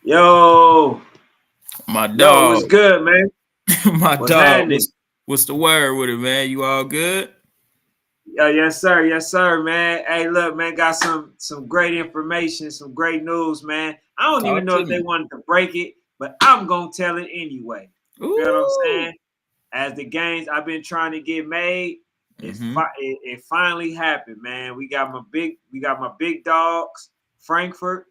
Yo, My yo, what's dog, good, man? my What's dog. happening? What's the word with it, man? You all good? Yes, sir, man. Hey, look, man, got some great information, some great news, man. I don't even Talk know to if they me. wanted to break it, but I'm gonna tell it anyway. You feel what I'm Ooh. saying? As the games I've been trying to get made, Mm-hmm. it finally happened, man. We got my big dogs, Frankfurt,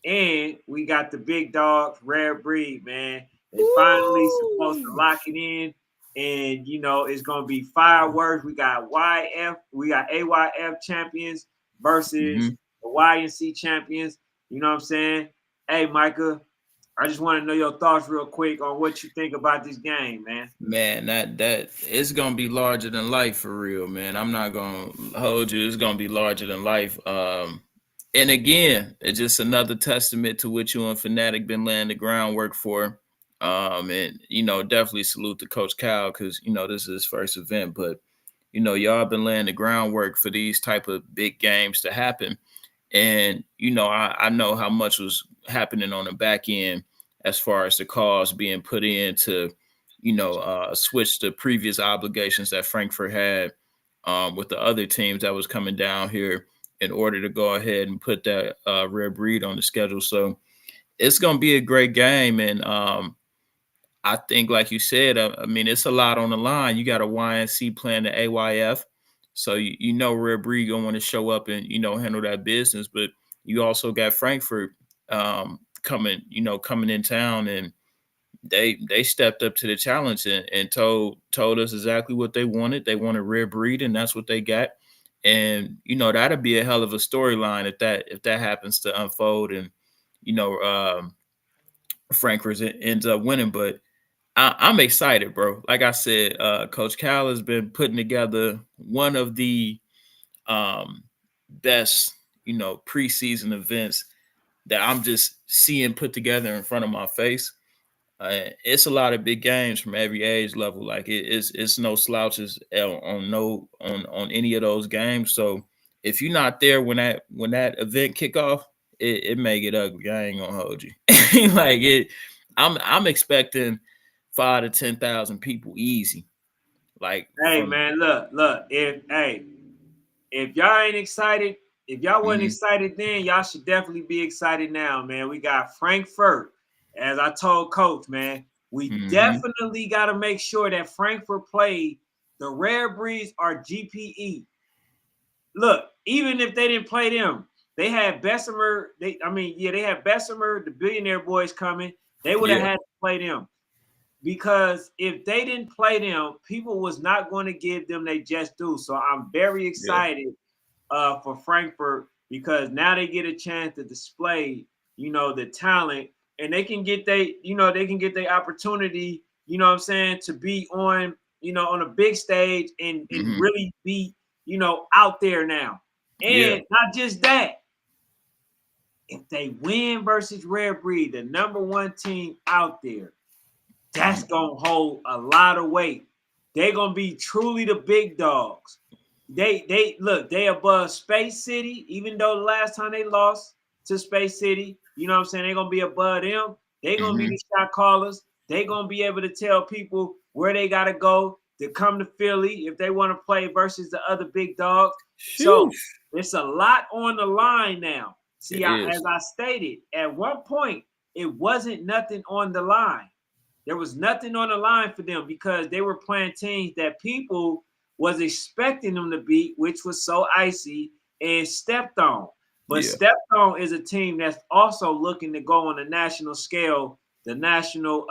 and we got the big dogs, Rare Breed, man. They finally supposed to Ooh. lock it in, and it's gonna be fireworks. We got AYF champions versus Mm-hmm. the YNC champions. You know what I'm saying? Hey, Micah, I just want to know your thoughts real quick on what you think about this game, man. Man, that it's gonna be larger than life for real, man. I'm not gonna hold you. It's gonna be larger than life. And again, it's just another testament to what you and Fnatic been laying the groundwork for. And definitely salute to Coach Cal because this is his first event, but y'all been laying the groundwork for these type of big games to happen. And I know how much was happening on the back end as far as the calls being put in to switch the previous obligations that Frankfurt had with the other teams that was coming down here in order to go ahead and put that Red Breed on the schedule. So it's going to be a great game. And I think, like you said, I mean, it's a lot on the line. You got a YNC playing the AYF. So Red Breed going to want to show up and, handle that business. But you also got Frankfurt coming in town, and they stepped up to the challenge and told us exactly what they wanted. They wanted Red Breed, and that's what they got. And that'll be a hell of a storyline if that happens to unfold, and you know Frankfurt ends up winning. But I'm excited, bro. Like I said, Coach Cal has been putting together one of the best preseason events that I'm just seeing put together in front of my face. It's a lot of big games from every age level. Like it's no slouches on any of those games. So if you're not there when that event kick off, it may get ugly. I ain't gonna hold you. Like it, I'm expecting 5 to 10,000 people easy. Like Hey, from man, look. If y'all ain't excited, if y'all wasn't mhm, excited then, y'all should definitely be excited now, man. We got Frankfurt. As I told Coach, man, we mhm, definitely got to make sure that Frankfurt play the Rare Breeds or GPE. Look, even if they didn't play them, they had Bessemer. They had Bessemer, the billionaire boys coming. They would have yeah, had to play them because if they didn't play them, people was not going to give them they just do. So I'm very yeah, excited for Frankfurt because now they get a chance to display, the talent, and they can get their opportunity, what I'm saying, to be on a big stage and mhm, really be, out there now. yeah, And not just that, if they win versus Rare Breed, the number one team out there, that's mhm, gonna hold a lot of weight. They're gonna be truly the big dogs. They look, they above Space City, even though the last time they lost to Space City, you know what I'm saying? They're gonna be above them. They're gonna be mhm, the shot callers. They're gonna be able to tell people where they gotta go to come to Philly if they want to play versus the other big dogs. So Sheesh. it's a lot on the line now. See, It as is. I stated, at one point, it wasn't nothing on the line. There was nothing on the line for them because they were playing teams that people was expecting them to beat, which was so icy and stepped on. But Yeah. stepped on is a team that's also looking to go on the national scale, the national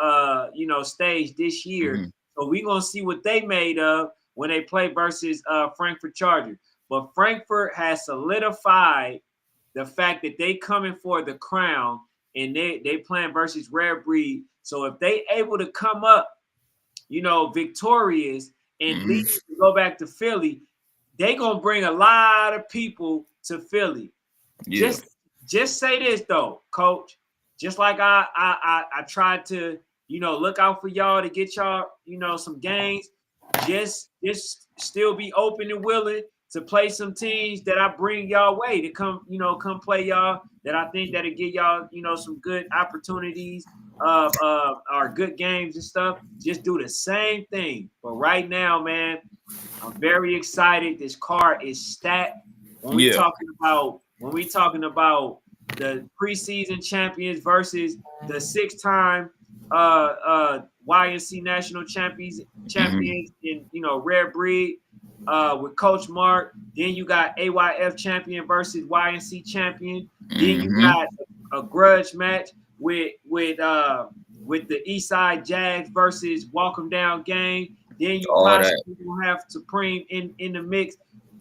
stage this year. Mhm. So we're gonna see what they made of when they play versus Frankfurt Chargers. But Frankfurt has solidified the fact that they coming for the crown and they playing versus Rare Breed. So if they able to come up, victorious and leave Mhm. to go back to Philly, they gonna bring a lot of people to Philly. Yeah. Just say this though, Coach. Just like I tried to look out for y'all to get y'all some gains. Just still be open and willing. to play some teams that I bring y'all way to come, come play y'all, that I think that'll give y'all, some good opportunities of our good games and stuff. Just do the same thing. But right now, man, I'm very excited. This card is stacked. Yeah. When we talking about the preseason champions versus the six-time YNC national Mm-hmm. champions in rare breed with Coach Mark. Then you got AYF champion versus YNC champion. Then you Mm-hmm. got a grudge match with the Eastside Jags versus Walk 'em Down Gang. Then you All that possibly gonna have Supreme in the mix,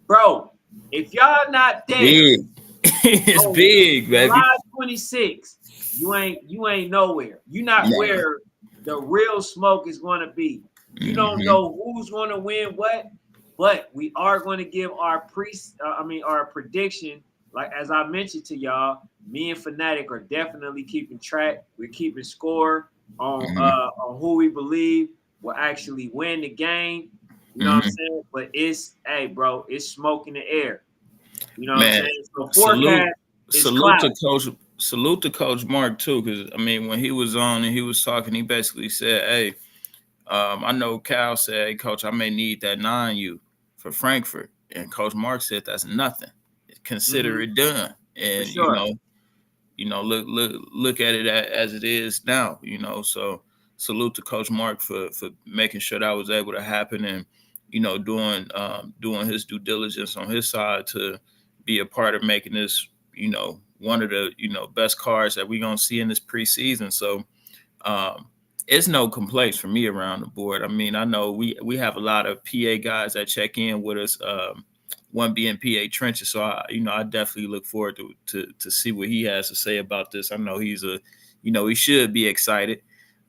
bro. If y'all not there big. It's on big, baby. July 26th, you ain't nowhere. You not Nah. where the real smoke is going to be. You don't Mm-hmm. know who's going to win what, but we are going to give our prediction. Like as I mentioned to y'all, me and Fanatic are definitely keeping track. We're keeping score Mm-hmm. on who we believe will actually win the game. You know what I'm Mm-hmm. saying? But hey, bro, it's smoke in the air. You know what I'm Man, saying? So salute, forecast is salute to cloud. Coach Mark too, because I mean, when he was on and he was talking, he basically said, "Hey, I know Cal said, hey, Coach, I may need that 9U for Frankfurt," and Coach Mark said, "That's nothing. Consider Mm-hmm. it done." For And sure. look at it as it is now. So salute to Coach Mark for making sure that was able to happen, and doing his due diligence on his side to be a part of making this one of the best cards that we're gonna see in this preseason. So um, it's no complaints for me around the board. I mean, I know we have a lot of PA guys that check in with us. One being PA Trenches, so I definitely look forward to see what he has to say about this. I know he should be excited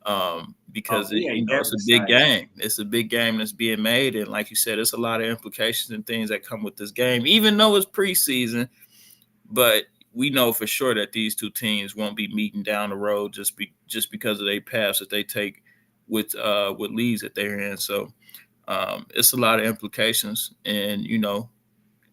Oh, because PA it's definitely a big excited. game. It's a big game that's being made, and like you said, it's a lot of implications and things that come with this game. Even though it's preseason, but we know for sure that these two teams won't be meeting down the road just because of their paths that they take with leads that they're in. So it's a lot of implications, and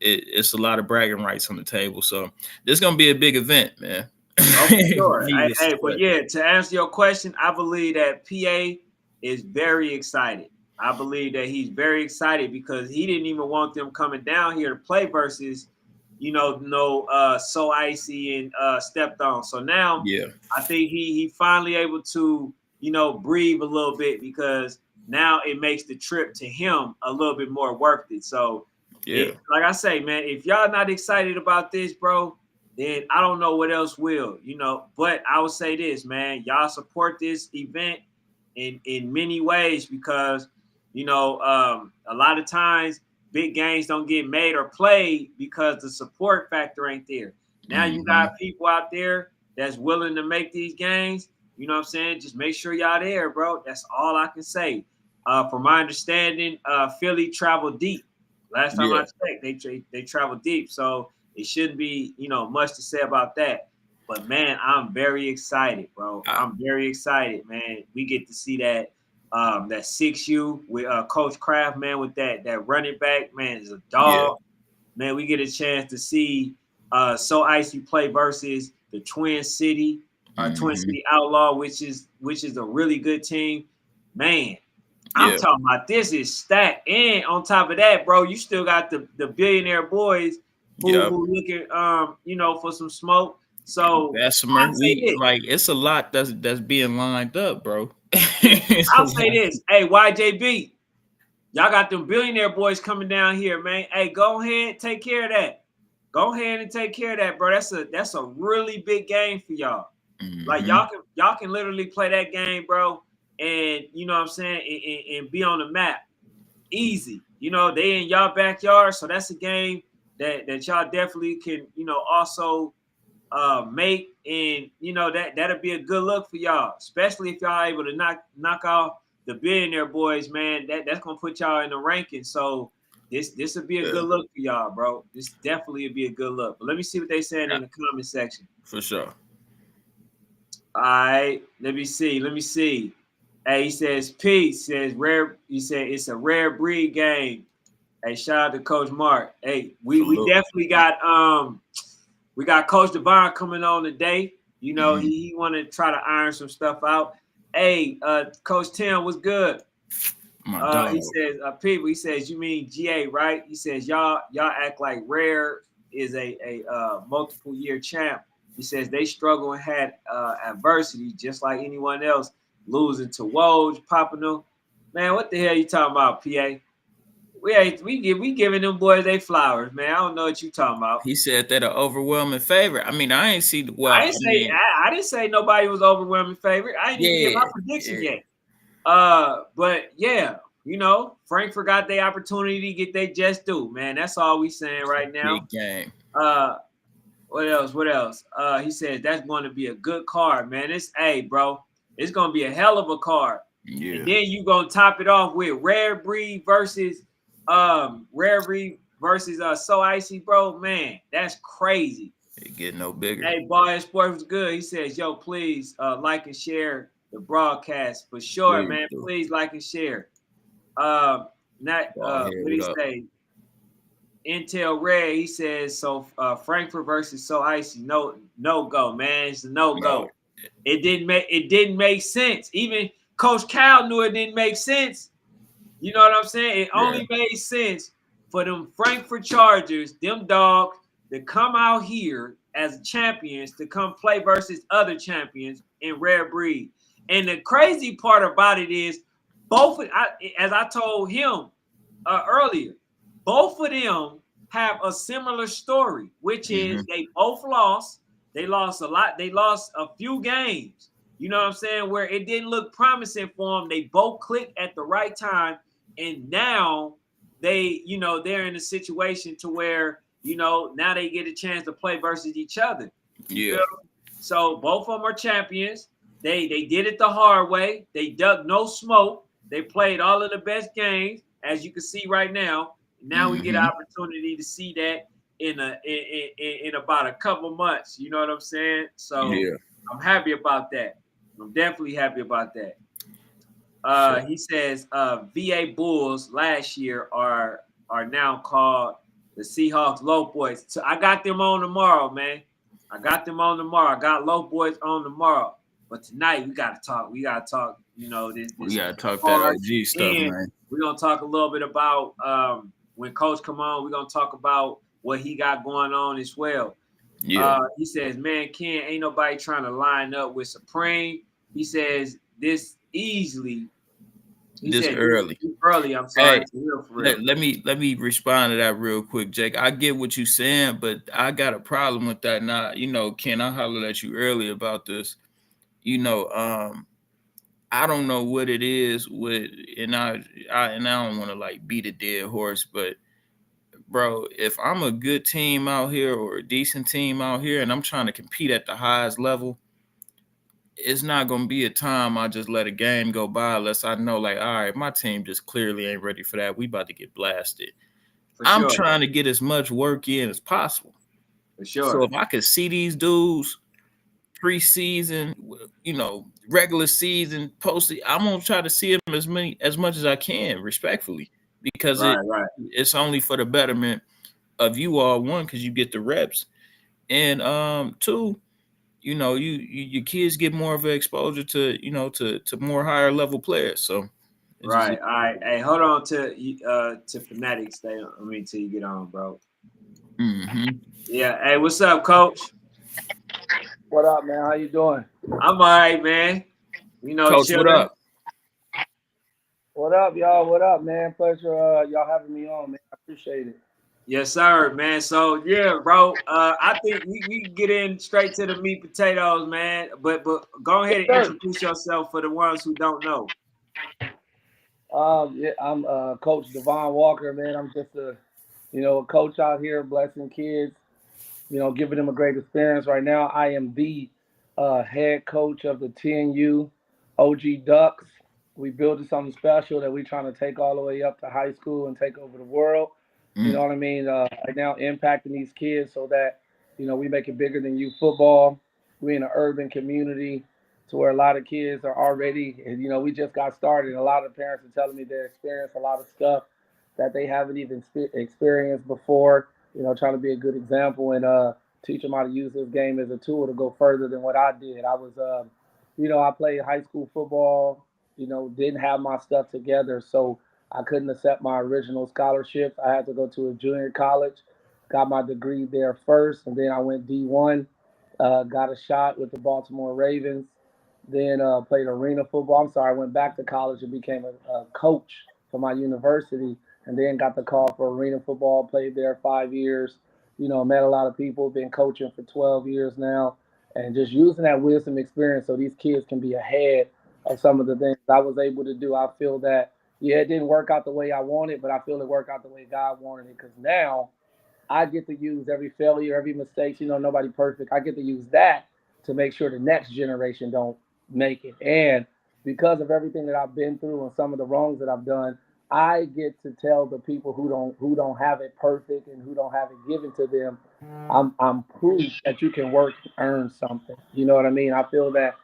it's a lot of bragging rights on the table. So this is gonna be a big event, man. Oh, for sure. Needless to But say. yeah, to answer your question, I believe that PA is very excited. I believe that he's very excited because he didn't even want them coming down here to play versus, no So Icy and Stepped On. So now Yeah, I think he finally able to, breathe a little bit because now it makes the trip to him a little bit more worth it. So yeah, like I say, man, if y'all not excited about this, bro, then I don't know what else will. But I would say this, man, y'all support this event in many ways because a lot of times big games don't get made or played because the support factor ain't there. Now you hmm got people out there that's willing to make these games. You know what I'm saying? Just make sure y'all there, bro. That's all I can say. From my understanding, Philly traveled deep. Last time I yeah, checked, they traveled deep, so it shouldn't be much to say about that. But man, I'm very excited, bro. I, I'm very excited, man. We get to see that 6U with Coach Kraft, man, with that running back, man, is a yeah, dog. Man, we get a chance to see So Icy play versus the Twin hmm City Outlaw, which is a really good team. Man, I'm yeah, talking about this is stacked. And on top of that, bro, you still got the billionaire boys who yeah. looking for some smoke. So Bessemer, I'll say we this. like it's a lot that's being lined up, bro. Yeah, It's a I'll say lot. this. Hey, YJB, y'all got them billionaire boys coming down here, man. Hey, go ahead, take care of that. Go ahead and take care of that, bro. That's a really big game for y'all. Like hmm y'all can literally play that game, bro, and you know what I'm saying, and be on the map easy. They in y'all backyard, so that's a game that y'all definitely can, also make, and that'll be a good look for y'all, especially if y'all able to knock off the billionaire boys, man. That's gonna put y'all in the ranking. So this will be a Yeah, good look for y'all, bro. This definitely will be a good look. But let me see what they saying yeah, in the comment section. for sure. All right, let me see. Let me see. Hey, he says Pete says rare. He said it's a rare breed game. Hey, shout out to Coach Mark. Hey, we Salute. definitely got Coach Devon coming on today. You know, he want to try to iron some stuff out. Hey, Coach Tim, what's good? My dog. He says, people, he says, you mean GA, right? He says, y'all act like Rare is a multiple year champ. He says they struggle and had adversity just like anyone else, losing to Woj, popping them. Man, what the hell you talking about, PA? We giving them boys they flowers, man. I don't know what you talking about. He said that an overwhelming favorite. I mean, I ain't see. Well, I didn't say nobody was overwhelming favorite. I didn't even give my prediction yet. But yeah, you know, Frankfurt got their opportunity to get their just due, man. That's all we saying right now. Big game. What else? He said that's going to be a good card, man. Bro, it's going to be a hell of a card. Yeah. And then you gonna top it off with Rare Breed versus So Icy, bro. Man, that's crazy. It get no bigger. Hey, boy, Sports was good. He says, yo, please like and share the broadcast for sure, Please man. do. Please like and share. What did he say? Intel Red, he says, so Frankfurt versus So Icy, no go, man. It's a no go. It didn't make sense. Even Coach Cal knew it didn't make sense. You know what I'm saying? It only made sense for them Frankfurt Chargers, them dogs, to come out here as champions to come play versus other champions in Rare Breed. And the crazy part about it is, as I told him earlier, both of them have a similar story, which is they both lost. They lost a lot. They lost a few games. You know what I'm saying? Where it didn't look promising for them. They both clicked at the right time. And now they're in a situation to where, now they get a chance to play versus each other. Yeah. So both of them are champions. They did it the hard way. They dug no smoke. They played all of the best games, as you can see right now. Now we get an opportunity to see that in about a couple months. You know what I'm saying? So I'm happy about that. I'm definitely happy about that. He says VA Bulls last year are now called the Seahawks Low Boys. So I got them on tomorrow, man. I got Low Boys on tomorrow. But tonight we gotta talk. We gotta talk. We gotta talk that OG stuff, man. We're gonna talk a little bit about when Coach come on. We're gonna talk about what he got going on as well. Yeah. He says, man, Ken, ain't nobody trying to line up with Supreme. He says this easily. Early. I'm sorry. Hey, let me respond to that real quick, Jake. I get what you're saying, but I got a problem with that. Now, Ken, I hollered at you earlier about this. I don't know what it is with, and I don't want to like beat a dead horse, but bro, if I'm a good team out here or a decent team out here, and I'm trying to compete at the highest level, it's not gonna be a time I just let a game go by unless I know, like, all right, my team just clearly ain't ready for that. We about to get blasted. I'm trying to get as much work in as possible. For sure. So if I could see these dudes preseason, regular season, posted, I'm gonna try to see them as much as I can, respectfully, because it's only for the betterment of you all. One, because you get the reps, and two, your kids get more of an exposure to to more higher level players. So all right. Hey, hold on to Fanatics. Till you get on, bro. Yeah. Hey, what's up, Coach? What up, man? How you doing? I'm all right, man. Coach, chilling. What up? What up, y'all? What up, man? Pleasure y'all having me on, man. I appreciate it. Yes, sir, man. So yeah, bro. I think we can get in straight to the meat potatoes, man. But go ahead and introduce yourself for the ones who don't know. I'm Coach Devon Walker, man. I'm just a coach out here blessing kids, giving them a great experience. Right now, I am the head coach of the 10U OG Ducks. We built something special that we're trying to take all the way up to high school and take over the world. You know what I mean? Right now, impacting these kids so that, we make it bigger than youth football. We're in an urban community to where a lot of kids are already, and, we just got started. A lot of parents are telling me they experienced a lot of stuff that they haven't even experienced before. Trying to be a good example and teach them how to use this game as a tool to go further than what I did. I was, I played high school football. Didn't have my stuff together, so I couldn't accept my original scholarships. I had to go to a junior college, got my degree there first, and then I went D1, got a shot with the Baltimore Ravens, then played arena football. I'm sorry, I went back to college and became a coach for my university, and then got the call for arena football, played there 5 years, met a lot of people, been coaching for 12 years now, and just using that wisdom experience so these kids can be ahead of some of the things I was able to do. I feel that, yeah, it didn't work out the way I wanted, but I feel it worked out the way God wanted it, because now I get to use every failure, every mistake. Nobody perfect. I get to use that to make sure the next generation don't make it. And because of everything that I've been through and some of the wrongs that I've done, I get to tell the people who don't have it perfect and who don't have it given to them, I'm proof that you can work and earn something. You know what I mean? I feel that,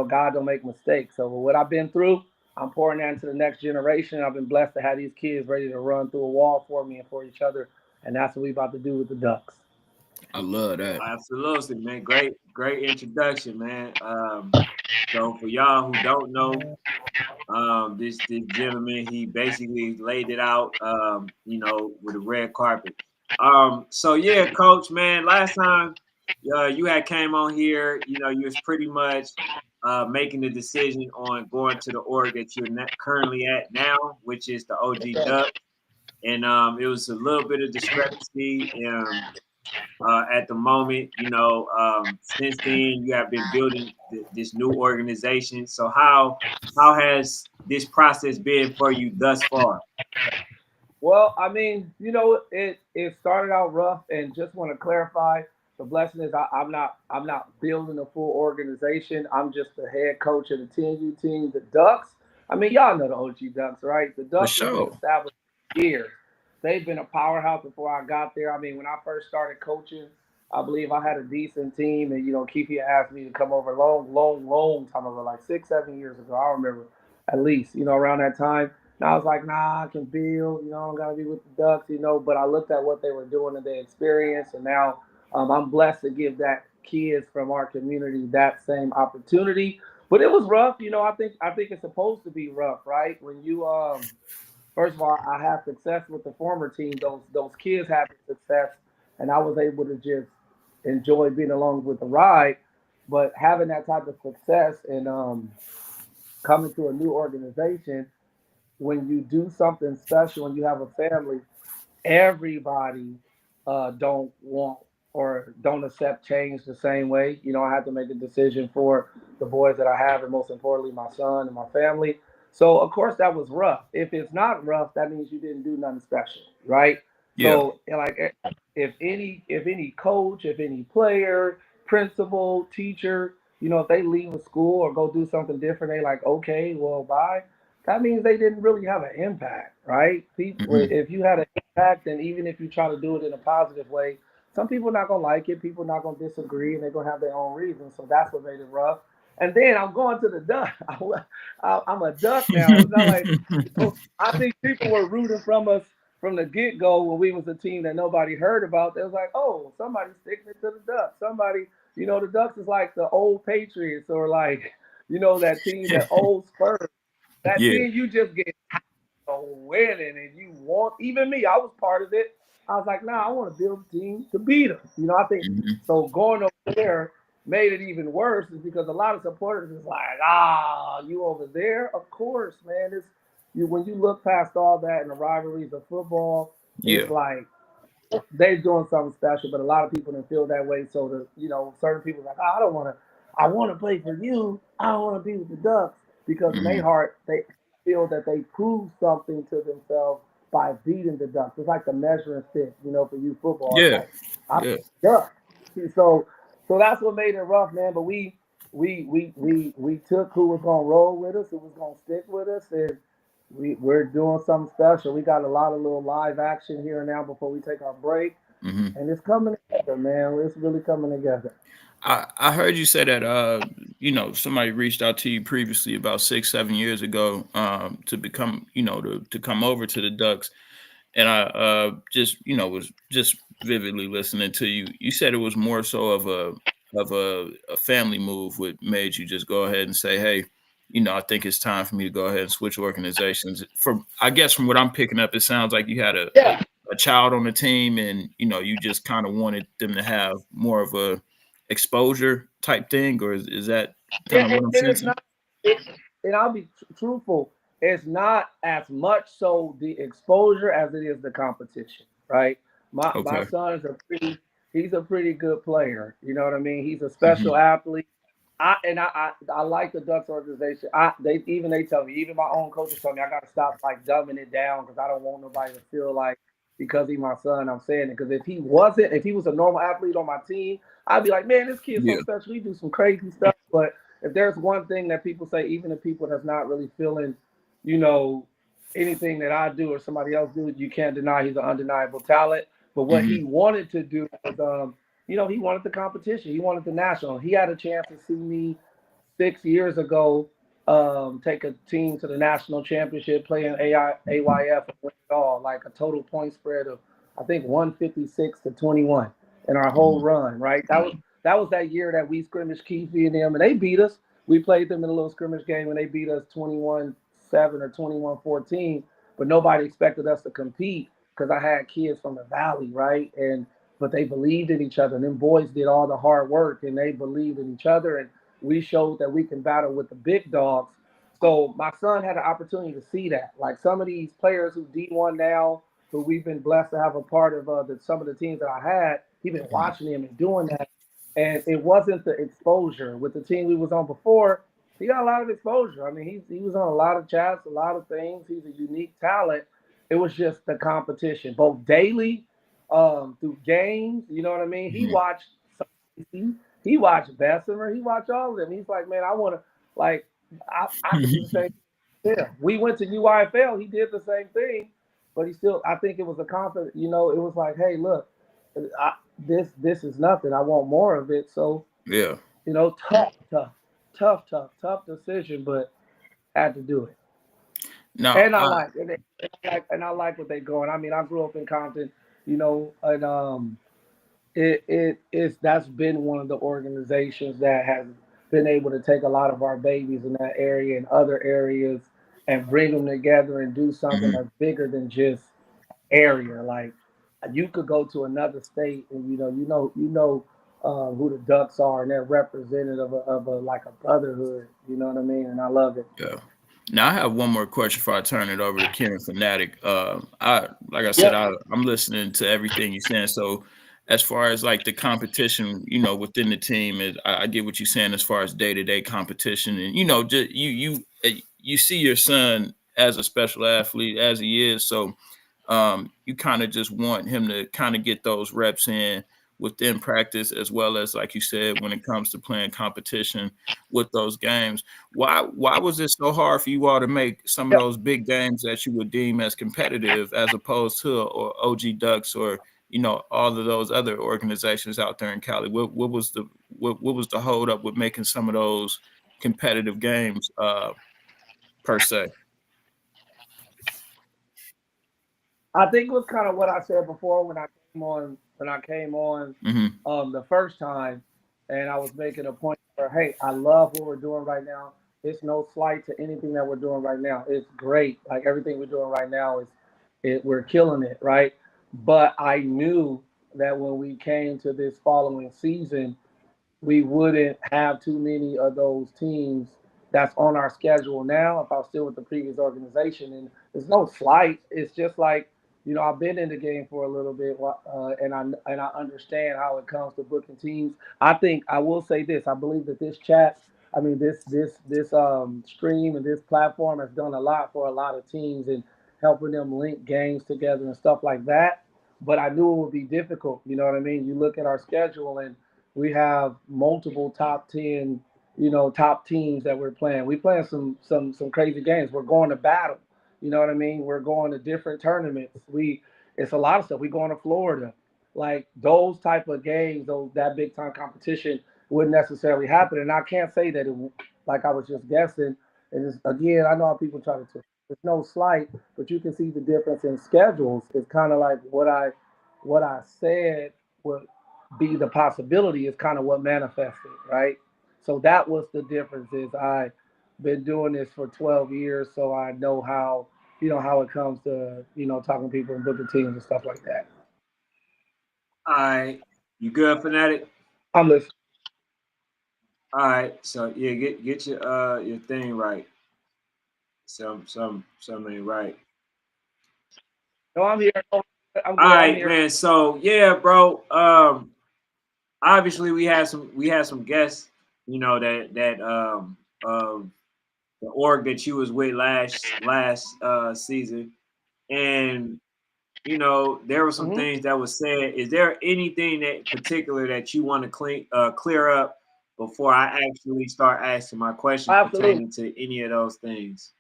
God don't make mistakes. So what I've been through, I'm pouring that into the next generation. I've been blessed to have these kids ready to run through a wall for me and for each other, and that's what we about to do with the Ducks. I love that. Absolutely, man. Great introduction, man. So for y'all who don't know, this gentleman, he basically laid it out, with a red carpet. So yeah, coach, man, last time you had came on here, you was pretty much making the decision on going to the org that you're currently at now, which is the OG Duck. And it was a little bit of discrepancy at the moment. Since then you have been building this new organization. So how has this process been for you thus far? Well, I mean, it started out rough, and just want to clarify. The blessing is I'm not building a full organization. I'm just the head coach of the 10U team, the Ducks. I mean, y'all know the OG Ducks, right? The For Ducks have been sure. established for years. They've been a powerhouse before I got there. I mean, when I first started coaching, I believe I had a decent team, and Keefe asked me to come over long time ago, like 6, 7 years ago. I remember at least, around that time. And I was like, nah, I can build, I don't got to be with the Ducks, But I looked at what they were doing and their experience, and now I'm blessed to give that kids from our community that same opportunity. But it was rough, I think it's supposed to be rough, right? When you first of all, I had success with the former team. Those kids had success, and I was able to just enjoy being along with the ride. But having that type of success and coming to a new organization, when you do something special and you have a family, everybody don't want or don't accept change the same way. I had to make a decision for the boys that I have, and most importantly, my son and my family. So of course that was rough. If it's not rough, that means you didn't do nothing special, right? Yeah. So like, if any coach, if any player, principal, teacher, if they leave a school or go do something different, they like, okay, well, bye. That means they didn't really have an impact, right? People, Hmm. if you had an impact, and even if you try to do it in a positive way, some people not gonna like it. People not gonna disagree, and they're gonna have their own reasons. So that's what made it rough. And then I'm going to the duck. I'm a duck now. It's not like, I think people were rooting from us from the get go when we was a team that nobody heard about. They was like, oh, somebody's sticking it to the Ducks. Somebody, the Ducks is like the old Patriots, or like, that team, that old Spurs. That Yeah. team, you just get winning, and you want. Even me, I was part of it. I was like, nah, I want to build a team to beat them. I think Hmm. so. Going over there made it even worse, is because a lot of supporters is like, you over there? Of course, man. It's you when you look past all that and the rivalries of football. It's Yeah. like they're doing something special, but a lot of people didn't feel that way. So certain people like, I don't want to. I want to play for you. I don't want to be with the Ducks, because in their Hmm. heart they feel that they proved something to themselves by beating the Ducks. It's like the measuring stick, for you football. It's Yeah. like I'm Yeah. Ducks. So so that's what made it rough, man. But we took who was gonna roll with us, who was gonna stick with us, and we're doing something special. We got a lot of little live action here and now before we take our break, Hmm. and it's coming together, man. It's really coming together. I heard you say that somebody reached out to you previously about 6, 7 years ago to become to come over to the Ducks. And I just was just vividly listening to you. You said it was more so of a family move, what made you just go ahead and say, hey, I think it's time for me to go ahead and switch organizations. From I guess from what I'm picking up, it sounds like you had Yeah, a child on the team, and you just kind of wanted them to have more of a exposure type thing, or is that kind of what I'm and it's sensing? not. It, and I'll be truthful. It's not as much so the exposure as it is the competition, right? My Okay. son is he's a pretty good player. You know what I mean? He's a special Hmm. athlete. I like the Ducks organization. They tell me, even my own coaches tell me I got to stop like dumbing it down because I don't want nobody to feel like because he's my son I'm saying it. Because if he was a normal athlete on my team, I'd be like, man, this kid's so Yeah. special. He do some crazy stuff. But if there's one thing that people say, even the people that's not really feeling, you know, anything that I do or somebody else do, you can't deny he's an undeniable talent. But what he Hmm. wanted to do was, he wanted the competition. He wanted the national. He had a chance to see me 6 years ago take a team to the national championship, playing AYF and win it all, like a total point spread of I think 156-21 in our whole run. Right, that was that year that we scrimmaged Keefe and them, and they beat us. We played them in a little scrimmage game, and they beat us 21-7 or 21-14. But nobody expected us to compete because I had kids from the valley, right? But they believed in each other. And them boys did all the hard work, and they believed in each other. And we showed that we can battle with the big dogs. So my son had an opportunity to see that. Like some of these players who D1 now, who we've been blessed to have a part of some of the teams that I had, he been watching him and doing that. And it wasn't the exposure with the team we was on before. He got a lot of exposure. I mean, he was on a lot of chats, a lot of things. He's a unique talent. It was just the competition, both daily, through games. You know what I mean? He Hmm. watched he watched Bessemer. He watched all of them. He's like, man, I want to like I could do the same. Yeah, we went to UIFL. He did the same thing, but he still. I think it was a confident. It was like, hey, look, this is nothing. I want more of it. So Yeah. tough decision, but had to do it. Now, And I like it. And I like what they're going. I mean, I grew up in Compton, and it's that's been one of the organizations that has been able to take a lot of our babies in that area and other areas and bring them together and do something mhm, that's bigger than just area. Like you could go to another state and who the Ducks are and they're representative of a like a brotherhood. You know what I mean? And I love it. yeah. Now I have one more question before I turn it over to Ken Fanatic. I like I said, Yep. I'm listening to everything you're saying. So as far as like the competition, within the team, I get what you're saying as far as day to day competition, and just you see your son as a special athlete as he is. So you kind of just want him to kind of get those reps in within practice, as well as, like you said, when it comes to playing competition with those games. Why was it so hard for you all to make some of Yep. those big games that you would deem as competitive, as opposed to or OG Ducks, or all of those other organizations out there in Cali? What was the hold up with making some of those competitive games per se? I think it was kind of what I said before when I came on Hmm. the first time, and I was making a point where, hey, I love what we're doing right now. It's no slight to anything that we're doing right now. It's great. Like everything we're doing right now we're killing it, right? But I knew that when we came to this following season, we wouldn't have too many of those teams that's on our schedule now if I was still with the previous organization. And there's no slight. It's just like, I've been in the game for a little bit, and I understand how it comes to booking teams. I think I will say this. I believe that this chat, I mean this stream and this platform has done a lot for a lot of teams and helping them link games together and stuff like that. But I knew it would be difficult. You know what I mean? You look at our schedule and we have multiple top 10, top teams that we're playing. We playing some crazy games. We're going to battle. You know what I mean? We're going to different tournaments. It's a lot of stuff. We going to Florida. Like those type of games, that big time competition wouldn't necessarily happen. And I can't say that like I was just guessing. And again, I know how people try to There's no slight, but you can see the difference in schedules. It's kind of like what I said would be the possibility is kind of what manifested, right? So that was the difference. Is I been doing this for 12 years, so I know how it comes to talking to people and booking teams and stuff like that. All right, you good, fanatic? I'm listening. All right, so yeah, get your thing right. Some ain't right. No, I'm here. No, I'm All good. I'm right, here. man. So yeah, bro. Obviously we had some guests, of the org that you was with last season, and there were some Hmm. things that was said. Is there anything that particular that you want to clear up before I actually start asking my questions Absolutely. pertaining to any of those things?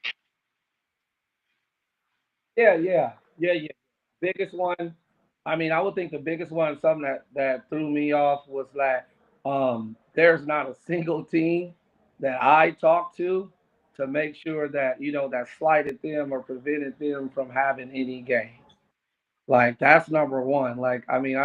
Yeah, yeah, yeah, yeah. Biggest one. I mean, I would think the biggest one, something that threw me off was that there's not a single team that I talked to make sure that that slighted them or prevented them from having any games. Like that's number one. Like I mean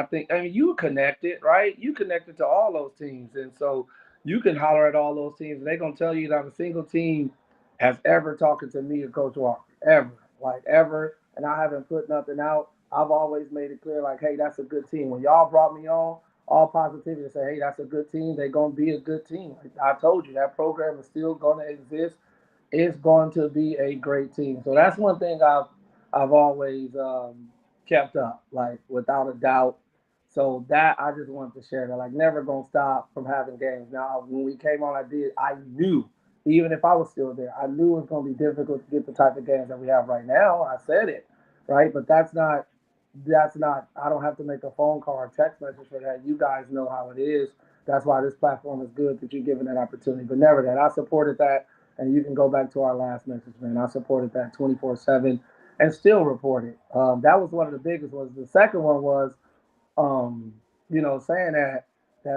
you connected, right? You connected to all those teams, and so you can holler at all those teams, and they're gonna tell you that a single team has ever talking to me or Coach Walker ever, like ever, and I haven't put nothing out. I've always made it clear, like, hey, that's a good team. When y'all brought me on, all positivity to say, hey, that's a good team. They're gonna be a good team. Like, I told you that program is still gonna exist. It's going to be a great team. So that's one thing I've always kept up, like without a doubt. So that I just wanted to share that, like never gonna stop from having games. Now when we came on, I knew even if I was still there, I knew it was gonna be difficult to get the type of games that we have right now. I said it, right? But that's not. I don't have to make a phone call or text message for that. You guys know how it is. That's why this platform is good that you're giving that opportunity. But never that I supported that, and you can go back to our last message, man. I supported that 24/7 and still report it. That was one of the biggest ones. The second one was um, saying that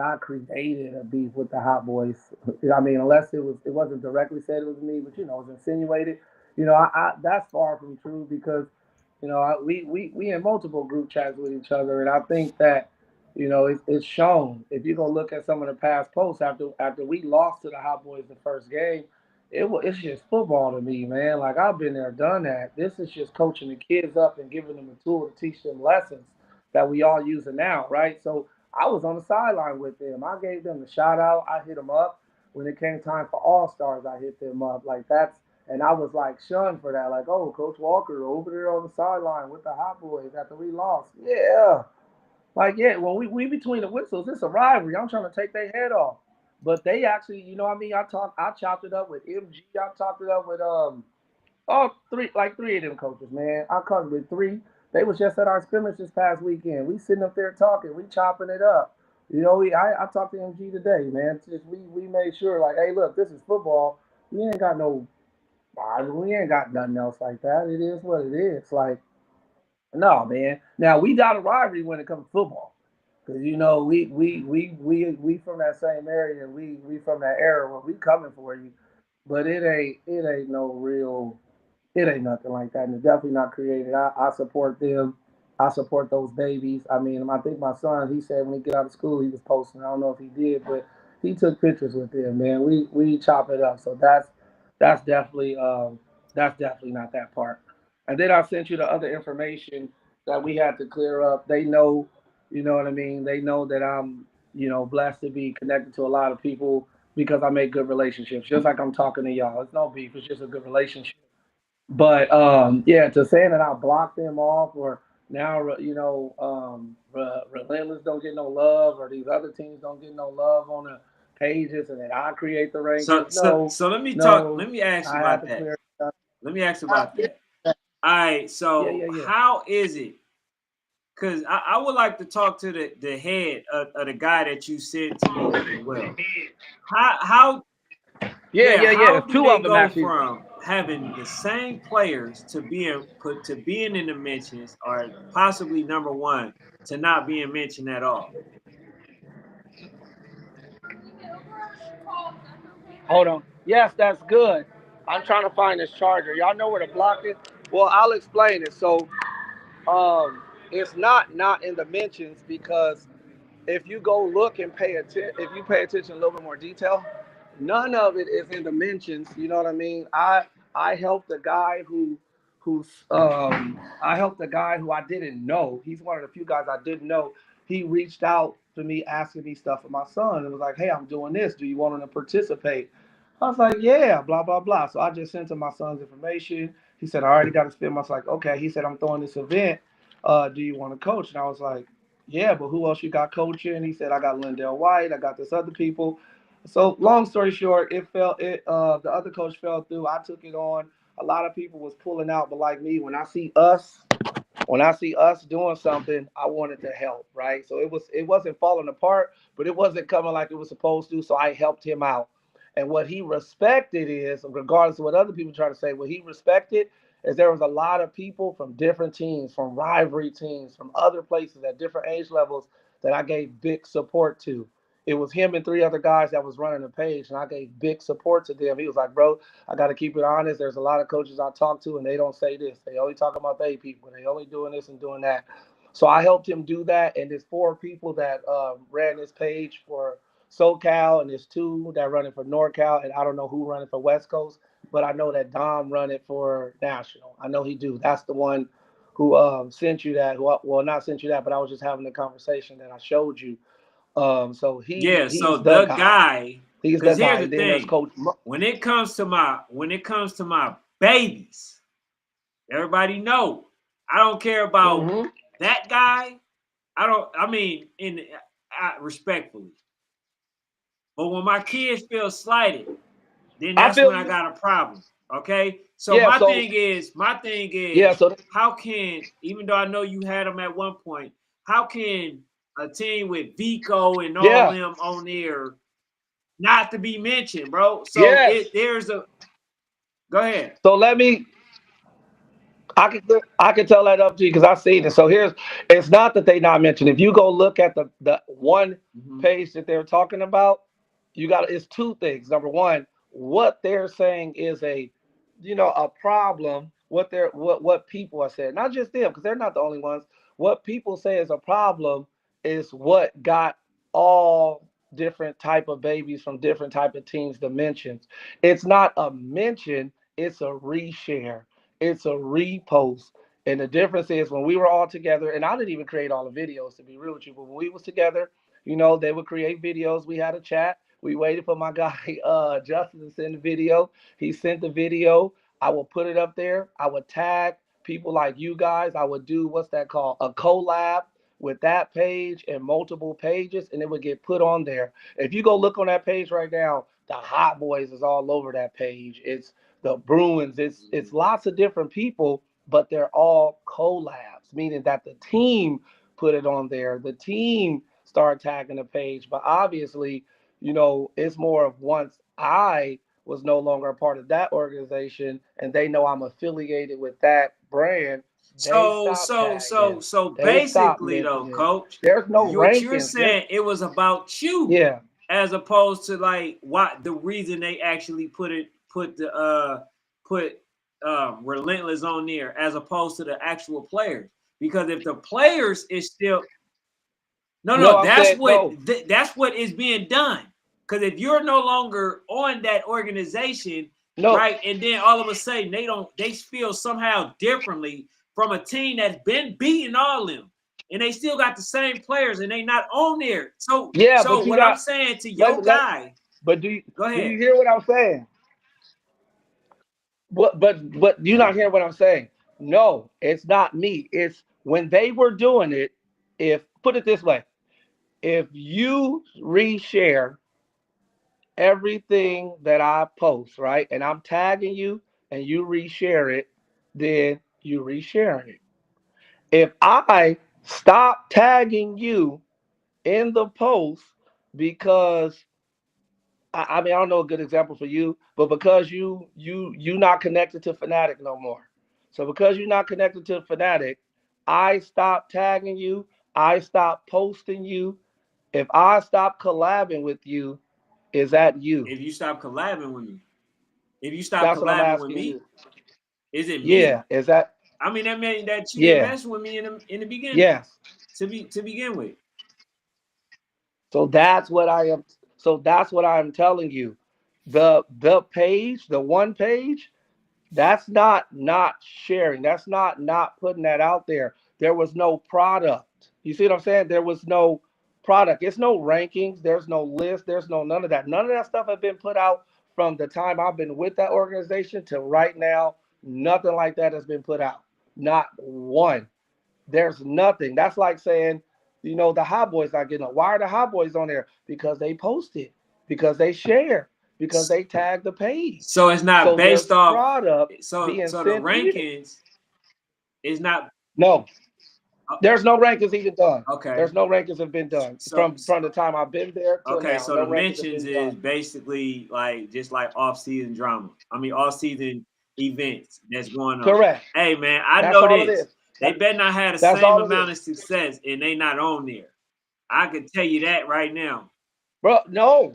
I created a beef with the Hot Boys. I mean, unless it wasn't directly said it was me, but it was insinuated. I that's far from true because we in multiple group chats with each other, and I think that it's shown. If you go look at some of the past posts after we lost to the Hot Boys the first game, it's just football to me, man. Like I've been there, done that. This is just coaching the kids up and giving them a tool to teach them lessons that we all using now, right? So I was on the sideline with them. I gave them the shout out. I hit them up when it came time for All Stars. I hit them up like that's, and I was like shunned for that. Like, oh, Coach Walker over there on the sideline with the Hot Boys after we lost. Yeah, like yeah. When we between the whistles, it's a rivalry. I'm trying to take their head off. But they actually, what I mean? I chopped it up with MG. I chopped it up with all three of them coaches, man. I covered with three. They was just at our scrimmage this past weekend. We sitting up there talking, we chopping it up. I talked to MG today, man. Just we made sure, like, hey, look, this is football. We ain't got no, we ain't got nothing else like that. It is what it is. Like, no, man. Now we got a rivalry when it comes to football, because we from that same area. We from that era where we coming for you, but it ain't no real it ain't nothing like that, and it's definitely not created. I support them. I support those babies. I mean, I think my son. He said when he get out of school, he was posting. I don't know if he did, but he took pictures with them. Man, we chop it up. So that's definitely that's definitely not that part. And then I sent you the other information that we had to clear up. They know, you know what I mean. They know that I'm blessed to be connected to a lot of people because I make good relationships. Just like I'm talking to y'all. It's no beef. It's just a good relationship. But yeah, to saying that I blocked them off or now relentless don't get no love or these other teams don't get no love on the pages and then I create the So rankings. so No, so let me talk. no, Let me ask you I had about to that. clear it up. Let me ask you about Yeah, that. All right. yeah, So yeah, yeah. how is it? Because I would like to talk to the head of the guy that you sent to me as well. How Yeah, yeah, yeah, yeah. how There's do two they of them go actually. from having the same players to being in the mentions or possibly number one to not being mentioned at all? Hold on. Yes, that's good. I'm trying to find this charger. Y'all know where to block it? Well, I'll explain it. So, it's not in the mentions because if you go look and pay attention, if you pay attention a little bit more detail, none of it is in the mentions. You know what I mean? I helped a guy I helped a guy who I didn't know. He's one of the few guys I didn't know. He reached out to me asking me stuff for my son. It was like, hey, I'm doing this. Do you want him to participate? I was like, yeah, blah blah blah. So I just sent him my son's information. He said, I already got his film. I was like, okay. He said, I'm throwing this event. Do you want to coach? And I was like, yeah, but who else you got coaching? He said, I got Lindell White. I got this other people. So long story short, the other coach fell through. I took it on. A lot of people was pulling out, but like me, when I see us doing something, I wanted to help, right? So it wasn't falling apart, but it wasn't coming like it was supposed to. So I helped him out. And what he respected is, regardless of what other people try to say, what he respected is there was a lot of people from different teams, from rivalry teams, from other places at different age levels that I gave big support to. It was him and three other guys that was running the page, and I gave big support to them. He was like, bro, I got to keep it honest. There's a lot of coaches I talk to, and they don't say this. They only talk about they people. They only doing this and doing that. So I helped him do that, and there's four people that ran this page for SoCal, and there's two that run it for NorCal, and I don't know who run it for West Coast, but I know that Dom run it for National. I know he do. That's the one who sent you that. Who, well, not sent you that, but I was just having the conversation that I showed you. So Yeah, he's so the the guy. guy, He's the because here's guy. the And then there's thing. Coach. When it comes to my babies, everybody know I don't care about Mm-hmm. that guy. I mean, respectfully. But when my kids feel slighted, then I that's feel when I you. got a problem. Okay. So Yeah. my So thing is, yeah. So how can, even though I know you had them at one point, how can a team with Vico and all yeah. them on there not to be mentioned, bro? So Yes. go ahead. So I can tell that up to you because I've seen it. So it's not that they not mentioned. If you go look at the one Mhm. page that they're talking about, it's two things. Number one, what they're saying is a problem. What people are saying, not just them, because they're not the only ones. What people say is a problem is what got all different type of babies from different type of teams dimensions. It's not a mention, it's a reshare, it's a repost. And the difference is when we were all together, and I didn't even create all the videos to be real with you, but when we was together, they would create videos. We had a chat. We waited for my guy Justin to send the video. He sent the video. I would put it up there. I would tag people like you guys. I would do what's that called? A collab with that page and multiple pages, and it would get put on there. If you go look on that page right now, the Hot Boys is all over that page. It's the Bruins. It's lots of different people, but they're all collabs, meaning that the team put it on there. The team started tagging the page, but obviously, it's more of once I was no longer a part of that organization and they know I'm affiliated with that brand, they So stopped so tagging. so so They stopped basically though, mentioning. coach, There's no what you're rankings. saying, it was about you Yeah. as opposed to like what the reason they actually put relentless on there as opposed to the actual players. Because if the players is still no, No, no, I'm saying no. that's what is being done. Because if you're no longer on that organization, No. right, and then all of a sudden they feel somehow differently from a team that's been beating all of them, and they still got the same players, and they not on there. So, Yeah, but so you what I'm got saying to let your me let guy, but do you go do you ahead. hear what I'm saying? But you're not hearing what I'm saying. No, it's not me. It's when they were doing it. If put it this way, if you reshare everything that I post, right, and I'm tagging you and you reshare it, then you resharing it. If I stop tagging you in the post because I mean I don't know a good example for you, but because you not connected to Fanatic no more. So because you're not connected to Fanatic, I stop tagging you, I stop posting you. If I stop collabing with you, is that you? If you stop collabing with me, If you stop That's what I'm collabing with asking me, you. is it me? Yeah, is that? I mean, that meant that you Yeah, invested with me in the beginning yes. to begin with. So that's what I am. So that's what I'm telling you. The page, the one page, that's not sharing. That's not putting that out there. There was no product. You see what I'm saying? There was no product. It's no rankings. There's no list. There's no none of that. None of that stuff has been put out from the time I've been with that organization to right now. Nothing like that has been put out. Not one. There's nothing. That's like saying, the Hot Boys not getting up. Why are the Hot Boys on there? Because they post it, because they share, because they tag the page. So it's not So based there's off. product So being so the sent in. rankings is not. No, uh, there's no rankings even done. Okay. There's no rankings have been done So from the time I've been there till okay. now. So the No rankings have mentions been is done. basically like just like off season drama. I mean, off season events that's going on. Correct. Hey man, I That's know all it this. is. They better not have the That's same all it amount is. of success, and they not on there. I can tell you that right now. Bro, no.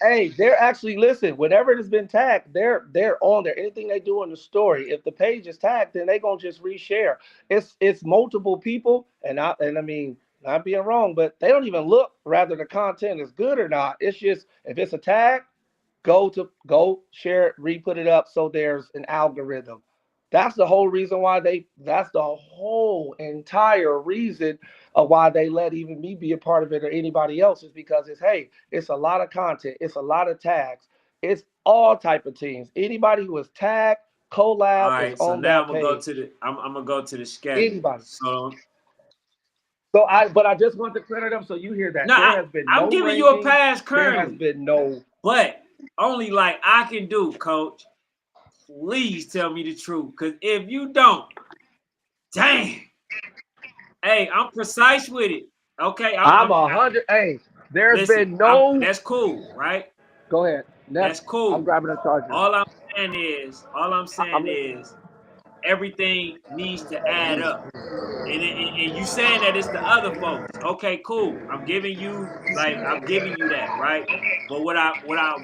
Hey, they're actually listen. Whenever it has been tagged, they're on there. Anything they do in the story, if the page is tagged, then they gonna just reshare. It's multiple people, and I mean not being wrong, but they don't even look rather the content is good or not. It's just if it's a tag, go share it, re-put it up so there's an algorithm. That's the whole reason why that's the whole entire reason of why they let even me be a part of it or anybody else is because it's a lot of content, it's a lot of tags, it's all type of teams. Anybody who is tagged, All collab is right. So on now I'm that gonna go page. to the. I'm gonna go to the schedule. Anybody. So But I just want to clear it up so you hear no, that. There has been I'm no giving you a rankings. pass There has currently, been no. but only like I can do, Coach. Please tell me the truth, because if you don't, dang. Hey, I'm precise with it. Okay, I'm 100. Hey, there's listen. been no. That's cool, right? Go ahead. That's Next, I'm cool. grabbing a charger. All I'm I'm saying listening. is, everything needs to add up. And you saying that it's the other folks. Okay, cool. I'm giving you that, right? But what I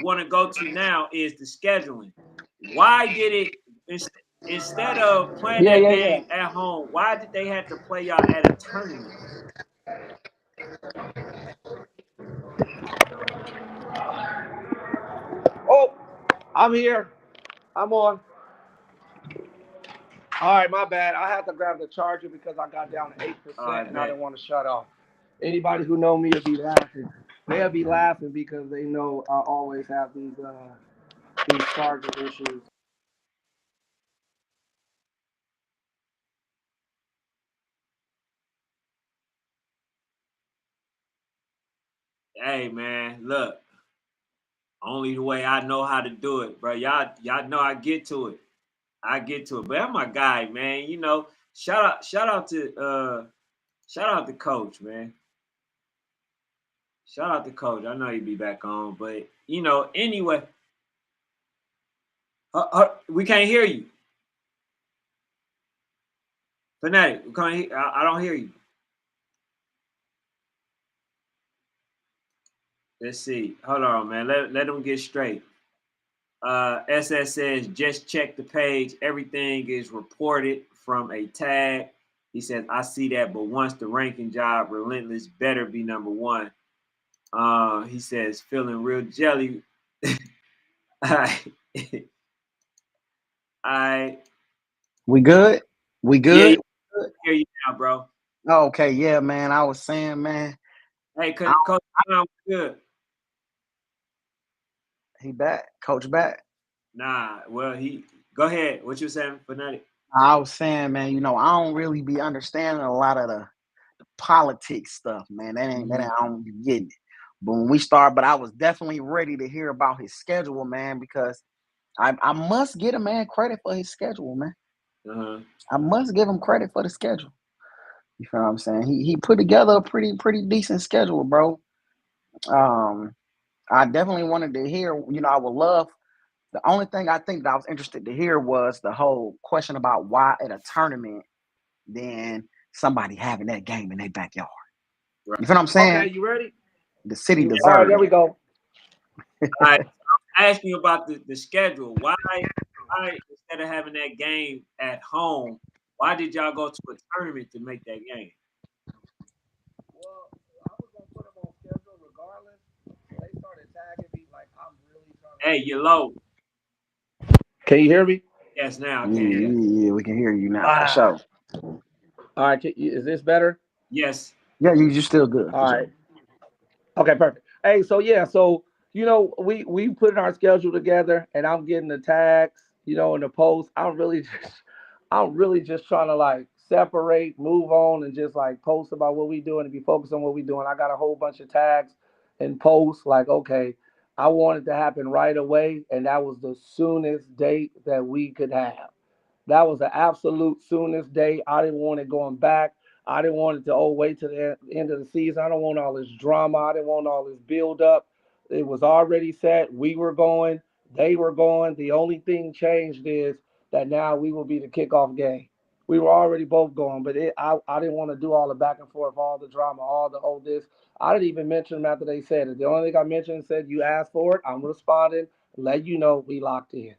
want to go to now is the scheduling. Why did it instead of playing Yeah, that yeah, yeah. game at home, why did they have to play y'all at a tournament? Oh, I'm here. I'm on. All right, my bad. I had to grab the charger because I got down to All 8% right, and I bet. didn't want to shut off. Anybody who know me will be laughing. They'll be laughing because they know I always have these charger issues. Hey man, look. Only the way I know how to do it, bro. Y'all know I get to it. I get to it. But I'm my guy, man. You know, shout out to Coach, man. Shout out to Coach. I know he'd be back on, but anyway, we can't hear you. Fanatic, we can't I don't hear you. Let's see. Hold on, man. Let them get straight. SS says just check the page. Everything is reported from a tag. He says, I see that, but once the ranking job, Relentless better be number one. He says, feeling real jelly. I, I, We good? We yeah, good? hear you now, bro. Okay, yeah, man. I was saying, man, Hey, I, Coach, I'm good. he back, coach back. Nah, well, go ahead. What you saying, Fanatic? I was saying, man, I don't really be understanding a lot of the politics stuff, man. That ain't I don't be getting it. But when we start, but I was definitely ready to hear about his schedule, man, because I must get a man credit for his schedule, man. Uh-huh. I must give him credit for the schedule. You feel what I'm saying? He put together a pretty decent schedule, bro. Um, I definitely wanted to hear, I would love. The only thing I think that I was interested to hear was the whole question about why at a tournament then somebody having that game in their backyard. Right. You feel what I'm Okay, saying? you ready? The city All right, deserved there we that. go. All right. asking you about the schedule. Why instead of having that game at home, why did y'all go to a tournament to make that game? Well, I was gonna put them on schedule regardless. So they started tagging me like I'm really trying to Hey, make you're it. low. Can you hear me? Yes, now I can. Yes. Yeah, we can hear you now for Ah, sure. all right. Is this better? Yes. Yeah, you still good All for right. sure. Okay, perfect. Hey, so yeah, so we put our schedule together, and I'm getting the tags, in the post. I'm really just trying to like separate, move on, and just like post about what we doing and be focused on what we doing. I got a whole bunch of tags and posts like, okay, I want it to happen right away, and that was the soonest date that we could have. That was the absolute soonest day. I didn't want it going back. I didn't want it to wait to the end of the season. I don't want all this drama. I didn't want all this build up. It was already set. We were going. They were going. The only thing changed is that now we will be the kickoff game. We were already both going, but I didn't want to do all the back and forth, all the drama, all the this. I didn't even mention them after they said it. The only thing I mentioned said you asked for it. I'm responding. Let you know we locked in.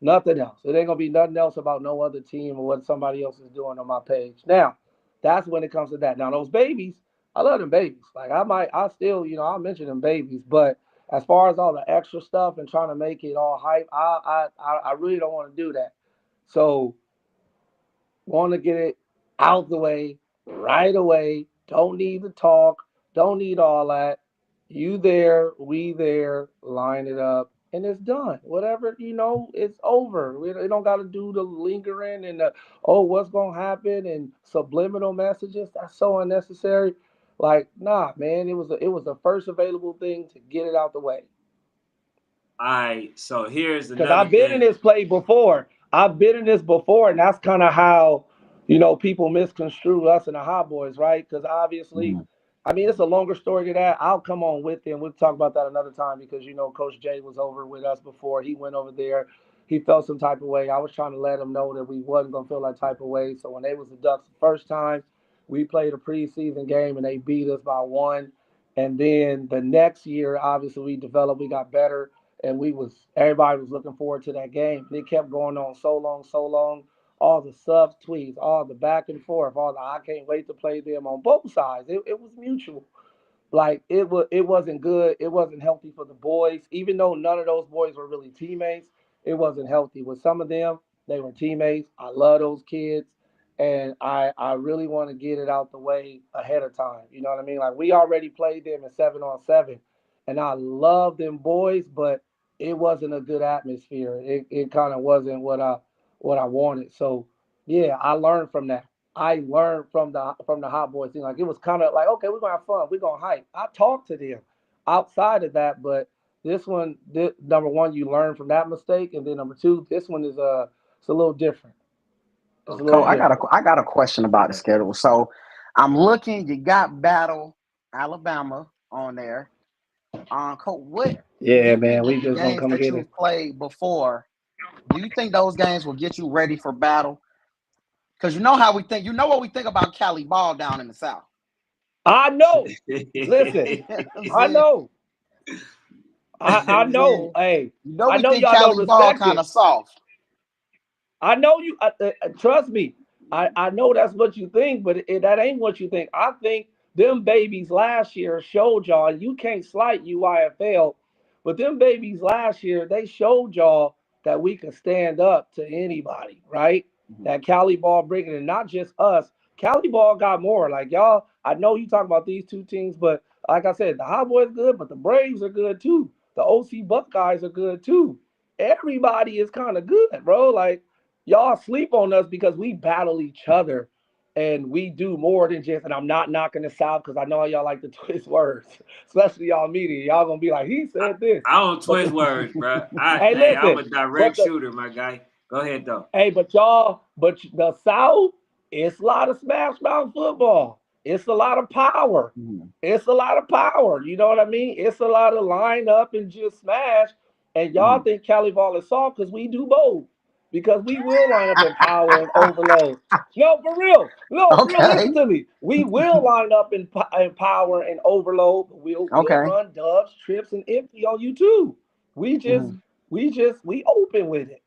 Nothing else. It ain't gonna be nothing else about no other team or what somebody else is doing on my page. Now, that's when it comes to that. Now, those babies, I love them babies. Like I still, I'll mention them babies. But as far as all the extra stuff and trying to make it all hype, I really don't want to do that. So want to get it out the way right away. Don't need to talk. Don't need all that. You there, we there, line it up, and it's done. Whatever, it's over. We don't got to do the lingering and what's going to happen and subliminal messages. That's so unnecessary. Like, nah, man, it was the first available thing to get it out the way. All right. So here's Because another I've been in thing. this play before. I've been in this before, and that's kind of how people misconstrue us and the Hot Boys, right? Because obviously, Mhm. I mean, it's a longer story to that. I'll come on with it, and we'll talk about that another time because Coach Jay was over with us before. He went over there. He felt some type of way. I was trying to let him know that we wasn't gonna feel that type of way. So when they was the Ducks the first time, we played a preseason game and they beat us by one. And then the next year, obviously, we developed. We got better and everybody was looking forward to that game. And it kept going on so long, so long. All the sub tweets, all the back and forth, all the I can't wait to play them on both sides. It was mutual. Like it wasn't good. It wasn't healthy for the boys. Even though none of those boys were really teammates, it wasn't healthy. With some of them, they were teammates. I love those kids, and I really want to get it out the way ahead of time. You know what I mean? Like we already played them in 7-on-7, and I love them boys, but it wasn't a good atmosphere. It kind of wasn't what I wanted. So yeah, I learned from that. I learned from the Hot Boys thing. Like it was kind of like, okay, we're gonna have fun. We're gonna hype. I talked to them outside of that, but number one, you learn from that mistake, and then number two, this one is it's a little different. It's a Okay. little Cole, different. I got a question about the schedule. So I'm looking. You got Battle Alabama on there. Cole, what do Yeah, you man, think we that the just gonna games come that get it. you've played before? Do you think those games will get you ready for Battle? Because you know how we think. You know what we think about Cali ball down in the South. I know. Listen, You know what I'm I saying? know. You know what I I'm know. saying? Hey, You know I we know think y'all don't Cali ball respect kind it. of soft. I know you. Trust me. I know that's what you think, but that ain't what you think. I think them babies last year showed y'all, and you can't slight UIFL, but them babies last year they showed y'all that we can stand up to anybody, right? Mhm. That Cali ball bringing it, not just us. Cali ball got more. Like y'all, I know you talk about these two teams, but like I said, the Hot Boys good, but the Braves are good too. The OC Buckeyes are good too. Everybody is kind of good, bro. Like y'all sleep on us because we battle each other and we do more than just, and I'm not knocking the South because I know y'all like to twist words, especially y'all media. Y'all gonna be like, he said this. I don't But twist words, bro. hey, I'm listen, a direct but shooter, my guy. Go ahead though. but the South, it's a lot of smash mouth football. It's a lot of power. Mhm. It's a lot of power. You know what I mean? It's a lot of line up and just smash. And y'all Mhm. think Cali ball is soft because we do both. Because we will line up in power and overload. No, for real. No, for real. Listen Okay. to me. We will line up in power and overload. We'll Okay. run dubs, trips, and empty on you too. We just Mhm. we open with it.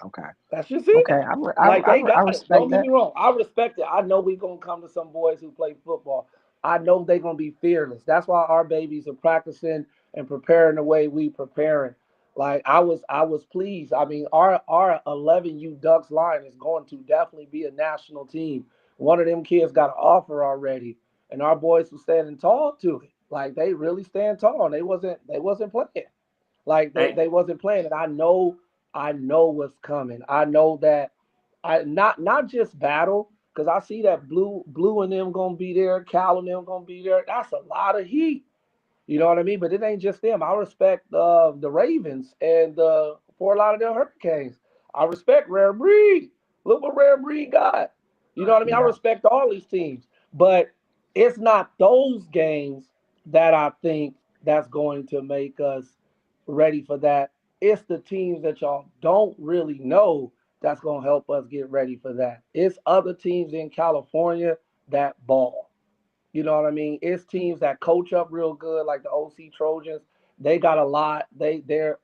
Okay. That's just Okay. it. Like they I got it. Don't respect get that. me wrong. I respect it. I know we gonna come to some boys who play football. I know they gonna be fearless. That's why our babies are practicing and preparing the way we preparing. Like I was pleased. I mean, our 11U Ducks line is going to definitely be a national team. One of them kids got an offer already, and our boys were standing tall to it. Like they really stand tall. And they wasn't playing. Like they, Hey, they wasn't playing. And I know what's coming. I know that I not just battle, because I see that blue and them gonna be there, Cal and them gonna be there. That's a lot of heat. You know what I mean? But it ain't just them. I respect the Ravens and for a lot of their Hurricanes. I respect Rare Breed. Look what Rare Breed got. You know what I mean? I Yeah. respect all these teams, but it's not those games that I think that's going to make us ready for that. It's the teams that y'all don't really know that's going to help us get ready for that. It's other teams in California that ball. You know what I mean? It's teams that coach up real good, like the OC Trojans. They got a lot. Their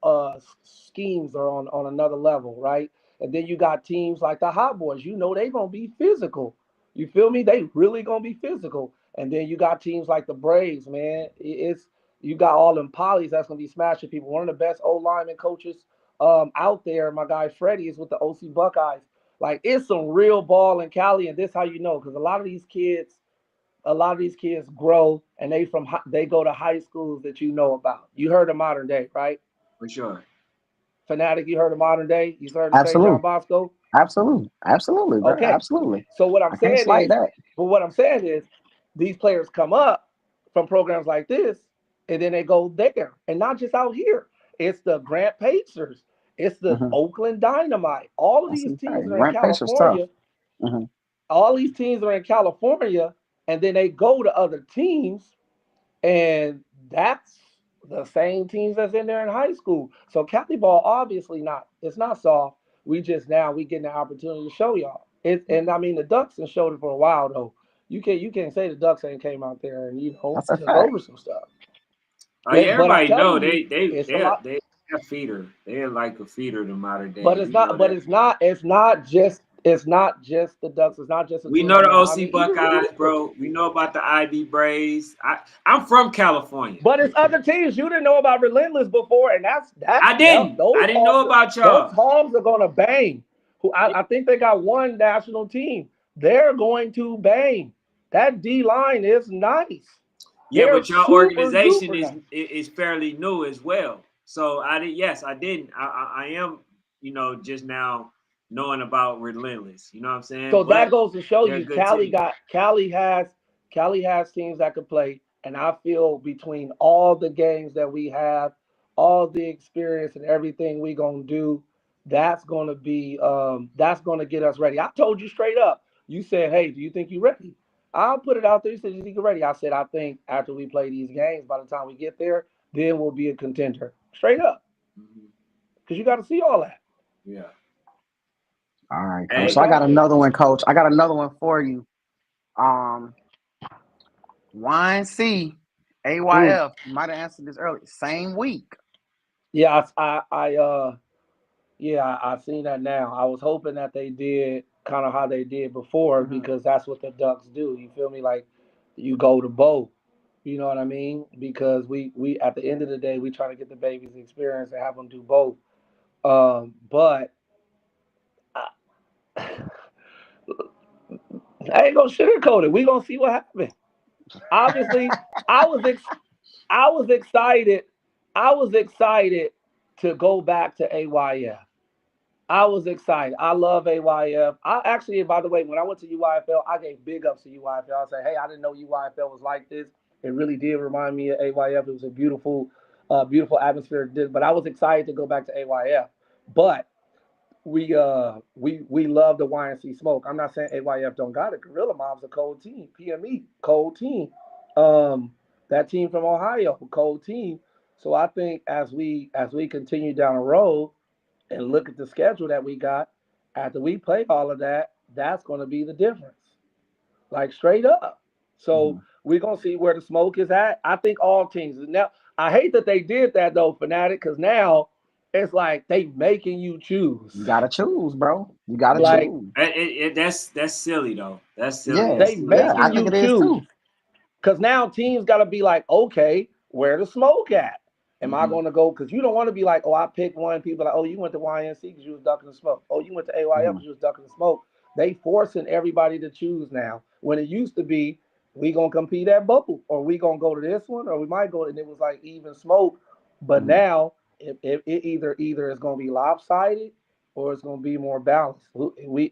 schemes are on another level, right? And then you got teams like the Hot Boys. You know they gonna be physical. You feel me? They really gonna be physical. And then you got teams like the Braves, man. It's you got all them polys that's gonna be smashing people. One of the best O lineman coaches out there, my guy Freddie, is with the OC Buckeyes. Like it's some real ball in Cali, and this how you know because a lot of these kids grow and they go to high schools that you know about. You heard of Modern Day, right? for sure. Fanatic, you heard of Modern Day? You heard of St. John Absolutely. Bosco? Absolutely. Absolutely, bro. Okay. Absolutely. So what I'm I can't saying slight is, that. but what I'm saying is, these players come up from programs like this, and then they go there, and not just out here. It's the Grant Pacers. It's the Hmm. Oakland Dynamite. All of That's these okay. teams are in Grant Pacer's tough. California. Hmm. All these teams are in California, and then they go to other teams. And that's the same teams that's in there in high school. So Cali ball obviously not it's not soft. We just now we getting the opportunity to show y'all. And I mean the Ducks have showed it for a while though. You can't say the Ducks ain't came out there and That's a took fact. over some stuff. Oh yeah, But I'm everybody know telling you, it's a lot. they a feeder. They're like a feeder to modern day. But it's We know not. But that. it's not just the Ducks. It's not just the We teams know I the know. I OC mean, even Buckeyes, Houston. bro. We know about the IB Braves. I'm from California. But it's other teams you didn't know about Relentless before, and that's I didn't. those I didn't know hogs. about Those y'all. hogs are gonna bang. Who I think they got one national team. They're going to bang. That D line is nice. Yeah, They're but y'all super organization duper is nice. is fairly new as well. So I did. Yes, I didn't. I am. Just now knowing about Relentless. You know what I'm saying? So that But goes to show they're a you, good team. Cali has teams that could play, and I feel between all the games that we have, all the experience and everything we gonna do, that's gonna get us ready. I told you straight up. You said, "Hey, do you think you're ready?" I'll put it out there. You said, "You think you're ready?" I said, "I think after we play these games, by the time we get there, then we'll be a contender." Straight up, Mhm. because you got to see all that. Yeah. All right, coach. But Hey. So I got that's it. another one, coach. I got another one for you. Um, YNC, Mm. AYF. You might have answered this earlier. Same week. Yeah, Yeah, I seen that now. I was hoping that they did kind of how they did before Hmm. because that's what the Ducks do. You feel me? Like you go to both. You know what I mean? Because we at the end of the day we try to get the babies experience and have them do both. But I, I ain't gonna sugarcoat it. We gonna see what happens. Obviously, I was ex- I was excited. I was excited to go back to AYF. I was excited. I love AYF. I actually, by the way, when I went to UYFL, I gave big ups to UYFL. I said, hey, I didn't know UYFL was like this. It really did remind me of AYF. It was a beautiful atmosphere. But I was excited to go back to AYF. But we love the YNC smoke. I'm not saying AYF don't got it. Gorilla Mob's a cold team. PME, cold team. Um, that team from Ohio, cold team. So I think as we continue down the road, and look at the schedule that we got after we play all of that, that's going to be the difference. Like straight up. Hmm. So we're going to see where the smoke is at. I think all teams. Now, I hate that they did that though, Fanatic, because now it's like they making you choose. You gotta choose, bro. You gotta Like choose. That's silly though. That's silly. Yeah, they It's yeah, I making ridiculous. think you it is choose. too. Because now teams got to be like, okay, where the smoke at? Am I Mhm. going to go? Because you don't want to be like, oh, I picked one. People like, oh, you went to YNC because you was ducking the smoke. Oh, you went to AYF Mm, because you was ducking the smoke. They forcing everybody to choose now. When it used to be, we gonna compete at Bubble, or we gonna go to this one, or we might go, and it was like even smoke. But mm, now it either it's gonna be lopsided or it's gonna be more balanced.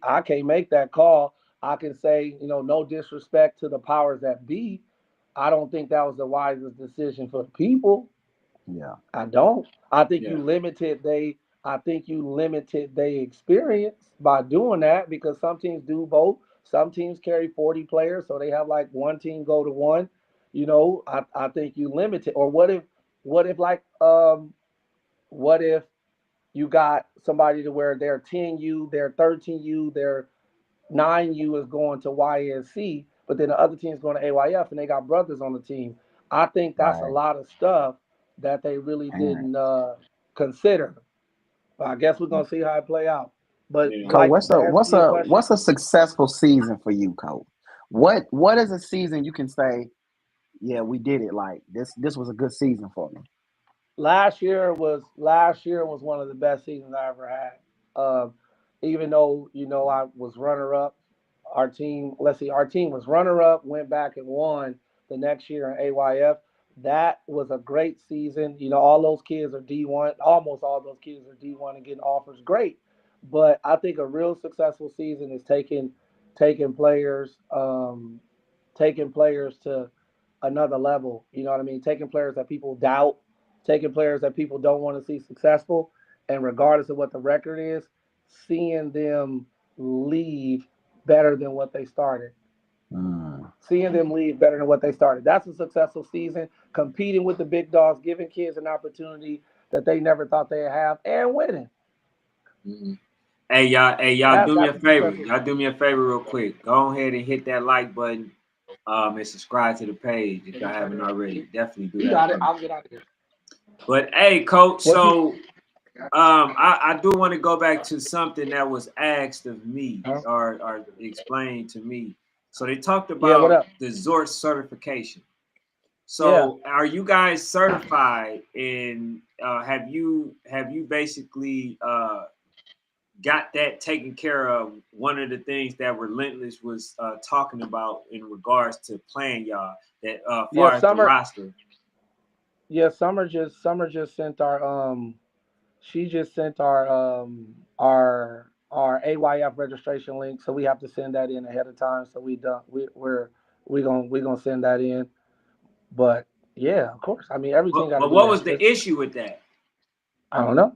I can't make that call. I can say, no disrespect to the powers that be. I don't think that was the wisest decision for the people. yeah, I don't. I think Yeah. you limited they experience by doing that because some teams do both. Some teams carry 40 players, so they have like one team go to one. I think you limit it. Or what if like what if you got somebody to where they're 10U, they're 13U, they're 9U is going to YSC, but then the other team's going to AYF and they got brothers on the team. I think that's a right. lot of stuff that they really Parent. didn't consider. But I guess we're gonna see how it play out. But Yeah. Coach, like what's to a answer what's your a question, what's a successful season for you, Coach? What is a season you can say, yeah, we did it. Like this was a good season for me. last year was one of the best seasons I ever had. Even though I was runner up, our team was runner up, went back and won the next year in AYF. That was a great season. All those kids are D1. Almost all those kids are D1 and getting offers. Great, but I think a real successful season is taking players, taking players to another level. You know what I mean? Taking players that people doubt, taking players that people don't want to see successful, and regardless of what the record is, seeing them leave better than what they started. Mm, Seeing them leave better than what they started. That's a successful season. Competing with the big dogs, giving kids an opportunity that they never thought they'd have, and winning. Mhm. Hey y'all, do me a That's a favor. successful Y'all season. do me a favor real quick. Go ahead and hit that like button, and subscribe to the page if Let y'all me turn haven't it on. already. Definitely do You that got it. for me. I'll get out of here. But hey, coach, What you? so I do want to go back to something that was asked of me Huh? or explained to me. So they talked Yeah. What about up? the Zort certification. Yeah. So are you guys certified and have you basically got that taken care of? One of the things that Relentless was talking about in regards to playing y'all that Yeah. far as the Summer. roster. Yeah. Summer just sent our She just sent our AYF registration link, so we have to send that in ahead of time. So we done we gonna send that in. But yeah, of course. I mean, everything got to But do what that. was the issue with that? I don't know.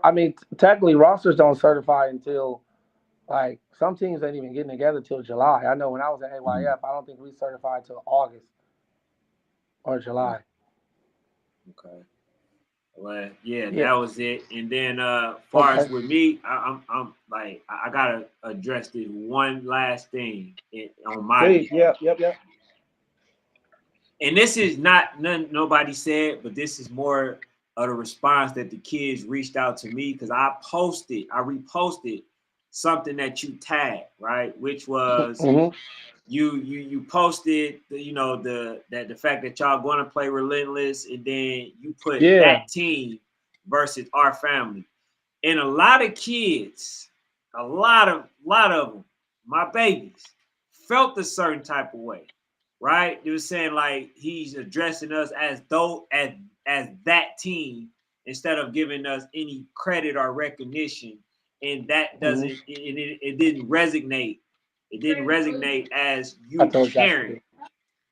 I mean, technically rosters don't certify until like some teams ain't even getting together till July. I know when I was at mm, AYF, I don't think we certified till August or Okay. July. Okay. Well, yeah, Yeah. that was it. And then far as Okay. with me, I'm like I gotta address this one last thing on my Please. behalf. Yep. Yep. Yep. And this is not none nobody said, but this is more of the response that the kids reached out to me because I reposted something that you tagged, right? Which was Mm-hmm. you posted the fact that y'all going to play Relentless, and then you put Yeah. that team versus our family. And a lot of kids, a lot of them, my babies, felt a certain type of way, right? They were saying like he's addressing us as though as that team instead of giving us any credit or recognition, and that Mm-hmm. it didn't resonate. It didn't resonate as I you told Jack to caring do.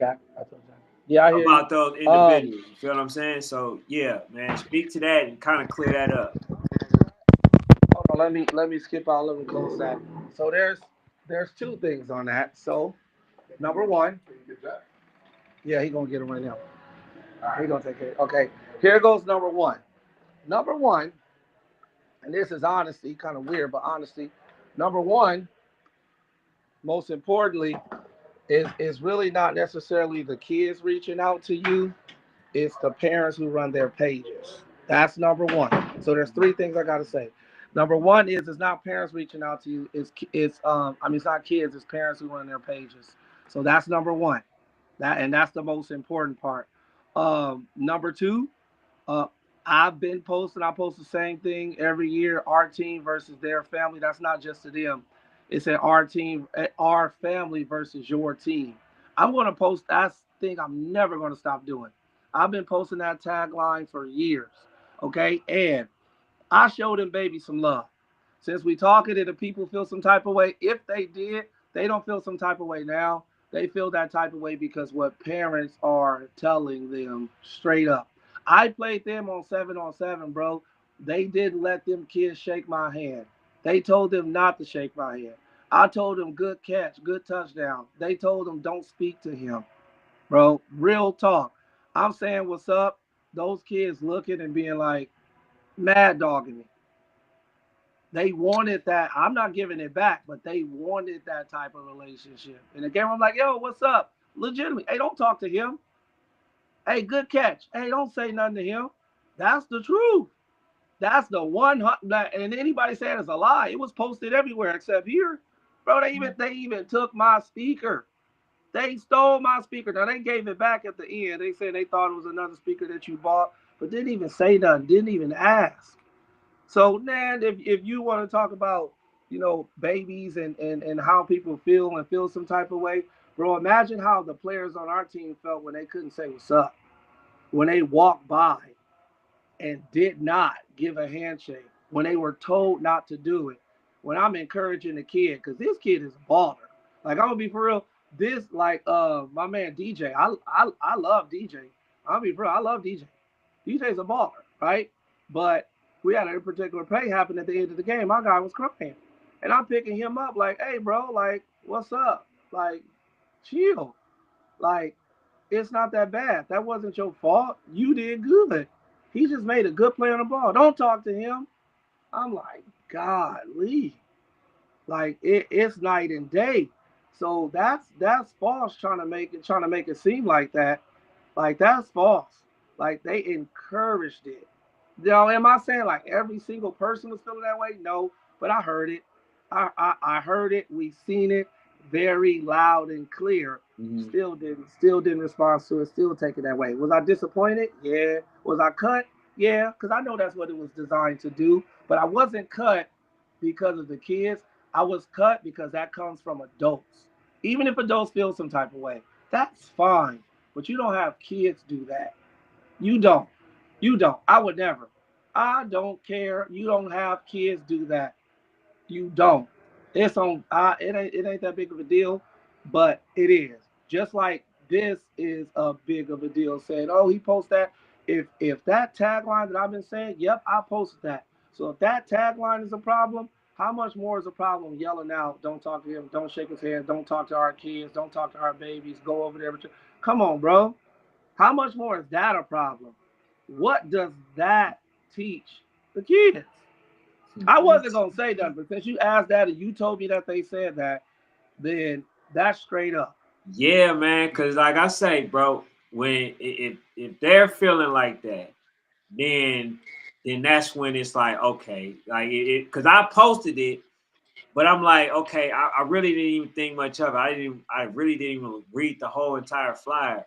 Jack. I told Jack. Yeah, I hear you. about those Um, individuals. You feel what I'm saying? So yeah, man, speak to that and kind of clear that up. hold on, let me skip out. Let me close that. So there's two things on that. So number one, yeah, he gonna get him right now. He gonna take care. Okay, here goes number one. Number one, and this is honesty, kind of weird, but honesty. Number one, most importantly, it's really not necessarily the kids reaching out to you. It's the parents who run their pages. That's number one. So there's three things I gotta say. Number one is it's not parents reaching out to you. It's not kids. It's parents who run their pages. So that's number one. That's the most important part. Number two, uh, I've been posting. I post the same thing every year. Our team versus their family. That's not just to them. It's at our team, our family versus your team. I'm going to post. That's the thing I'm never going to stop doing. I've been posting that tagline for years. Okay, and I showed them baby some love. Since we talking and the people feel some type of way, if they did, they don't feel some type of way now. They feel that type of way because what parents are telling them straight up. I played them on 7, bro. They didn't let them kids shake my hand. They told them not to shake my hand. I told them good catch, good touchdown. They told them don't speak to him, bro. Real talk. I'm saying what's up. Those kids looking and being like, mad dogging me. They wanted that. I'm not giving it back, but they wanted that type of relationship. And again, I'm like, yo, what's up? Legitimately. Hey, don't talk to him. Hey, good catch. Hey, don't say nothing to him. That's the truth. That's the one. And anybody saying it's a lie. It was posted everywhere except here. Bro, they even took my speaker. They stole my speaker. Now they gave it back at the end. They said they thought it was another speaker that you bought, but didn't even say nothing. Didn't even ask. So, man, if you want to talk about, babies and how people feel and feel some type of way, bro, imagine how the players on our team felt when they couldn't say what's up, when they walked by and did not give a handshake, when they were told not to do it, when I'm encouraging the kid, because this kid is a baller. Like, I'm going to be for real. This, like, my man DJ, I love DJ. I'll be for real. I love DJ. DJ's a baller, right? But we had a particular play happen at the end of the game. My guy was crying. And I'm picking him up like, hey, bro, like, what's up? Like, chill. Like, it's not that bad. That wasn't your fault. You did good. He just made a good play on the ball. Don't talk to him. I'm like, golly. Like, it's night and day. So that's false trying to make it seem like that. Like, that's false. Like, they encouraged it. Am I saying like every single person was feeling that way? No, but I heard it. I heard it. We seen it very loud and clear. Mhm. Still didn't respond to it. Still take it that way. Was I disappointed? Yeah. Was I cut? Yeah, because I know that's what it was designed to do. But I wasn't cut because of the kids. I was cut because that comes from adults. Even if adults feel some type of way, that's fine. But you don't have kids do that. You don't. You don't. I would never. I don't care. You don't have kids do that. You don't. It's on. It ain't that big of a deal, but it is. Just like this is a big of a deal. Saying, oh, he posts that. If that tagline that I've been saying, yep, I posted that. So if that tagline is a problem, how much more is a problem yelling out? Don't talk to him. Don't shake his hand. Don't talk to our kids. Don't talk to our babies. Go over there. Come on, bro. How much more is that a problem? What does that teach the kids? I wasn't gonna say that, but since you asked that and you told me that they said that, then that's straight up. Yeah, man. Because like I say, bro, when if they're feeling like that, then that's when it's like okay, like it because I posted it. But I'm like, okay, I really didn't even think much of it. I really didn't even read the whole entire flyer.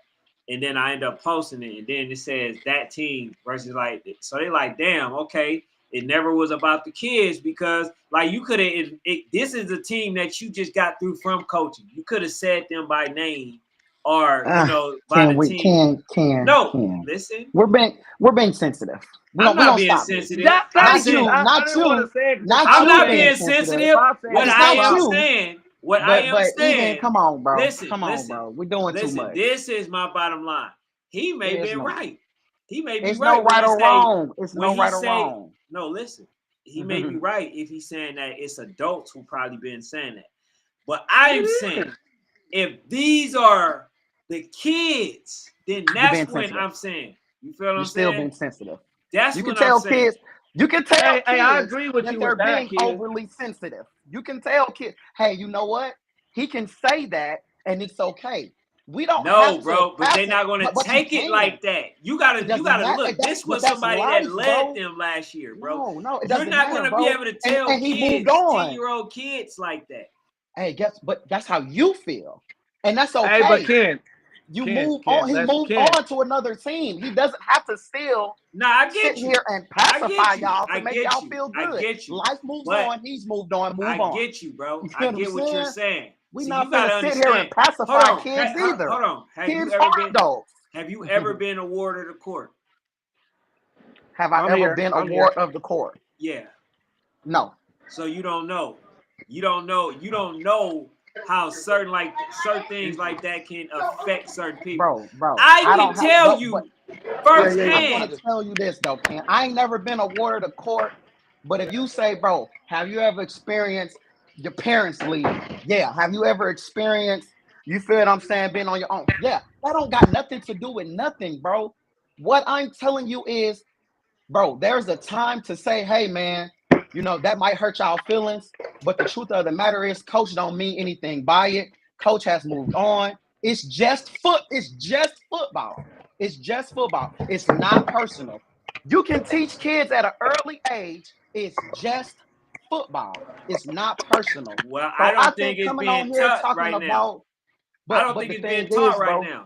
And then I end up posting it. And then it says that team versus like, so they like, damn, okay. It never was about the kids because like you could have, this is a team that you just got through from coaching. You could have said them by name or, by Can the we team. No, can listen. we're being sensitive. I'm We not gonna being stop this. sensitive. That I'm thank Not you. saying you, I not didn't want you, to say it because not if I'm I you not say being being it, sensitive. if sensitive. I say What it, It's it's a I not am problem. you. saying, what I But am Eden, saying, come on, bro. listen, Come on, listen, bro. We're doing too listen. much. This is my bottom line. He may There's be no right. He may be it's no right when right he or say, wrong. It's when no he right or say, wrong. no, listen. He may be right if he's saying that it's adults who probably been saying that. But I'm saying, if these are the kids, then You're that's being when sensitive. I'm saying, you feel what You're I'm still saying? being sensitive. That's You can when I'm tell saying. kids, you can tell Hey, I kids agree with that you they're with that, being kid. overly sensitive. You can tell kids, hey, you know what? He can say that and it's okay. We don't No, have to bro, but pass they're it, not gonna but you take it can. like that. You It doesn't gotta matter. look. This was That's somebody that life, led bro. them last year, bro. No, it You're doesn't not matter, gonna be bro. able to tell And he moved kids, on. 10-year-old kids like that. Hey, but that's how you feel, and that's Hey, but okay. Ken, You Ken, move Ken, on. He let's moved Ken. on to another team. He doesn't have to still Nah, I sit get you. here and I pacify get you. y'all to I make get y'all you. feel I good. get you. Life moves But on. He's moved on. Move I on. get you, bro. You I feel what I'm get what you're saying? saying. We See, you not gotta finna sit here and understand. Hold pacify on. kids either. Hold on. Kids hard though. Have you ever been a ward of the court? Have I I'm ever here. been a I'm here. ward of the court? Yeah. No. So you don't know. You don't know how certain things like that can affect certain people. Bro. I I can don't have, tell but you Yeah, yeah, I'm yeah. gonna firsthand. tell you this though, Ken. I ain't never been a ward of the court, but if you say, bro, have you ever experienced your parents leave? Yeah. Have you ever experienced, you feel what I'm saying, being on your own? Yeah. That don't got nothing to do with nothing, bro. What I'm telling you is, bro, there's a time to say, hey, man, that might hurt y'all feelings, but the truth of the matter is, coach don't mean anything by it. Coach has moved on. It's just football. It's just football. It's not personal. You can teach kids at an early age. It's just football. It's not personal. Well, I So I don't think think it's coming on being here taught talking right now. about, I don't but think the it's being thing taught is, right bro, now.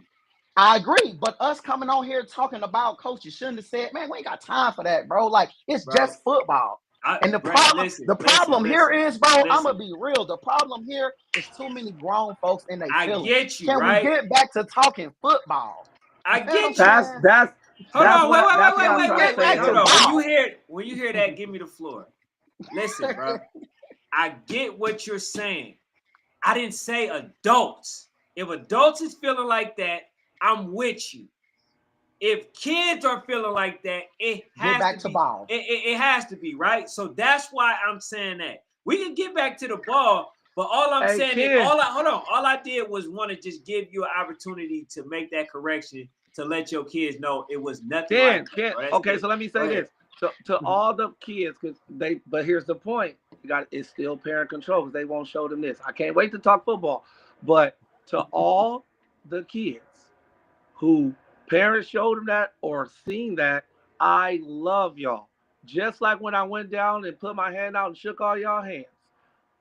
I agree, but us coming on here talking about coach, you shouldn't have said, man, we ain't got time for that, bro. Like, it's Bro, just football. And the Brandon, problem here is, bro, I'm listen. gonna be real. The problem here is too many grown folks in their I feelings. get you, Can we right? get back to talking football? I You feel what I'm get you. saying? Hold on, what Can I'm we trying to get say back to to Hold on. him. ball? When you hear that, give me the floor. Listen, bro. I get what you're saying. I didn't say adults. If adults is feeling like that, I'm with you. If kids are feeling like that, it Get has back to to be. ball. It has to be, right? So that's why I'm saying that. We can get back to the ball, but all I'm Hey, saying is, Ken. all I did was want to just give you an opportunity to make that correction to let your kids know it was nothing like that. Ken. Bro. That's Okay, it. so let me Go say ahead. this to all the kids, but here's the point. It's still parent control because they won't show them this. I can't wait to talk football, but to all the kids who parents showed them that or seen that, I love y'all. Just like when I went down and put my hand out and shook all y'all hands,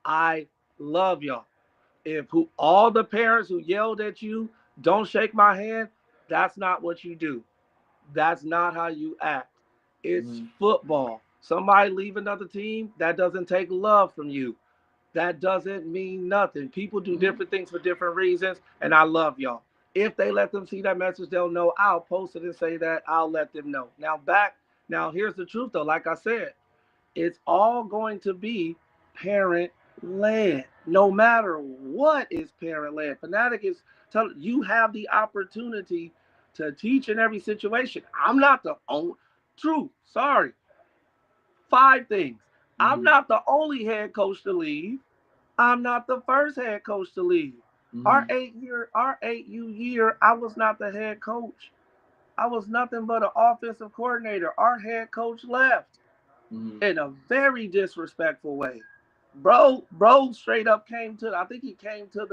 I love y'all. All the parents who yelled at you, don't shake my hand, that's not what you do. That's not how you act. It's football. Somebody leave another team, that doesn't take love from you. That doesn't mean nothing. People do different things for different reasons, and I love y'all. If they let them see that message, they'll know. I'll post it and say that. I'll let them know. Now here's the truth though. Like I said, it's all going to be parent led. No matter what is parent led. Fanatic is telling you have the opportunity to teach in every situation. I'm not the only true. Sorry. 5 things. I'm not the only head coach to leave. I'm not the first head coach to leave. Our 8U year, I was not the head coach. I was nothing but an offensive coordinator. Our head coach left in a very disrespectful way. Bro straight up I think he came to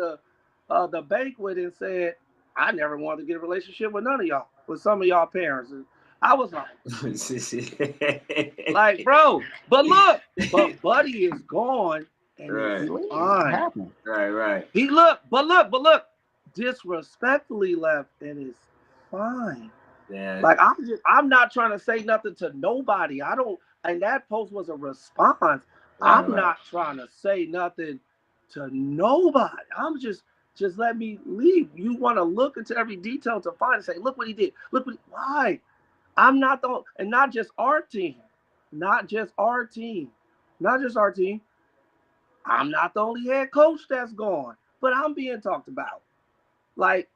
the banquet and said, I never wanted to get a relationship with none of y'all, with some of y'all parents. And I was like, bro, but Buddy is gone and it's fine. Right. He look, disrespectfully left and it's fine. Yeah. Like I'm not trying to say nothing to nobody. And that post was a response. I'm not trying to say nothing to nobody. I'm just let me leave. You want to look into every detail to find and say, look what he did. Why? I'm not and not just our team. Not just our team. I'm not the only head coach that's gone, but I'm being talked about. Like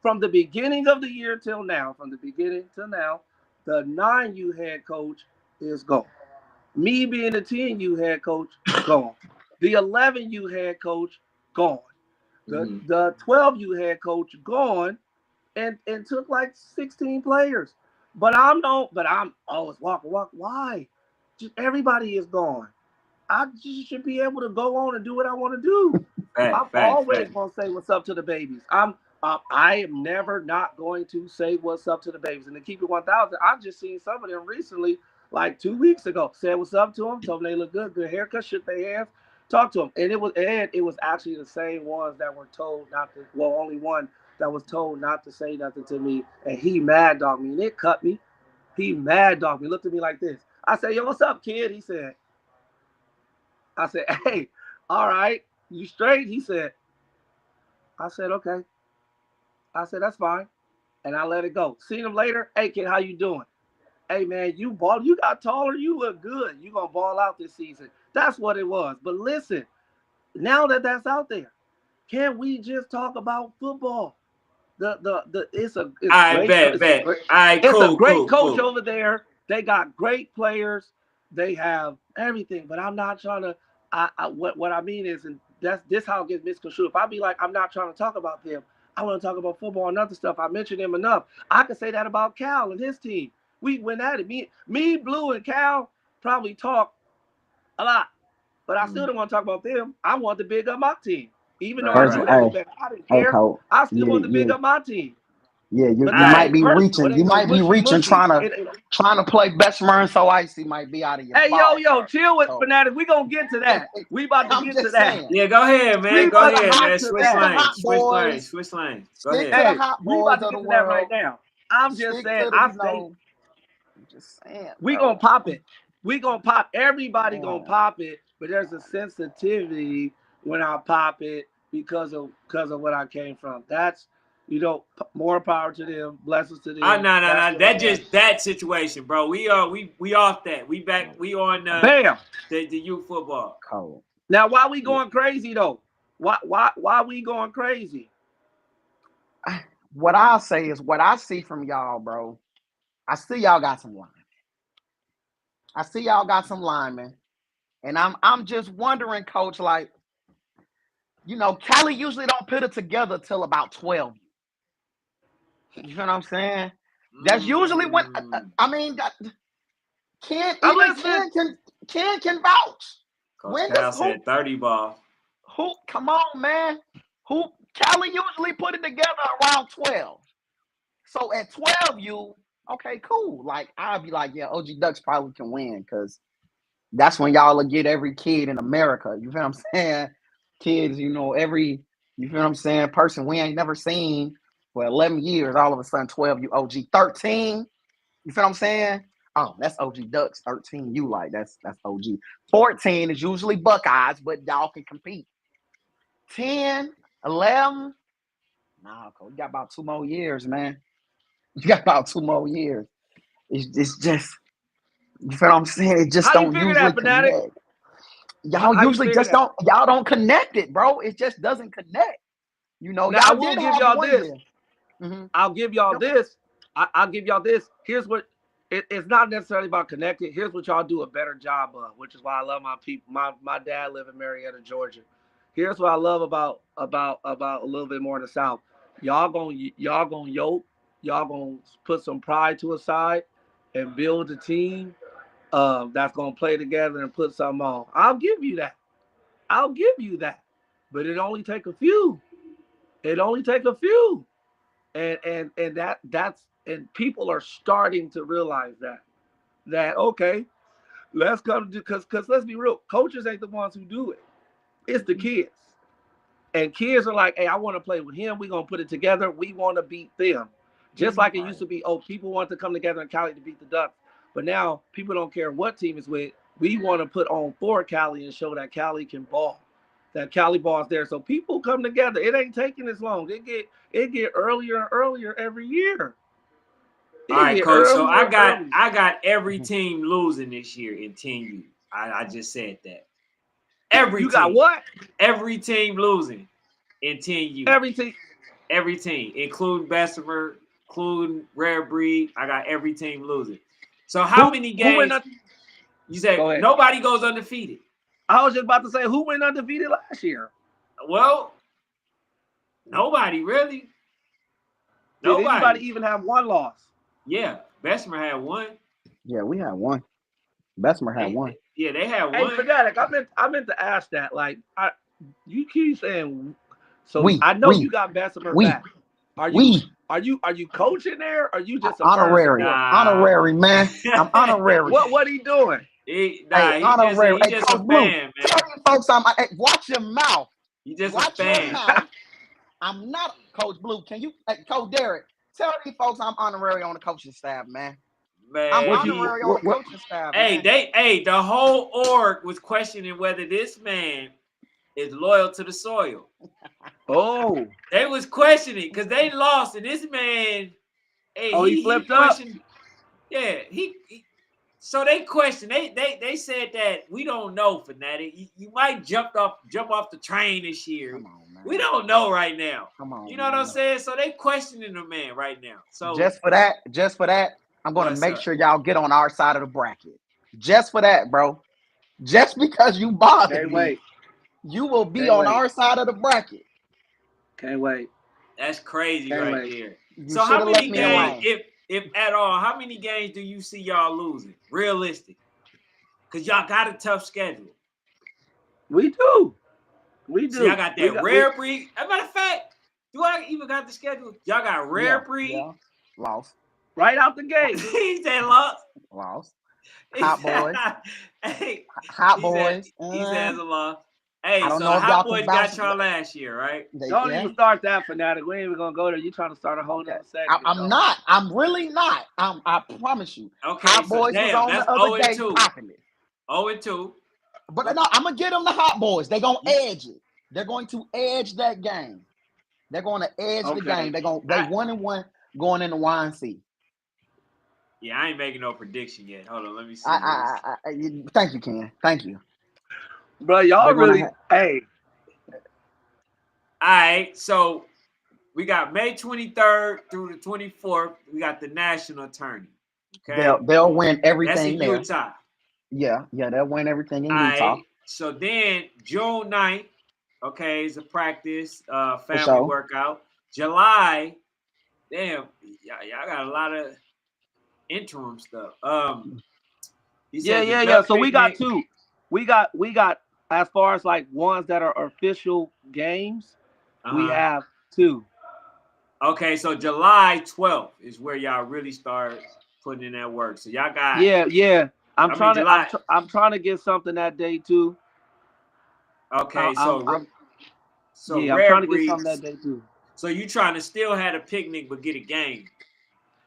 from the beginning of the year till now, the 9U head coach is gone. Me being the 10U head coach, gone. The 11U head coach, gone. The 12U head coach, gone, and took like 16 players. But I'm always walk. Why? Just everybody is gone. I just should be able to go on and do what I want to do. I'm always gonna say what's up to the babies. I am never not going to say what's up to the babies. And to keep it 1,000, I've just seen some of them recently, like 2 weeks ago. Said what's up to them, told them they look good haircut, shook their hands, talked to them, and it was actually the same ones that were told not to. Well, only one that was told not to say nothing to me, and he mad dogged me, and it cut me. He mad dogged me, looked at me like this. I said, "Yo, what's up, kid?" I said, "Hey, all right, you straight?" I said, "Okay." I said, "That's fine." And I let it go. Seen him later. "Hey, kid, how you doing?" "Hey, man, you got taller. You look good. You going to ball out this season." That's what it was. But listen, now that that's out there, can we just talk about football? It's a great coach over there. They got great players. They have everything. But I'm not trying to. What I mean is, and that's this how it gets misconstrued. If I be like, I'm not trying to talk about them, I want to talk about football and other stuff. I mentioned them enough. I could say that about Cal and his team. We went at it. Me, Blue, and Cal probably talk a lot, but I still don't want to talk about them. I want to big up my team, even though our team was better. I didn't care. Coach, I still want to big up my team. Yeah, you But might be personal. reaching. You might be reaching, trying to play Bessemer and So Icy might be out of your. Hey, yo, chill with Fanatic. We gonna get to that. We about to get to that. Yeah, go ahead, man. Go ahead, man. Switch lanes. Switch lanes. Go ahead. Hey, we about to get to that right now. I'm just saying. Just saying. We gonna pop it. We gonna pop. Everybody gonna pop it, but there's a sensitivity when I pop it because of what I came from. That's. More power to them. Blessings to them. No. That just that situation, bro. We off that. We back. We on bam the youth football. Cold. Now, why we going crazy though? Why we going crazy? What I'll say is what I see from y'all, bro. I see y'all got some linemen. And I'm just wondering, Coach, like, Cali usually don't put it together till about 12. You know what I'm saying? That's usually when I mean Ken can vouch. Coach Cal said 30 ball. Who? Come on, man. Cali usually put it together around 12. So at 12, okay, cool. Like I'll be like, yeah, OG Ducks probably can win because that's when y'all will get every kid in America. You feel what I'm saying? Kids, every you feel what I'm saying? Person we ain't never seen for 11 years, all of a sudden 12, you OG 13. You feel what I'm saying? Oh, that's OG Ducks. 13, you like that's OG. 14 is usually Buckeyes, but y'all can compete. 10, 11. Nah, you got about 2 more years, man. You got about 2 more years. It's just, you feel what I'm saying? It just don't usually connect. Y'all usually just don't connect it, bro. It just doesn't connect. Now, I will give y'all this. I'll give y'all this. I'll give y'all this. Here's what it's not necessarily about connecting. Here's what y'all do a better job of, which is why I love my people. My dad live in Marietta, Georgia. Here's what I love about a little bit more in the South. Y'all gonna yoke. Y'all gonna put some pride to a side and build a team that's gonna play together and put something on. I'll give you that. But it only take a few. And that's people are starting to realize that okay, let's come to because let's be real, coaches ain't the ones who do it. It's the kids. And kids are like, hey, I want to play with him. We're gonna put it together. We want to beat them. Just like it used to be, people want to come together in Cali to beat the Ducks. But now people don't care what team is with. We want to put on for Cali and show that Cali can ball. That Cali ball is there. So people come together. It ain't taking as long. It get earlier and earlier every year. All right, Coach. So I got every team losing this year in 10U. I just said that. You got what? Every team losing in 10U. Every team, including Bessemer, including Rare Breed. I got every team losing. So how many games? You said nobody goes undefeated. I was just about to say, who went undefeated last year? Well, nobody really. Did anybody even have one loss? Yeah, Bessemer had one. Yeah, we had one. Bessemer had one. Yeah, they had one. Hey, Fanatic, I meant to ask that. Like, You keep saying. So We, I know we, you got Bessemer we, back. Are you we. coaching there? Or are you just a firm Honorary, support? Nah. honorary, man. I'm honorary. What he doing? Hey, honorary. He Hey, just a Coach Blue, fan, tell man. these folks hey, watch your mouth. He just a Watch your fan. mouth. I'm not Coach Blue. Can you, hey, Coach Derek, tell these folks I'm honorary on the coaching staff, man. I'm Man, honorary on the coaching staff, man. the whole org was questioning whether this man is loyal to the soil. Oh, They was questioning because they lost, and this man, he flipped up. questioned. Yeah, so they questioned. They said that we don't know, Fanatic. You might jump off the train this year. Come on, man. We don't know right now. Come on, you know what I'm saying? So they questioning the man right now. So just for that, I'm gonna What's make up? sure y'all get on our side of the bracket. Just for that, bro. Just because you bothered Can't me, wait. you will be Can't on wait. our side of the bracket. Can't wait. That's crazy Can't right wait. there. You So should how have many left me games, alone. if at all, how many games do you see y'all losing? Realistic. Because y'all got a tough schedule. We do. We do. So y'all got that rare breed. As a matter of fact, do I even got the schedule? Y'all got rare breed. Yeah. Lost. Right out the gate. He said lost. Lost. Hot boys. Hey, Hot boys. He says a loss. Hey, I don't so know the if Hot y'all can Boys bounce got y'all last year, right? Don't even start that, Fanatic. We ain't even gonna go there. You trying to start a whole nother segment. I'm not. I'm really not. I promise you. Okay, Hot so Boys was on that's the other day 0-2. popping it. 0-2. But no, I'm gonna get them the Hot Boys. They're gonna edge it. They're going to edge that game. They're going to edge the game. They 1-1 going into YNC. Yeah, I ain't making no prediction yet. Hold on, let me see. Thank you, Ken. Thank you, bro. Y'all really, hey. All right, so we got May 23rd through the 24th. We got the national tourney. Okay, they'll win everything there. That's in Utah. Yeah, they'll win everything in All Utah. Right. So then June 9th, okay, is a practice, family workout. July, damn, y'all got a lot of interim stuff. Yeah. So we got two. We got as far as like ones that are official games, we have two. Okay, so July 12th is where y'all really start putting in that work. So y'all got I'm trying to get something that day too. Okay, I'm rare trying to breed. get something that day too. So you trying to still have a picnic but get a game?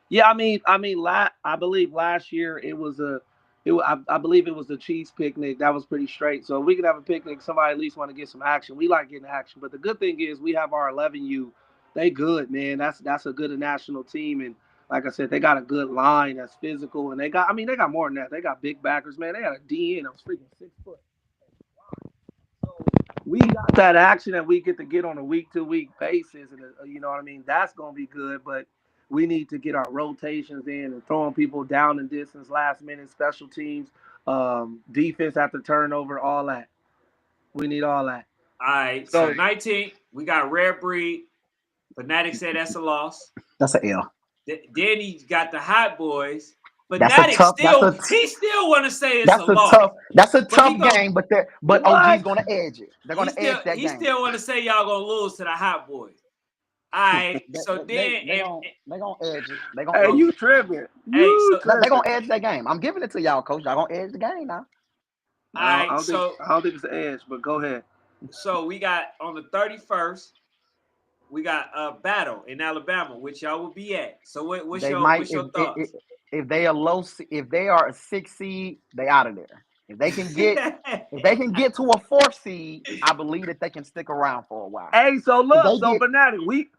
Yeah, I believe last year I believe it was the Chiefs picnic. That was pretty straight. So if we could have a picnic, somebody at least want to get some action. We like getting action. But the good thing is we have our 11U. They good, man. That's a good national team. And like I said, they got a good line that's physical. And they got more than that. They got big backers, man. They got a DN that was freaking 6 foot. So we got that action that we get to get on a week-to-week basis. And you know what I mean? That's going to be good. But we need to get our rotations in and throwing people down in distance, last minute, special teams, defense after turnover, all that. We need all that. All right. So 19, we got rare breed. Fanatic said that's a loss. That's an L. Then he got the Hot Boys. Fanatic he still want to say it's a loss. That's a tough game, but OG's gonna edge it. They're gonna edge that game. He still want to say y'all gonna lose to the Hot Boys. All right, so they're gonna edge it. They're gonna. Hey, you tripping? They're gonna edge that game. I'm giving it to y'all, coach. Y'all gonna edge the game now. All right, I don't think it's an edge, but go ahead. So we got on the 31st, we got a battle in Alabama, which y'all will be at. So what's your thoughts? If they are a 6 seed, they out of there. If they can get to a 4th seed, I believe that they can stick around for a while. Hey, so look, Fanatic, we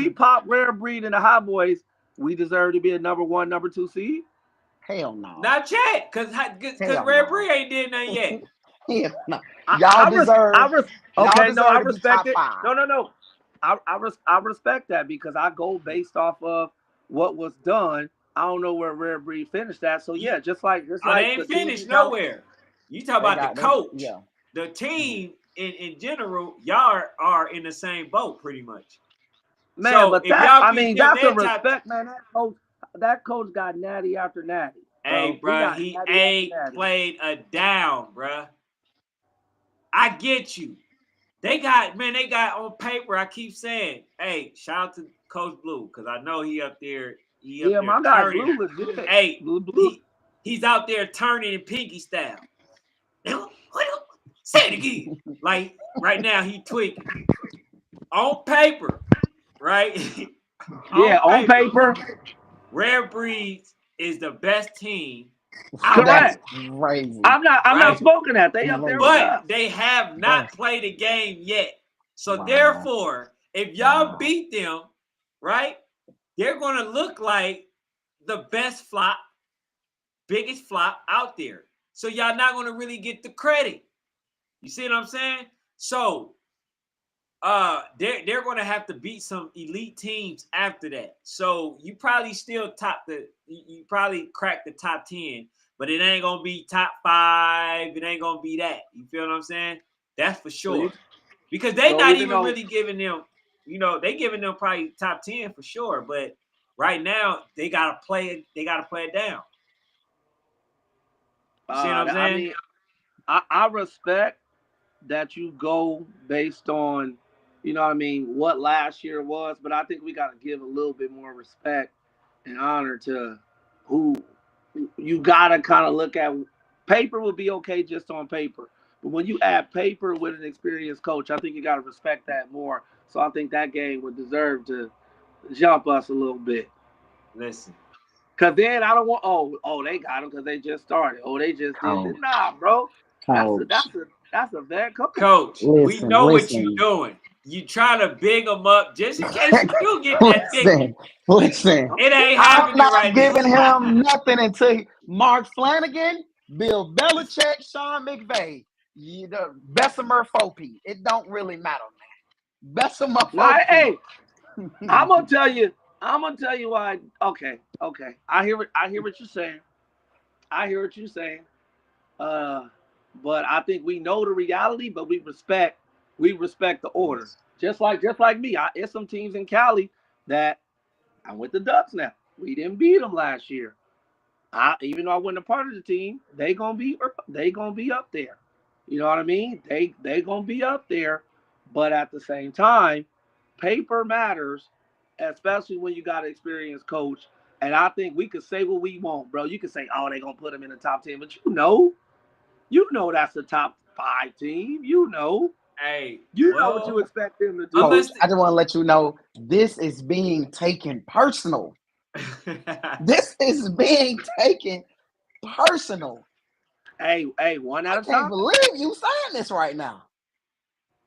pop rare breed in the Hot Boys. We deserve to be a number 1, number 2 seed. Hell no. Not yet, because rare breed ain't did nothing yet. Hell no. Y'all deserve. I respect it. No. I respect that because I go based off of what was done. I don't know where rare breed finished at. So yeah, just like they ain't finished nowhere. You talk about the coach, the team in general. Y'all are in the same boat pretty much. Man, so but that's a respect, man. That coach got natty after natty. Hey, bro, he ain't played a down, bro. I get you. They got on paper. I keep saying, hey, shout out to Coach Blue because I know he up there. He up Yeah, there my guy turning. Blue legit. Hey, Blue. he's out there turning in pinky style. Say it again. Like right now, he tweaking on paper, right? Yeah, on paper. Rare Breeds is the best team. Correct. Crazy. I'm not smoking that. They up there with us. But they have not played a game yet. So Wow. therefore, if y'all beat them, right, they're gonna look like the best flop, biggest flop out there. So y'all not gonna really get the credit. You see what I'm saying? So they're gonna have to beat some elite teams after that. So you probably still you probably crack the top 10, but it ain't gonna be top 5. It ain't gonna be that. You feel what I'm saying? That's for sure. Because they not even really giving them, they giving them probably top 10 for sure. But right now they gotta play it. They gotta play it down. You see what I'm saying? I mean, I respect that you go based on, what last year was, but I think we got to give a little bit more respect and honor to who you got to kind of look at. Paper will be okay just on paper, but when you add paper with an experienced coach, I think you got to respect that more. So I think that game would deserve to jump us a little bit. Listen. Because then I don't want, they got them because they just started. Oh, they just did it. Nah, bro. That's a bad coach. Coach, we know what you're doing. You trying to big them up just in case you do get that ticket. Listen. It ain't happening right now. I'm not giving him nothing until Mark Flanagan, Bill Belichick, Sean McVay, the Bessemer Fopi. It don't really matter, man. Bessemer Fopi. Hey, I'm gonna tell you why. Okay. I hear what you're saying. But I think we know the reality, but we respect the order. Just like me. It's some teams in Cali that I'm with the Ducks now. We didn't beat them last year. Even though I wasn't a part of the team, they gonna be up there. You know what I mean? They gonna be up there, but at the same time, paper matters, especially when you got an experienced coach. And I think we could say what we want, bro. You can say, "Oh, they gonna put them in the top 10," but you know that's the top 5 team. Hey, know what you expect them to do. Coach, I just want to let you know this is being taken personal. This is being taken personal. Hey, one at a time. I can't believe you saying this right now.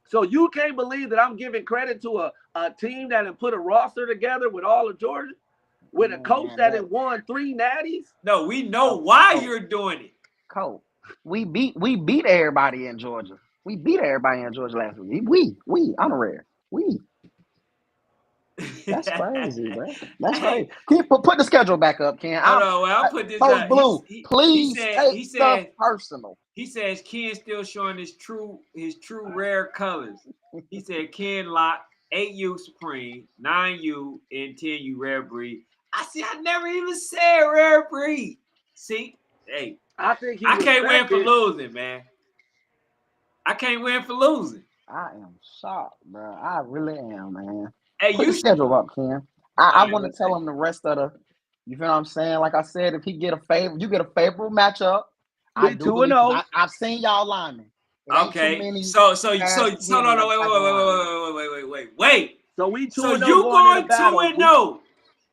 So you can't believe that I'm giving credit to a team that had put a roster together with all of Georgia, with a coach that had won 3 natties? No, we know why you're doing it. Coach, we beat everybody in Georgia. We beat everybody in Georgia last week. We honorary. We. That's crazy, bro. That's crazy. Can you put the schedule back up, Ken? I'll put this up. Blue, please take stuff personal. He says Ken still showing his true rare colors. He said Ken Lock, 8U Supreme, 9U, and 10U Rare Breed. I never even said Rare Breed. See? Hey, I can't win for losing, man. I can't win for losing. I am shocked, bro. I really am, man. Hey, put the schedule up, Ken. I want to tell him the rest of the. You feel what I'm saying? Like I said, if he get a favor, you get a favorable matchup. I do 2-0. I've seen y'all linemen. Okay. So no, wait. So we 2-0. So you going 2-0.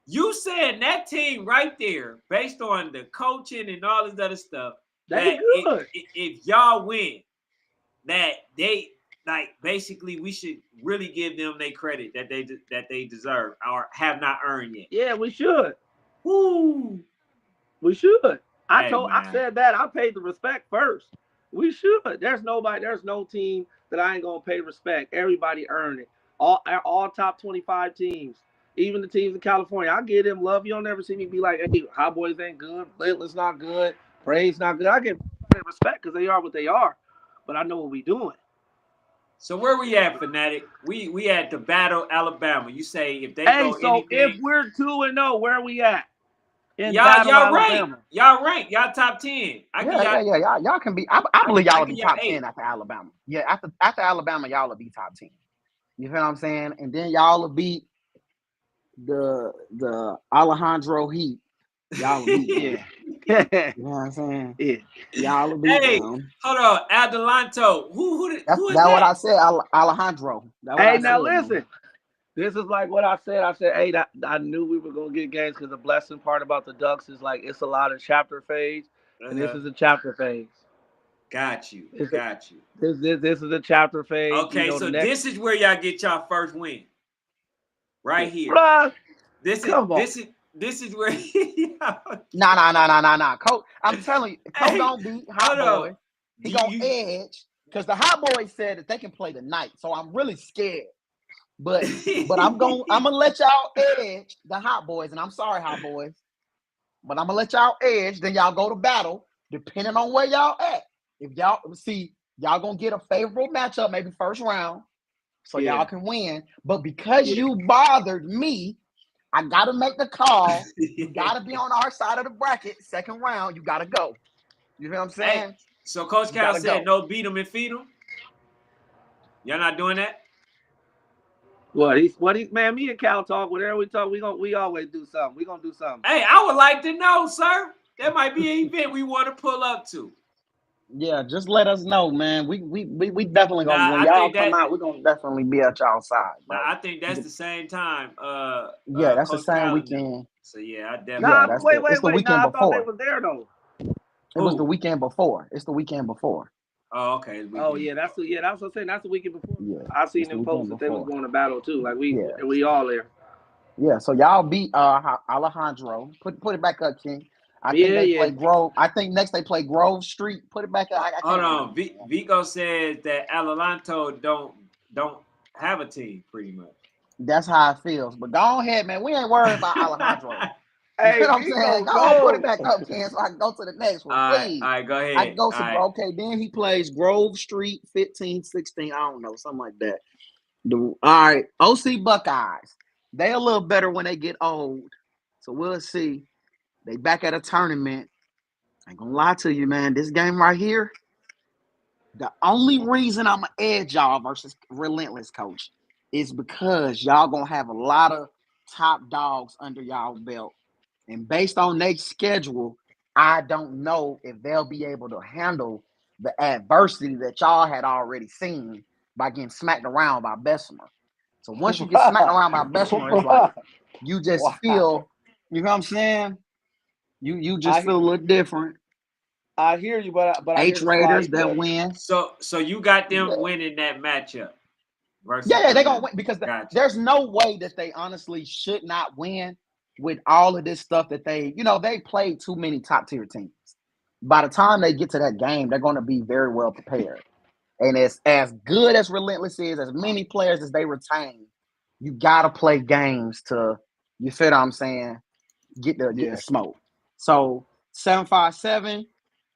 You said that team right there, based on the coaching and all this other stuff, they good. If y'all win, that they basically we should really give them their credit that they deserve or have not earned yet. Yeah, we should. Woo. We should. I said that. I paid the respect first. We should. There's no team that I ain't gonna pay respect. Everybody earned it. All top 25 teams. Even the teams in California, I give them love. You'll never see me be like, "Hey, Hot Boys ain't good. Atlanta's not good. Braves not good." I give them respect because they are what they are. But I know what we doing. So where we at, Fanatic? We at the Battle, Alabama. You say if they if we're 2-0, where are we at? in Y'all Battle, rank. Alabama. Y'all top 10. I give y'all. Yeah. Y'all can be. I believe y'all I will give be y'all top 8. 10 after Alabama. Yeah, after Alabama, y'all will be top 10. You feel what I'm saying? And then y'all will beat the Alejandro Heat. Y'all will beat them. Yeah. You know what I'm saying? Yeah. Y'all will beat Hey, them. hold on, Adelanto. Who is That's that? what I said, Alejandro. That's what Hey, I said. now listen. This is like what I said. I said, hey, I knew we were gonna get games because the blessing part about the Ducks is like it's a lot of chapter phase, and this is a chapter phase. Got you. This is a chapter phase. Okay, The so next. this is where y'all get y'all first win. Right here. Bruh, This is where Nah. Coach, I'm telling you, Coach Hey, gonna beat Hot hold on. Boys. He gonna edge because the Hot Boys said that they can play tonight. So I'm really scared. But I'm gonna let y'all edge the Hot Boys, and I'm sorry, Hot Boys, but I'm gonna let y'all edge. Then y'all go to battle, depending on where y'all at. If y'all see, y'all gonna get a favorable matchup, maybe first round, so y'all can win. But because you bothered me, I gotta make the call. You gotta be on our side of the bracket. Second round, you gotta go. You know what I'm saying? Hey, so Coach Cal said no beat them and feed them. Y'all not doing that? Man, me and Cal talk. Whatever we talk, we always do something. We gonna do something. Hey, I would like to know, sir. That might be an event we want to pull up to. Yeah, just let us know, man. We definitely gonna when y'all come out, we're gonna definitely be at y'all side, bro. I think that's the same time. Yeah, that's Coach the same Cal weekend. So yeah, I definitely. Nah, Yeah, wait. the weekend Nah, I thought they before. was there though. It was the weekend before. It's the weekend before. Oh, okay. Oh yeah, that's what I'm saying. That's the weekend before. Yeah, I seen them post that they was going to battle too. Like we all there. Yeah, so y'all beat Alejandro. Put it back up, King. I think they play Grove. I think next they play Grove Street. Put it back up. Hold on. Vico says that Adelanto don't have a team, pretty much. That's how it feels. But go ahead, man. We ain't worried about Alejandro. Hey, you know what I'm saying? Go on, put it back up, Ken, so I can go to the next one, please. All right, go ahead. I can go to okay. Then he plays Grove Street 15, 16. I don't know, something like that. All right, OC Buckeyes. They a little better when they get old. So we'll see. They back at a tournament. I ain't gonna lie to you, man. This game right here, the only reason I'm gonna edge y'all versus Relentless, Coach, is because y'all gonna have a lot of top dogs under y'all belt. And based on their schedule, I don't know if they'll be able to handle the adversity that y'all had already seen by getting smacked around by Bessemer. So once you get smacked around by Bessemer, it's like you just feel, you know what I'm saying? You just feel a little different. I hear you, but I hear H Raiders that win. So you got them winning that matchup. Yeah, they're gonna win because there's no way that they honestly should not win with all of this stuff that they played too many top tier teams. By the time they get to that game, they're going to be very well prepared. And as good as Relentless is, as many players as they retain, you got to play games to, you feel what I'm saying, get the smoke. So 757,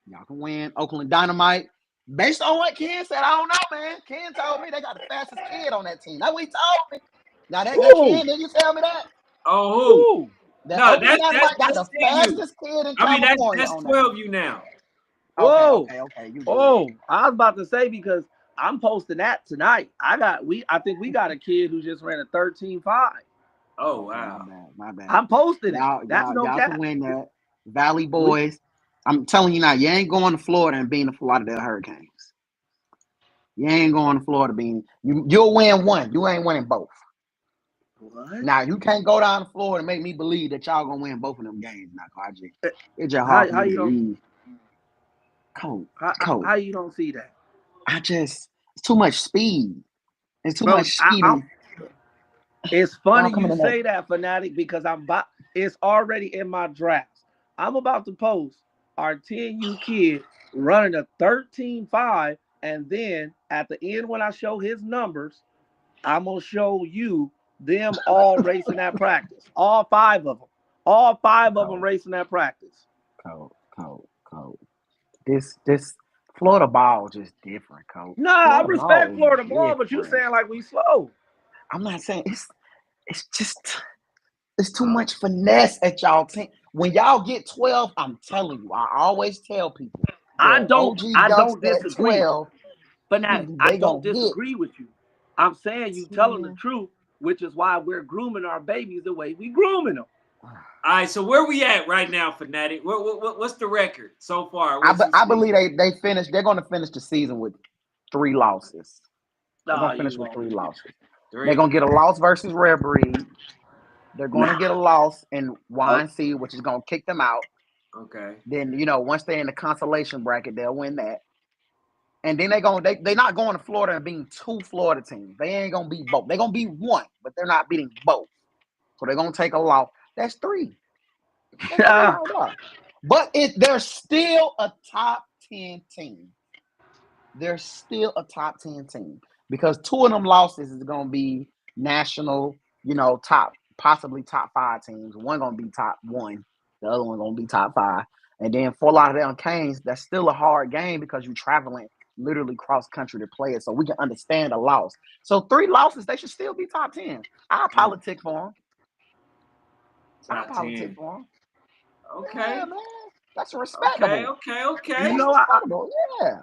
y'all can win. Oakland Dynamite. Based on what Ken said, I don't know, man. Ken told me they got the fastest kid on that team. That's what he told me. Now that Ken, did you tell me that? Oh, who? That Oakland Dynamite got the fastest kid in California. That's 12 you now. Okay. I was about to say because I'm posting that tonight. I think we got a kid who just ran a 13.5. Oh wow. My bad. I'm posting it. That's no cap. Y'all can win that. Valley Boys. I'm telling you now, you ain't going to Florida and being the Florida Hurricanes. You ain't going to Florida being you'll win one. You ain't winning both. What? Now you can't go down to Florida and make me believe that y'all gonna win both of them games. Now, Kaji. It's just hard for me to believe. How you don't see that? It's too much speed. It's too much speed. It's funny you say that, Fanatic, because it's already in my drafts. I'm about to post our 10U kid running a 13.5, and then at the end when I show his numbers, I'm gonna show you them all racing at practice. All five of them. All five of them racing at practice. Cold. This Florida ball just different, Coach. Nah, I respect Florida ball, but you saying like we slow. I'm not saying it's just It's too much finesse at y'all team. When y'all get 12, I'm telling you, I always tell people I the don't OG I Ducks don't at disagree. 12, Fanatic, I they don't gonna get disagree with you. I'm saying you telling the 10. truth, which is why we're grooming our babies the way we grooming them. All right, so where we at right now, Fanatic? What's the record so far? What you I see? believe they finished. They're gonna finish the season with 3 losses. They're Nah, gonna you finish with wrong. 3 losses. They're 3. gonna get a loss versus Rare Breed. They're going to Nah. get a loss in Oh, YNC, which is going to kick them out. Okay. Then, once they're in the consolation bracket, they'll win that. And then they're not going to Florida and being 2 Florida teams. They ain't going to beat both. They're going to be 1, but they're not beating both. So they're going to take a loss. That's 3. That's 3 yeah. right there. But they're still a top 10 team. They're still a top 10 team because 2 of them losses is going to be national, possibly top 5 teams. One going to be top 1. The other one going to be top 5. And then for a lot of them Canes, that's still a hard game because you're traveling literally cross country to play it. So we can understand a loss. So 3 losses, they should still be top 10. I politic for them. Top 10. Okay. Yeah, man. That's Okay. respectable. You Okay. That's know, respectable. Yeah.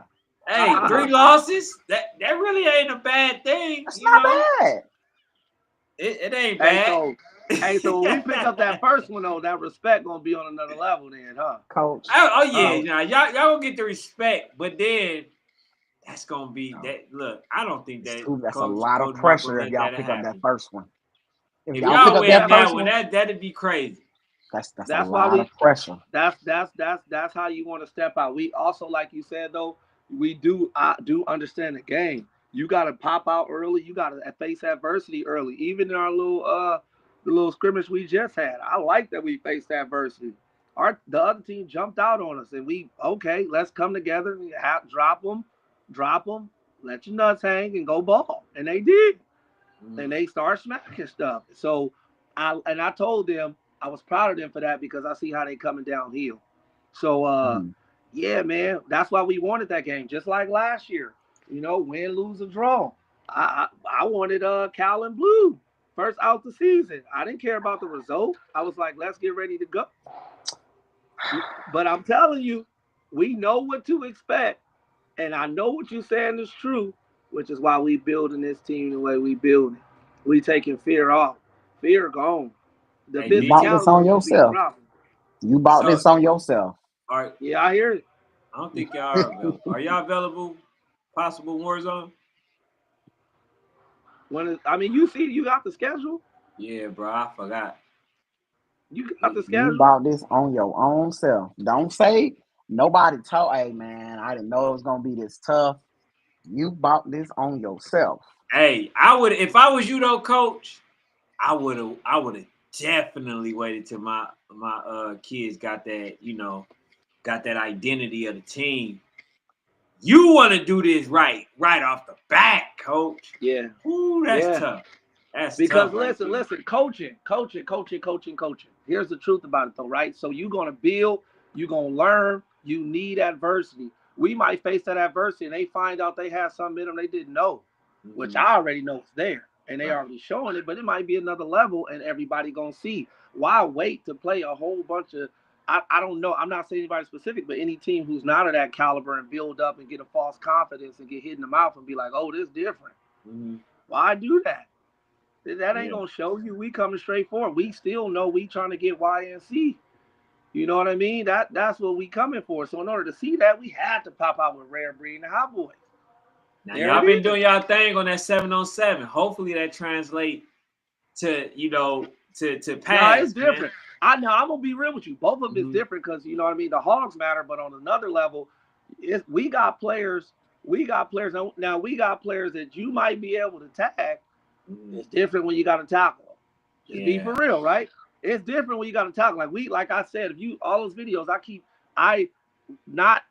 Hey, 3 losses. That really ain't a bad thing. That's not bad. It ain't hey, bad. so when we pick up that first one though, that respect gonna be on another level then, huh? Coach. Oh yeah, y'all gonna get the respect, but then that's gonna be that. Look, I don't think that That's a Coach lot of Mark will pressure if let y'all that pick up that happen. first one. If If y'all pick y'all up that win that first one, one, that'd be crazy. that's a That's why lot of pressure. that's how you want to step out. We also, like you said though, we do understand the game. You got to pop out early. You got to face adversity early. Even in our the little scrimmage we just had, I like that we faced adversity. The other team jumped out on us, and okay, let's come together and drop them, let your nuts hang and go ball, and they did, and they start smacking stuff. So I told them I was proud of them for that because I see how they coming downhill. So yeah, man, that's why we wanted that game, just like last year. Win, lose, or draw. I wanted Cal and Blue first out the season. I didn't care about the result. I was like, let's get ready to go. But I'm telling you, we know what to expect, and I know what you're saying is true, which is why we building this team the way we build it. We taking fear off. Fear gone. The Hey, You bought DT. this physicality on used to be the yourself. problem. You bought So, this on yourself. all right. Yeah, I hear it. I don't think y'all are available. Are y'all available? Possible Warzone? You see, you got the schedule. Yeah, bro. I forgot. You got the You schedule. bought this on your own self. Don't say nobody told. Hey man, I didn't know it was gonna be this tough. You bought this on yourself. Hey, I would if I was you though, Coach. I would have definitely waited till my kids got that identity of the team. You want to do this right off the bat, Coach. Yeah, Ooh, that's yeah. tough. That's Because tough right there. listen, coaching. Here's the truth about it though, right? So you're gonna build, you're gonna learn, you need adversity. We might face that adversity and they find out they have something in them they didn't know, which I already know is there. And they Right. already showing it, but it might be another level and everybody gonna see. Why wait to play a whole bunch of I don't know. I'm not saying anybody specific, but any team who's not of that caliber and build up and get a false confidence and get hit in the mouth and be like, oh, this different. Mm-hmm. Why do that? That ain't Yeah. gonna show you. We coming straight forward. We still know we trying to get YNC. You know what I mean? That's what we coming for. So in order to see that, we had to pop out with Rare Breed and Hot Boys. Now There it y'all been is. doing y'all thing on that 7-on-7. Hopefully that translate to to No, pass, it's man. different. I'm gonna be real with you. Both of them is different because you know what I mean. The Hogs matter, but on another level, we got players. We got players now. We got players that you might be able to tag. It's different when you got to tackle them. Just be for Yeah. real, right? It's different when you got to tackle. Like I said, if you all those videos, I not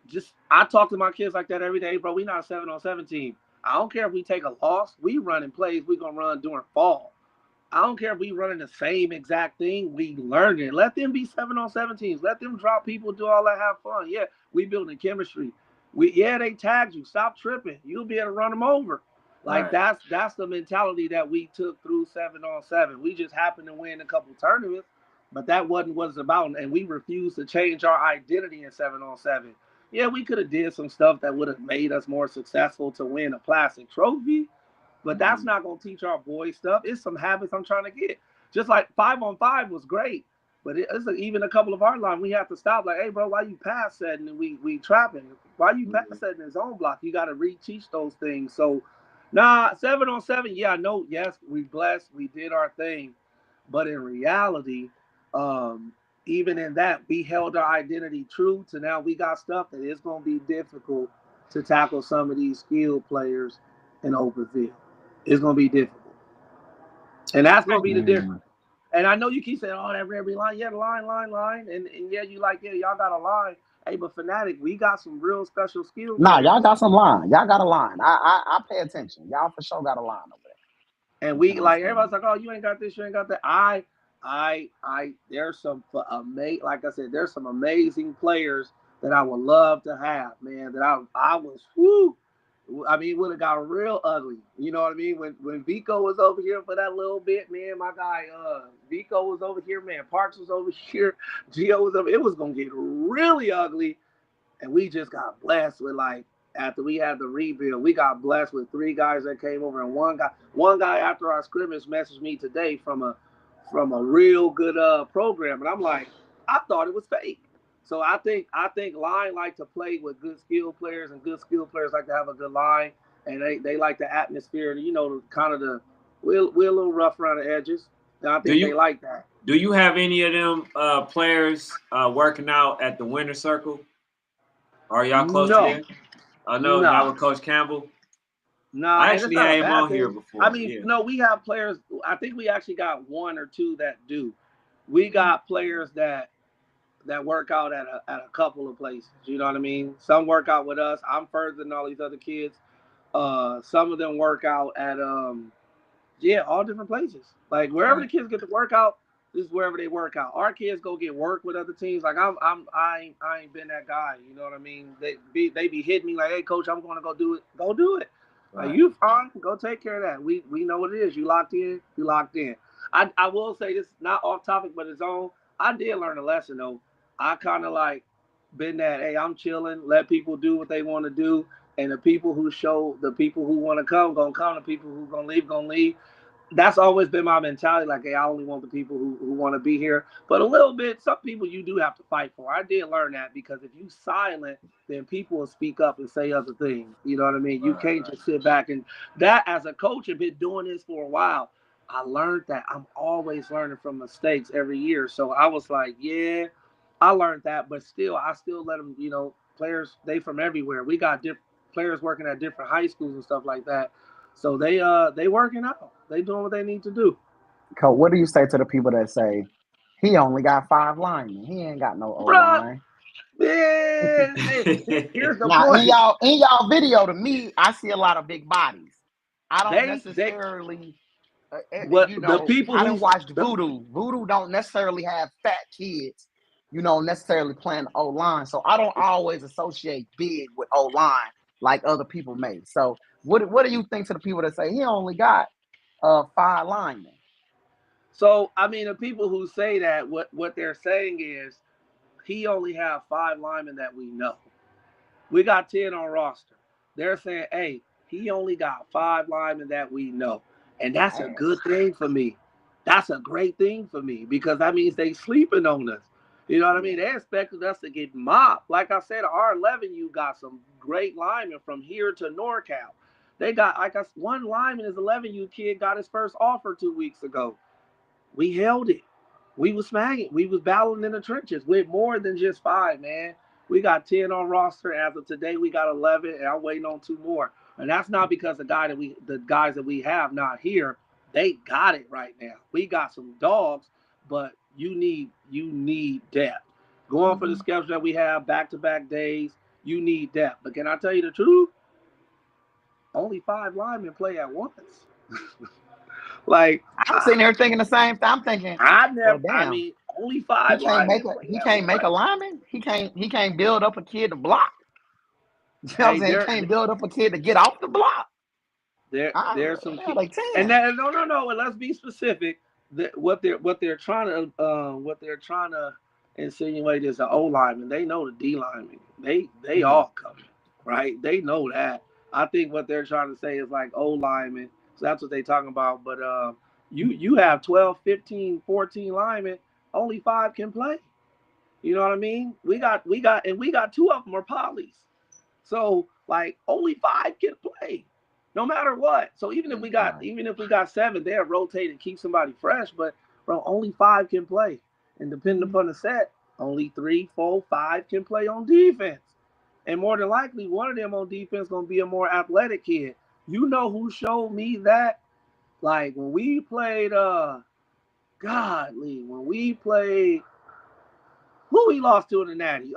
just I talk to my kids like that every day, bro. We not a 7-on-7 team. I don't care if we take a loss. We running plays. We gonna run during fall. I don't care if we running the same exact thing. We learn it. Let them be 7-on-7 teams. Let them drop people, do all that, have fun. Yeah, we building chemistry. They tagged you. Stop tripping. You'll be able to run them over. Like Right. that's the mentality that we took through 7-on-7. We just happened to win a couple tournaments, but that wasn't what it's about. And we refused to change our identity in 7-on-7. Yeah, we could have did some stuff that would have made us more successful to win a plastic trophy, but that's Mhm. not gonna teach our boys stuff. It's some habits I'm trying to get. Just like 5-on-5 was great, but even a couple of our line we have to stop. Like, hey, bro, why you pass setting and we trapping? Why you pass Mhm. setting in zone block? You got to reteach those things. So, nah, 7-on-7. Yeah, I know. Yes, we blessed. We did our thing, but in reality, um, even in that, we held our identity true. To now, we got stuff that is going to be difficult to tackle some of these skilled players in open field. It's going to be difficult, and that's going to be the Mm. difference. And I know you keep saying, "Oh, every line, yeah, line," and yeah, you like, yeah, y'all got a line. Hey, but Fanatic, we got some real special skill Nah, y'all players, got some line. Y'all got a line. I pay attention. Y'all for sure got a line over there. and You know we what I'm like saying? everybody's like, "Oh, you ain't got this, you ain't got that." There's some amazing, like I said, there's some amazing players that I would love to have, man. That I was, whoo. I mean, it would have got real ugly. You know what I mean? When Vico was over here for that little bit, man, my guy Vico was over here, man. Parks was over here, Gio was over. It was gonna get really ugly, and we just got blessed with like after we had the rebuild, we got blessed with 3 guys that came over, and one guy after our scrimmage messaged me today from a real good program, and I'm like, I thought it was fake. So I think line like to play with good skill players, and good skill players like to have a good line, and they like the atmosphere, kind of we're a little rough around the edges, and I Do think they you like that. do you have any of them players working out at the Winter Circle? Are y'all close to No, there? I know not nah. with Coach Campbell. Nah, I and it's actually not a had him bad on here thing. I before. mean, Yeah. no, we have players. I think we actually got one or two that do. We got players that work out at a couple of places. You know what I mean? Some work out with us. I'm further than all these other kids. Some of them work out at yeah, all different places. Like wherever Right. the kids get to work out, this is wherever they work out. Our kids go get work with other teams. Like I ain't been that guy. You know what I mean? They be hitting me like, hey coach, I'm going to go do it. Go do it. Like Right. you fine. Go take care of that. We know what it is. You locked in. You locked in. I will say this, not off topic, but it's on. I did learn a lesson though. I kind of like been that. Hey, I'm chilling. Let people do what they want to do. And the people who want to come, gonna come. The people who gonna leave, gonna leave. That's always been my mentality. Like, hey, I only want the people who want to be here. But a little bit, some people you do have to fight for. I did learn that because if you silent, then people will speak up and say other things. You know what I mean? You Right. can't Right. just sit back and that as a coach have been doing this for a while. I learned that I'm always learning from mistakes every year. So I was like, yeah, I learned that, but still, I still let them, players, they from everywhere. We got different players working at different high schools and stuff like that. So they working out. They doing what they need to do. Coach, what do you say to the people that say he only got 5 linemen? He ain't got no O Bruh, line. man, hey, here's the Now in point. y'all video, to me, I see a lot of big bodies. I don't They necessarily, what the people I who didn't watch the, Voodoo. Voodoo don't necessarily have fat kids, necessarily playing O line. So I don't always associate big with O line like other people may. So what do you think to the people that say he only got 5 linemen? so I mean the people who say that what they're saying is he only have 5 linemen that we know. We got 10 on roster. They're saying, hey, he only got 5 linemen that we know. And that's a Damn. good thing for me. That's a great thing for me because that means they sleeping on us. You know what I Yeah. mean? They expected us to get mopped. Like I said, R11, you got some great linemen from here to NorCal. They got, like one lineman is 11U kid got his first offer 2 weeks ago. We held it. We was smacking. We was battling in the trenches with more than just 5, man. We got 10 on roster. As of today, we got 11, and I'm waiting on 2 more. And that's not because the guys that we have not here, they got it right now. We got some dogs, but you need depth. Going for the Mm-hmm. schedule that we have, back-to-back days, you need depth. But can I tell you the truth? Only 5 linemen play at once. Like I'm sitting here thinking the same thing. I'm thinking, I well, never. I damn, mean, only he five can't make linemen a play he at can't make a once. lineman. He can't build up a kid to block. You know what I'm Hey, saying? He can't build up a kid to get off the block. There's some yeah, like 10. and that no. And let's be specific. What they're trying to insinuate is an O lineman. They know the D lineman. They all coming, right? They know that. I think what they're trying to say is like O lineman. So that's what they're talking about. But you have 12, 15, 14 linemen. Only 5 can play. You know what I mean? We got 2 of them are polys. So like only 5 can play, no matter what. So even if we got 7, they'll rotate and keep somebody fresh. But bro, only 5 can play, and depending upon the set, only 3, 4, 5 can play on defense. And more than likely, one of them on defense gonna be a more athletic kid. You know who showed me that? Like when we played, when we played, who we lost to in the Natty?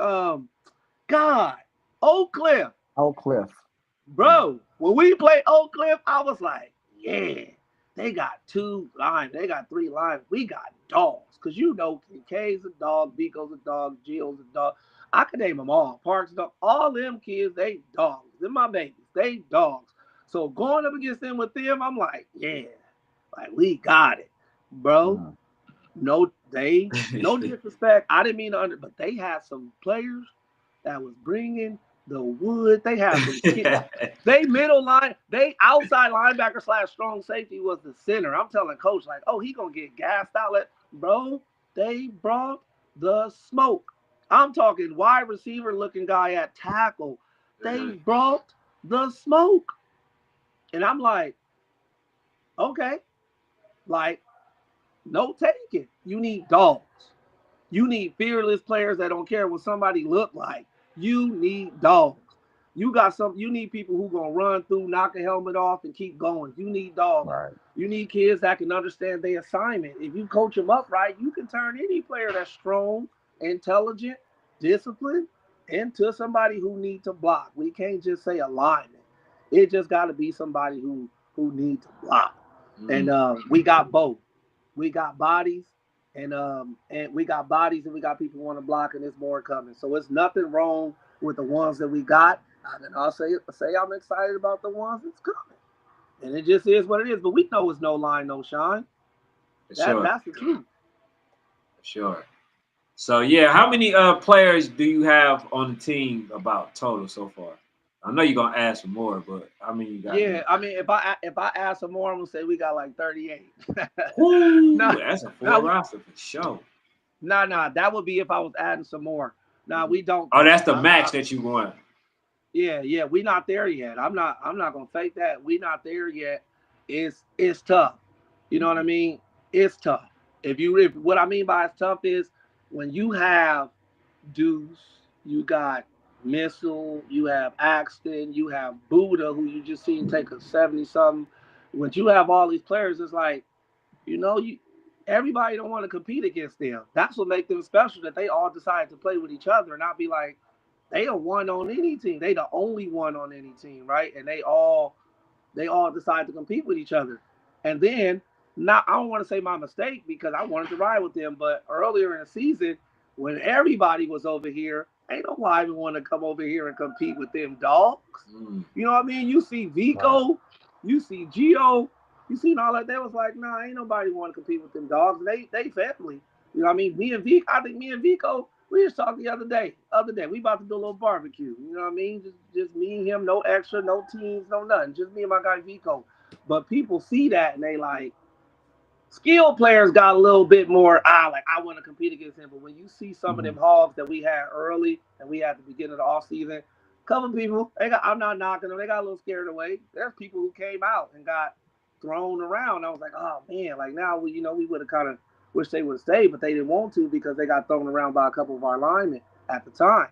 Oak Cliff. Oak Cliff. Bro, when we played Oak Cliff, I was like, yeah, they got 2 lines. They got 3 lines. We got dogs. Because you know Kincaid's a dog, Biko's a dog, Gio's a dog. I could name them all. Parks dog. All them kids, they dogs. They're my babies. They dogs. So going up against them with them, I'm like, yeah, like we got it, bro. No disrespect. I didn't mean to but they had some players that was bringing the wood. They had some kids. They outside linebacker / strong safety was the center. I'm telling coach like, oh, he gonna get gassed out. Bro, they brought the smoke. I'm talking wide receiver looking guy at tackle. They brought the smoke. And I'm like, okay, like, no taking. You need dogs. You need fearless players that don't care what somebody look like. You need dogs. You need people who gonna run through, knock a helmet off, and keep going. You need dogs. Right. You need kids that can understand their assignment. If you coach them up right, you can turn any player that's strong, intelligent, disciplined into somebody who needs to block. We can't just say alignment. It just got to be somebody who needs to block. And we got both. We got bodies, and we got people who want to block, and there's more coming. So it's nothing wrong with the ones that we got. And I'll say I'm excited about the ones that's coming. And it just is what it is. But we know it's no line, no shine. That's the truth. Sure. So yeah, how many players do you have on the team about total so far? I know you're gonna ask for more, but how many you got? Yeah, I mean, if I ask for more, I'm gonna say we got like 38. Ooh, that's a full roster for sure. Nah, that would be if I was adding some more. Nah, we don't. Oh, that's the max that you want. Yeah, we not there yet. I'm not gonna fake that. We not there yet. It's tough. You know what I mean? It's tough. What I mean by it's tough is when you have Deuce, you got Missile, you have Axton, you have Buddha, who you just seen take a 70-something. When you have all these players, it's like, everybody don't want to compete against them. That's what makes them special, that they all decide to play with each other and not be like, they are one on any team. They the only one on any team, right? And they all decide to compete with each other. And then, I don't want to say my mistake because I wanted to ride with them, but earlier in the season, when everybody was over here, ain't no lineman want to come over here and compete with them dogs. You know what I mean? You see Vico, you see Gio, you seen all that. They was like, nah, ain't nobody want to compete with them dogs. They family. You know what I mean? I think me and Vico, we just talked the other day. We about to do a little barbecue. You know what I mean? Just me and him, no extra, no teams, no nothing. Just me and my guy Vico. But people see that and they like, skilled players got a little bit more, like I want to compete against him. But when you see some of them hogs that we had early and we had at the beginning of the offseason, a couple people, I'm not knocking them, they got a little scared away. There's people who came out and got thrown around. I was like, oh man, like now we would have kind of wished they would have stayed, but they didn't want to because they got thrown around by a couple of our linemen at the time.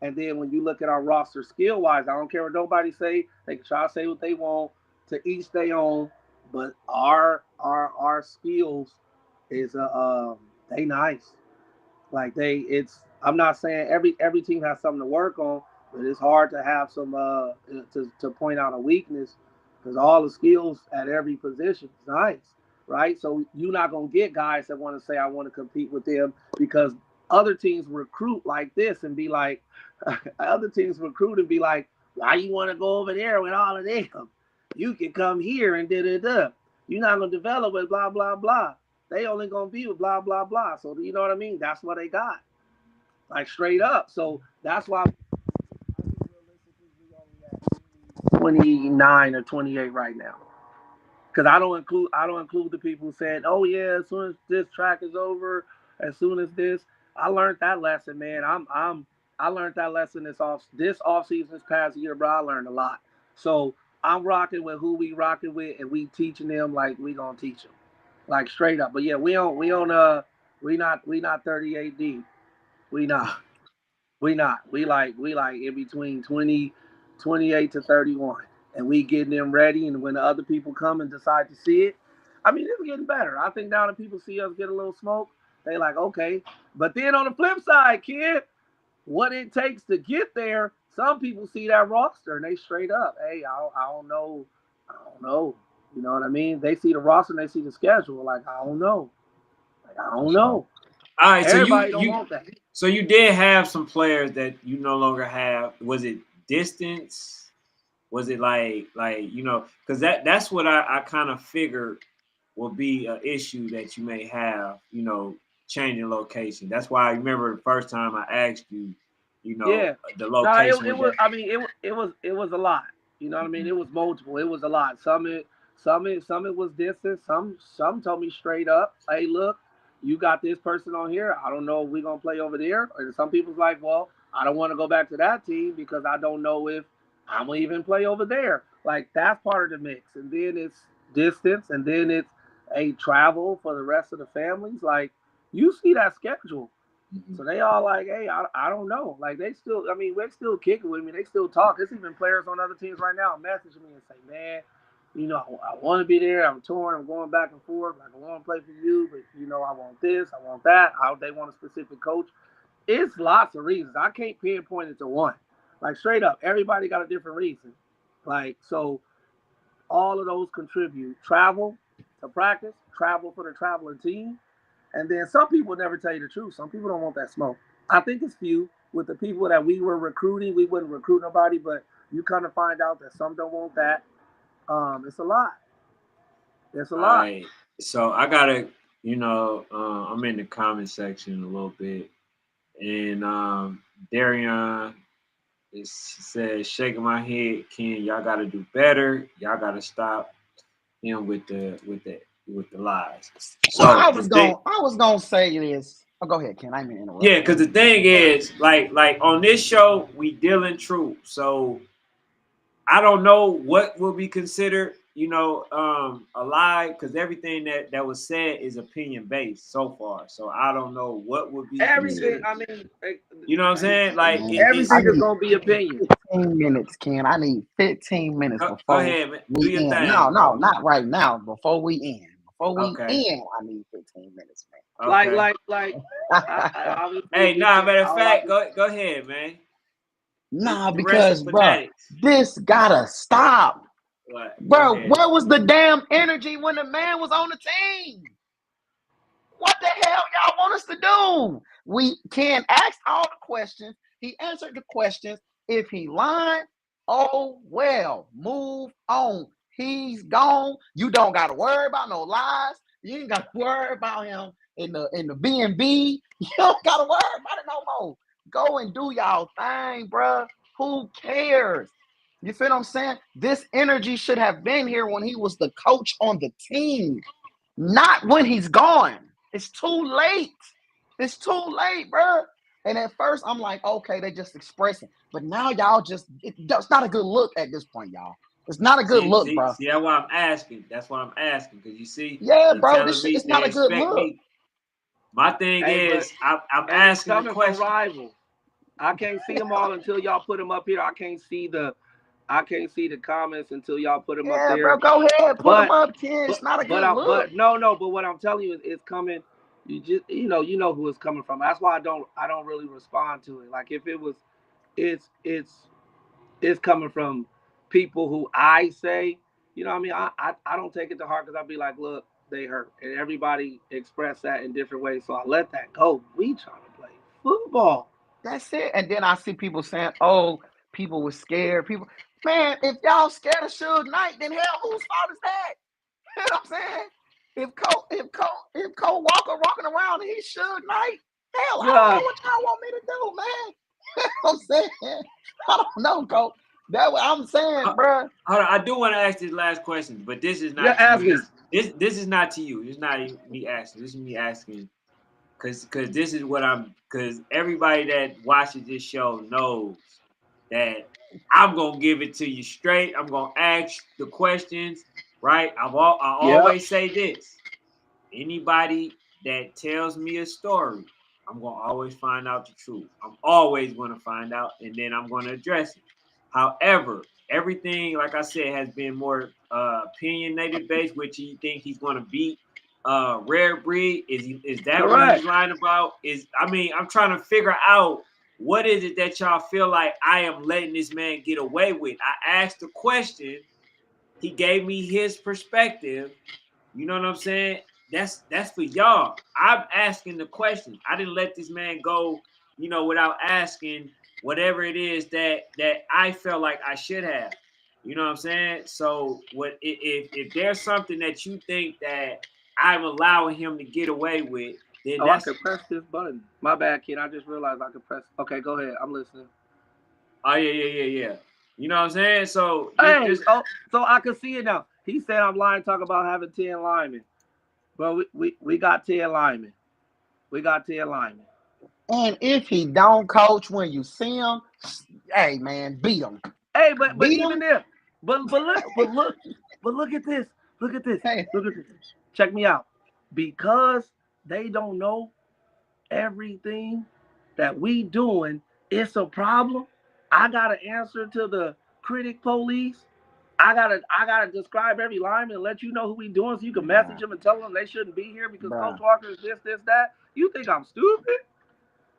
And then when you look at our roster skill wise, I don't care what nobody say, they can try to say what they want, to each their own. But our skills is they nice. Like I'm not saying every team has something to work on, but it's hard to have some to point out a weakness because all the skills at every position is nice, right? So you're not gonna get guys that want to say I want to compete with them because other teams recruit like this and be like, why you want to go over there with all of them? You can come here and da. You're not gonna develop with blah blah blah. They only gonna be with blah blah blah. So you know what I mean? That's what they got, like straight up. So that's why I think realistically we only at 29 or 28 right now. Because I don't include the people who said, oh yeah, as soon as this track is over, as soon as this, I learned that lesson, man. I learned that lesson this off season this past year, bro. I learned a lot. So I'm rocking with who we rocking with, and we teaching them like we gonna teach them, like straight up. But yeah, we not 38 deep. We not. We not. We like in between 20, 28 to 31. And we getting them ready. And when the other people come and decide to see it, I mean, it's getting better. I think now that people see us get a little smoke, they like, okay. But then on the flip side, kid, what it takes to get there, some people see that roster and they straight up, hey, I don't know. I don't know. You know what I mean? They see the roster and they see the schedule. Like, I don't know. Like, I don't know. All right, so Everybody don't want that. so you did have some players that you no longer have. Was it distance? Was it like because that's what I kind of figured will be an issue that you may have, changing location. That's why I remember the first time I asked you, Yeah. the No, location it was. I mean, it was a lot. You know what I mean? It was multiple. It was a lot. Some it was distance. Some told me straight up, hey, look, you got this person on here. I don't know if we're gonna play over there. And some people's like, well, I don't want to go back to that team because I don't know if I'm gonna even play over there. Like that's part of the mix. And then it's distance, and then it's a travel for the rest of the families. Like you see that schedule. So they all like, hey, I don't know. Like they still, I mean, we're still kicking with me. They still talk. There's even players on other teams right now messaging me and say, man, I want to be there. I'm torn. I'm going back and forth. Like I want to play for you, but I want this. I want that. They want a specific coach. It's lots of reasons. I can't pinpoint it to one. Like straight up, everybody got a different reason. Like so, all of those contribute. Travel to practice, travel for the traveling team, and then some people never tell you the truth. Some people don't want that smoke. I think it's few. With the people that we were recruiting, we wouldn't recruit nobody, but you kind of find out that some don't want that. It's a lot. It's a All lot. right. So I gotta, I'm in the comment section a little bit, and Darian says, shaking my head, Ken, y'all gotta do better. Y'all gotta stop him with the lies. So Well, I was gonna say this. Oh, go ahead, Ken. I didn't interrupt. yeah, because the thing is, like on this show, we dealing truth. So I don't know what will be considered, a lie, because everything that was said is opinion based so far. So I don't know what would be Everything. considered. I mean, You know what I'm saying? Like Man, it's. I everything is need gonna be opinion. 15 minutes, Ken. I need 15 minutes Go before ahead, man. Do we your end. thing, No, bro. not right now. Before we end. Before we Okay. end, I need 15 minutes, Like, Okay. like, like. man. Obviously, Hey, nah. Matter of all I fact, can. go ahead, man. Nah, The rest of because, bro, fanatics. this gotta stop. What? Go Bro, ahead. where was the damn energy when the man was on the team? What the hell y'all want us to do? We can ask all the questions. He answered the questions. If he lying, oh well, move on. He's gone. You don't got to worry about no lies. You ain't got to worry about him in the B&B. You don't got to worry about it no more. Go and do y'all thing, bruh. Who cares? You feel what I'm saying? This energy should have been here when he was the coach on the team, not when he's gone. It's too late. It's too late, bro. And at first, I'm like, okay, they just expressing. But now y'all it's not a good look at this point, y'all. It's not a good See, look, see, bro. see. That's why I'm asking. That's why I'm asking, because you see, Yeah, they bro, this telling shit me is they not a good expect look. me. My thing Hey, but is, I'm and it's asking the coming from question. rivals. I can't see them all until y'all put them up here. I can't see the comments until y'all put them up Yeah, bro, there. go ahead, put them But up, Ken. It's but not a but good I look. but no. But what I'm telling you is it's coming. You know who it's coming from. That's why I don't really respond to it. Like if it was, it's coming from people who I say. You know what I mean? I don't take it to heart because I'll be like, look, they hurt, and everybody express that in different ways. So I let that go. We trying to play football. That's it. And then I see people saying, oh, people were scared. People, Man, if y'all scared of Suge Knight, then hell, whose fault is that? You know what I'm saying? If Cole Walker walking around and he's Suge Knight, hell, I don't know what y'all want me to do, man. You know what I'm saying? I don't know, Cole. That's what I'm saying, bro. I do want to ask this last question, but this is not to you. This is not to you. It's not me asking. This is me asking because this is what because everybody that watches this show knows that I'm gonna give it to you straight. I'm gonna ask the questions, right? I always say this. Anybody that tells me a story, I'm gonna always find out the truth. I'm always gonna find out, and then I'm gonna address it. However, everything, like I said, has been more opinionated based, which you think he's gonna beat Rare Breed. Is that Correct. what he's lying about? I'm trying to figure out what is it that y'all feel like I am letting this man get away with. I asked the question, he gave me his perspective. You know what I'm saying? That's for y'all. I'm asking the question. I didn't let this man go, without asking whatever it is that I felt like I should have. You know what I'm saying? So what if there's something that you think that I'm allowing him to get away with, then I could press this button. My bad, kid. I just realized I could press. Okay, go ahead. I'm listening. Oh yeah. You know what I'm saying? So so I can see it now. He said I'm lying. Talk about having 10 linemen. But we got 10 linemen. We got 10 linemen. And if he don't, coach, when you see him, hey man, beat him. Hey, but even there, but look at this. Look at this. Hey. Look at this. Check me out. Because they don't know everything that we doing, it's a problem. I gotta answer to the critic police. I gotta describe every lineman and let you know who we doing, so you can message them and tell them they shouldn't be here because Coach Walker is this, that. You think I'm stupid?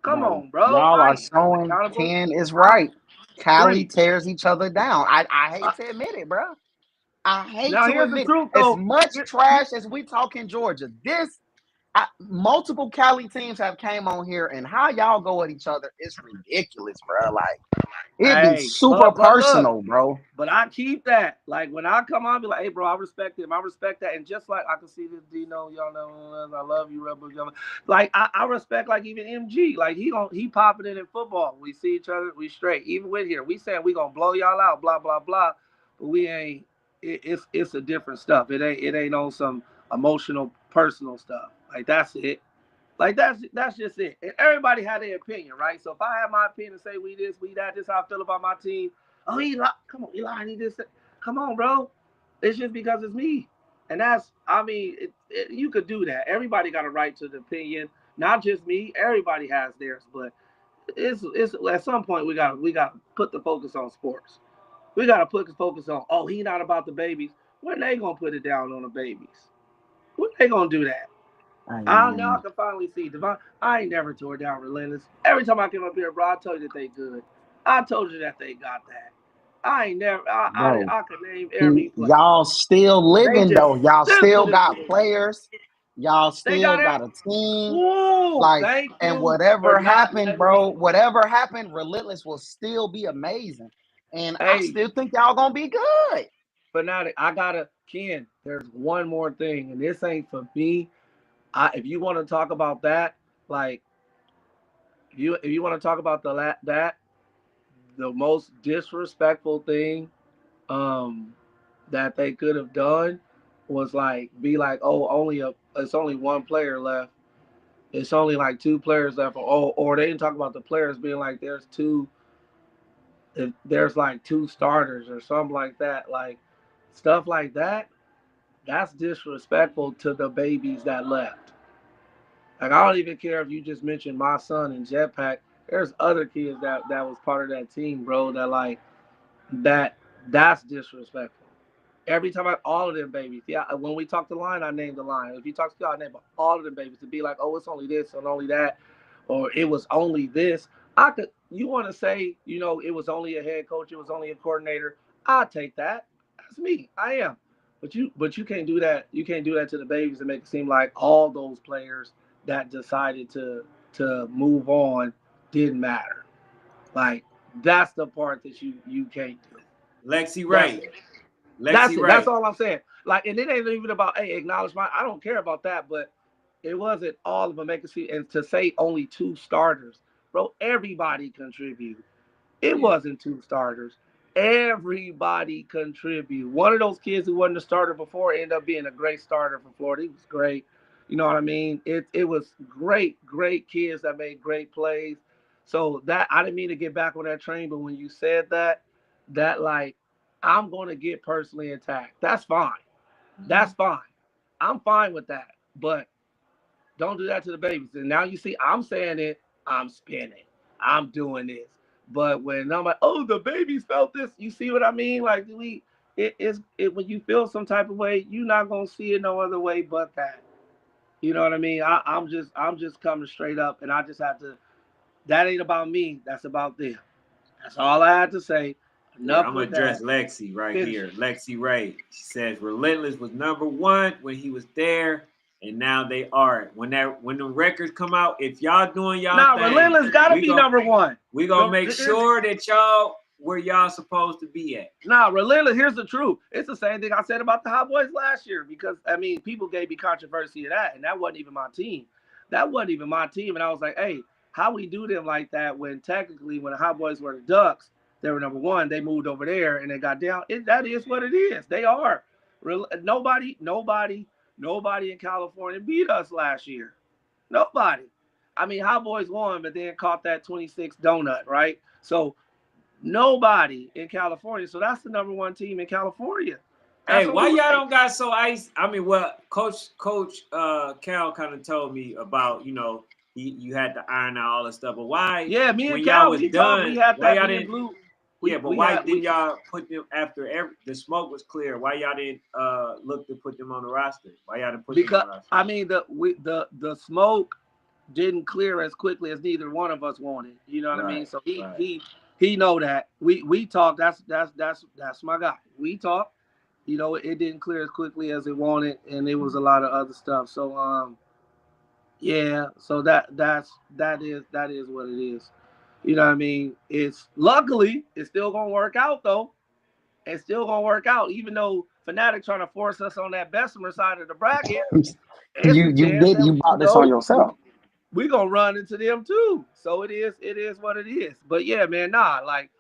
Come on, bro. Y'all are showing 10 is right. Cali tears each other down. I hate to admit it, bro. I hate to admit it. As much trash as we talk in Georgia, multiple Cali teams have came on here, and how y'all go at each other is ridiculous, bro. Like, it'd be super personal, bro. But I keep that. Like, when I come on, I be like, hey, bro, I respect him. I respect that. And just like I can see this Dino, y'all know, I love you, Rebel. Like, I respect, like, even MG. Like, he popping it in football. We see each other, we straight. Even with here, we saying we gonna blow y'all out, blah, blah, blah. But we ain't. It's a different stuff. It ain't on some emotional, personal stuff. Like, that's it. Like, that's just it. And everybody had their opinion, right? So if I have my opinion and say we this, we that, this how I feel about my team. Oh, come on, Eli, I need this. Come on, bro. It's just because it's me. And you could do that. Everybody got a right to the opinion. Not just me. Everybody has theirs. But it's at some point we got to put the focus on sports. We got to put the focus on, he not about the babies. When they going to put it down on the babies? When they going to do that? Now I can finally see Devon. I ain't never tore down Relentless. Every time I came up here, bro, I told you that they good. I told you that they got that. I ain't never. I could name every player. Y'all still living though. Y'all still got players. Y'all still got a team. Ooh, and whatever happened, bro, whatever happened, Relentless will still be amazing. And I still think y'all gonna be good. Fanatic, Ken, there's one more thing, and this ain't for me. If you want to talk about that, like, if you want to talk about the most disrespectful thing that they could have done was be like, it's only one player left. It's only like two players left. Or they didn't talk about the players being like there's like two starters or something like that. Like, stuff like that, that's disrespectful to the babies that left. Like, I don't even care if you just mentioned my son and Jetpack. There's other kids that was part of that team, bro, that's disrespectful. Every time all of them babies. Yeah, when we talk the line, I name the line. If you talk to y'all, I name all of them babies. To be like, it's only this and only that, or it was only this. You want to say, it was only a head coach, it was only a coordinator. I'll take that. That's me. I am. But you can't do that. You can't do that to the babies and make it seem like all those players that decided to move on didn't matter. Like, that's the part that you can't do. Lexi That's Wright. it. That's Lexi it. That's Wright. all I'm saying. Like, and it ain't even about acknowledgement. I don't care about that, but it wasn't all of them making see. And to say only 2 starters, bro, everybody contribute. It Yeah. wasn't 2 starters. Everybody contribute. One of those kids who wasn't a starter before ended up being a great starter for Florida. He was great. You know what I mean? It was great kids that made great plays. So that I didn't mean to get back on that train, but when you said that, like I'm gonna get personally attacked. That's fine. That's fine. I'm fine with that. But don't do that to the babies. And now you see, I'm saying it, I'm spinning, I'm doing this. But when I'm like, oh, the babies felt this, you see what I mean? Like when you feel some type of way, you're not gonna see it no other way but that. You know what I mean? I'm just coming straight up, and I just have to. That ain't about me. That's about them. That's all I had to say. Yeah, Enough I'm gonna with address that. Lexi right Finish here. it. Lexi Wright. She says Relentless was #1 when he was there, and now they are. When the records come out, if y'all doing y'all Nah, thing, Relentless gotta we be go #1. we gonna make sure that y'all where y'all supposed to be at. Nah, Relentless, here's the truth. It's the same thing I said about the Hot Boys last year because, I mean, people gave me controversy of that, and that wasn't even my team. That wasn't even my team. And I was like, hey, how we do them like that when technically when the Hot Boys were the Ducks, they were #1. They moved over there and they got down. That is what it is. They are. Nobody in California beat us last year. Nobody. I mean, Hot Boys won, but then caught that 26 donut, right? So nobody in California. So that's the #1 team in California. Hey, That's why only y'all right. don't got so ice? I mean, well, Coach Cal kind of told me about, you had to iron out all this stuff. But why, Yeah, me and when y'all Cal, was we talked. We done, had why that. y'all Me and didn't? Blue. Yeah, but We why had didn't we. y'all put them after the smoke was clear? Why y'all didn't look to put them on the roster? Why y'all didn't put them on Because the roster? I mean the smoke didn't clear as quickly as neither one of us wanted. You know what I mean? Right, So right. he know that. We talked. That's my guy. We talked. You know, it didn't clear as quickly as it wanted, and there was a lot of other stuff. So yeah. So that is what it is. You know what I mean? It's luckily it's still gonna work out though. It's still gonna work out, even though Fanatic trying to force us on that Bessemer side of the bracket. It's a You chance did that you brought this on yourself. we gonna run into them too. So it is what it is. But yeah, man, nah, like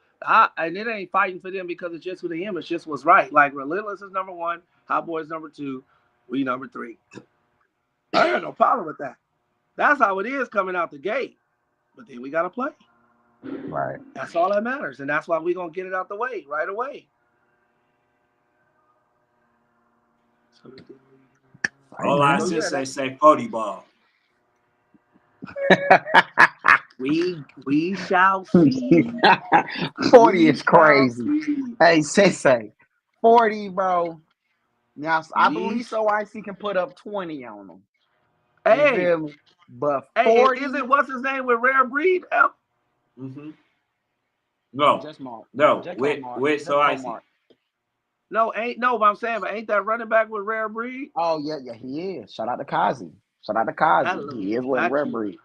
and it ain't fighting for them because it's just who they am. It's just what's right. Like Relentless is #1, Hot Boys #2, we #3. I ain't got no problem with that. That's how it is coming out the gate. But then we gotta play. Right. That's all that matters, and that's why we gonna get it out the way right away. So, All I so should yeah, say 40 ball. we shall see. 40 We is shall crazy. see. Hey, Sensei, 40, bro. Now, I We believe So Icy can put up 20 on them. You Hey, feel me? But hey, is 40, it what's his name with Rare Breed? Mm-hmm. No, just Mark. no, Just call with Mark. with so Just call icy. Mark. No, ain't no, but I'm saying, but ain't that running back with Rare Breed? Oh, yeah, he is. Shout out to Kazi. Shout out to That Kazi. little He is with that Red kid, Breed.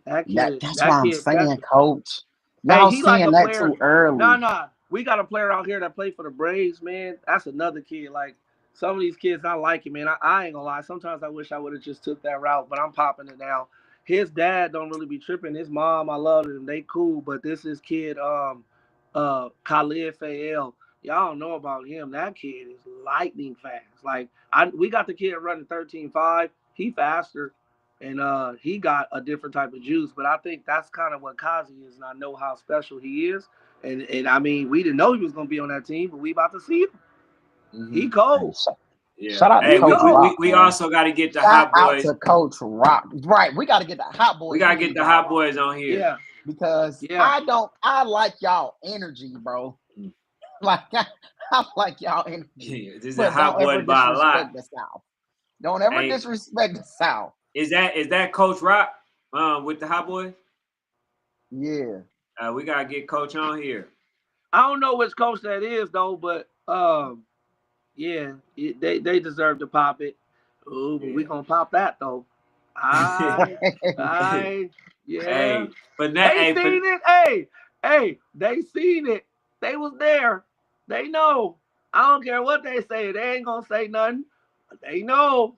that That, kid, that's why that I'm kid, that saying, coach. hey, Y'all he like seeing a that player. too early. No. We got a player out here that played for the Braves, man. That's another kid. Like some of these kids, I like it, man. I ain't gonna lie. Sometimes I wish I would have just took that route, but I'm popping it now. His dad don't really be tripping. His mom, I love him. They cool, but this is kid, Khalid Fael. Y'all don't know about him. That kid is lightning fast. Like we got the kid running 13.5. He faster, and he got a different type of juice. But I think that's kind of what Kazi is, and I know how special he is. And I mean, we didn't know he was gonna be on that team, but we about to see him. Mm-hmm. He Hey, cold. Yeah. shout out to He Hey, we, Coach we cold. we Rock, we man. also got to get the Shout hot out boys. to Coach Rock. Right. We got to get the Hot We Boys. gotta We get need the y'all hot on. boys on here. Yeah, Because yeah. I like y'all energy, bro. Like I like y'all energy. This is a But hot don't ever boy by a lot. disrespect the South. Don't ever Hey, disrespect the South. is that Coach Rock with the hot boys? Yeah. We gotta get Coach on here. I don't know which coach that is though, but yeah, they deserve to pop it. Oh, but we Yeah. gonna pop that though. I, yeah. Hey, but They hey, seen it. Hey, they seen it. They was there. They know. I don't care what they say. They ain't gonna say nothing. They know.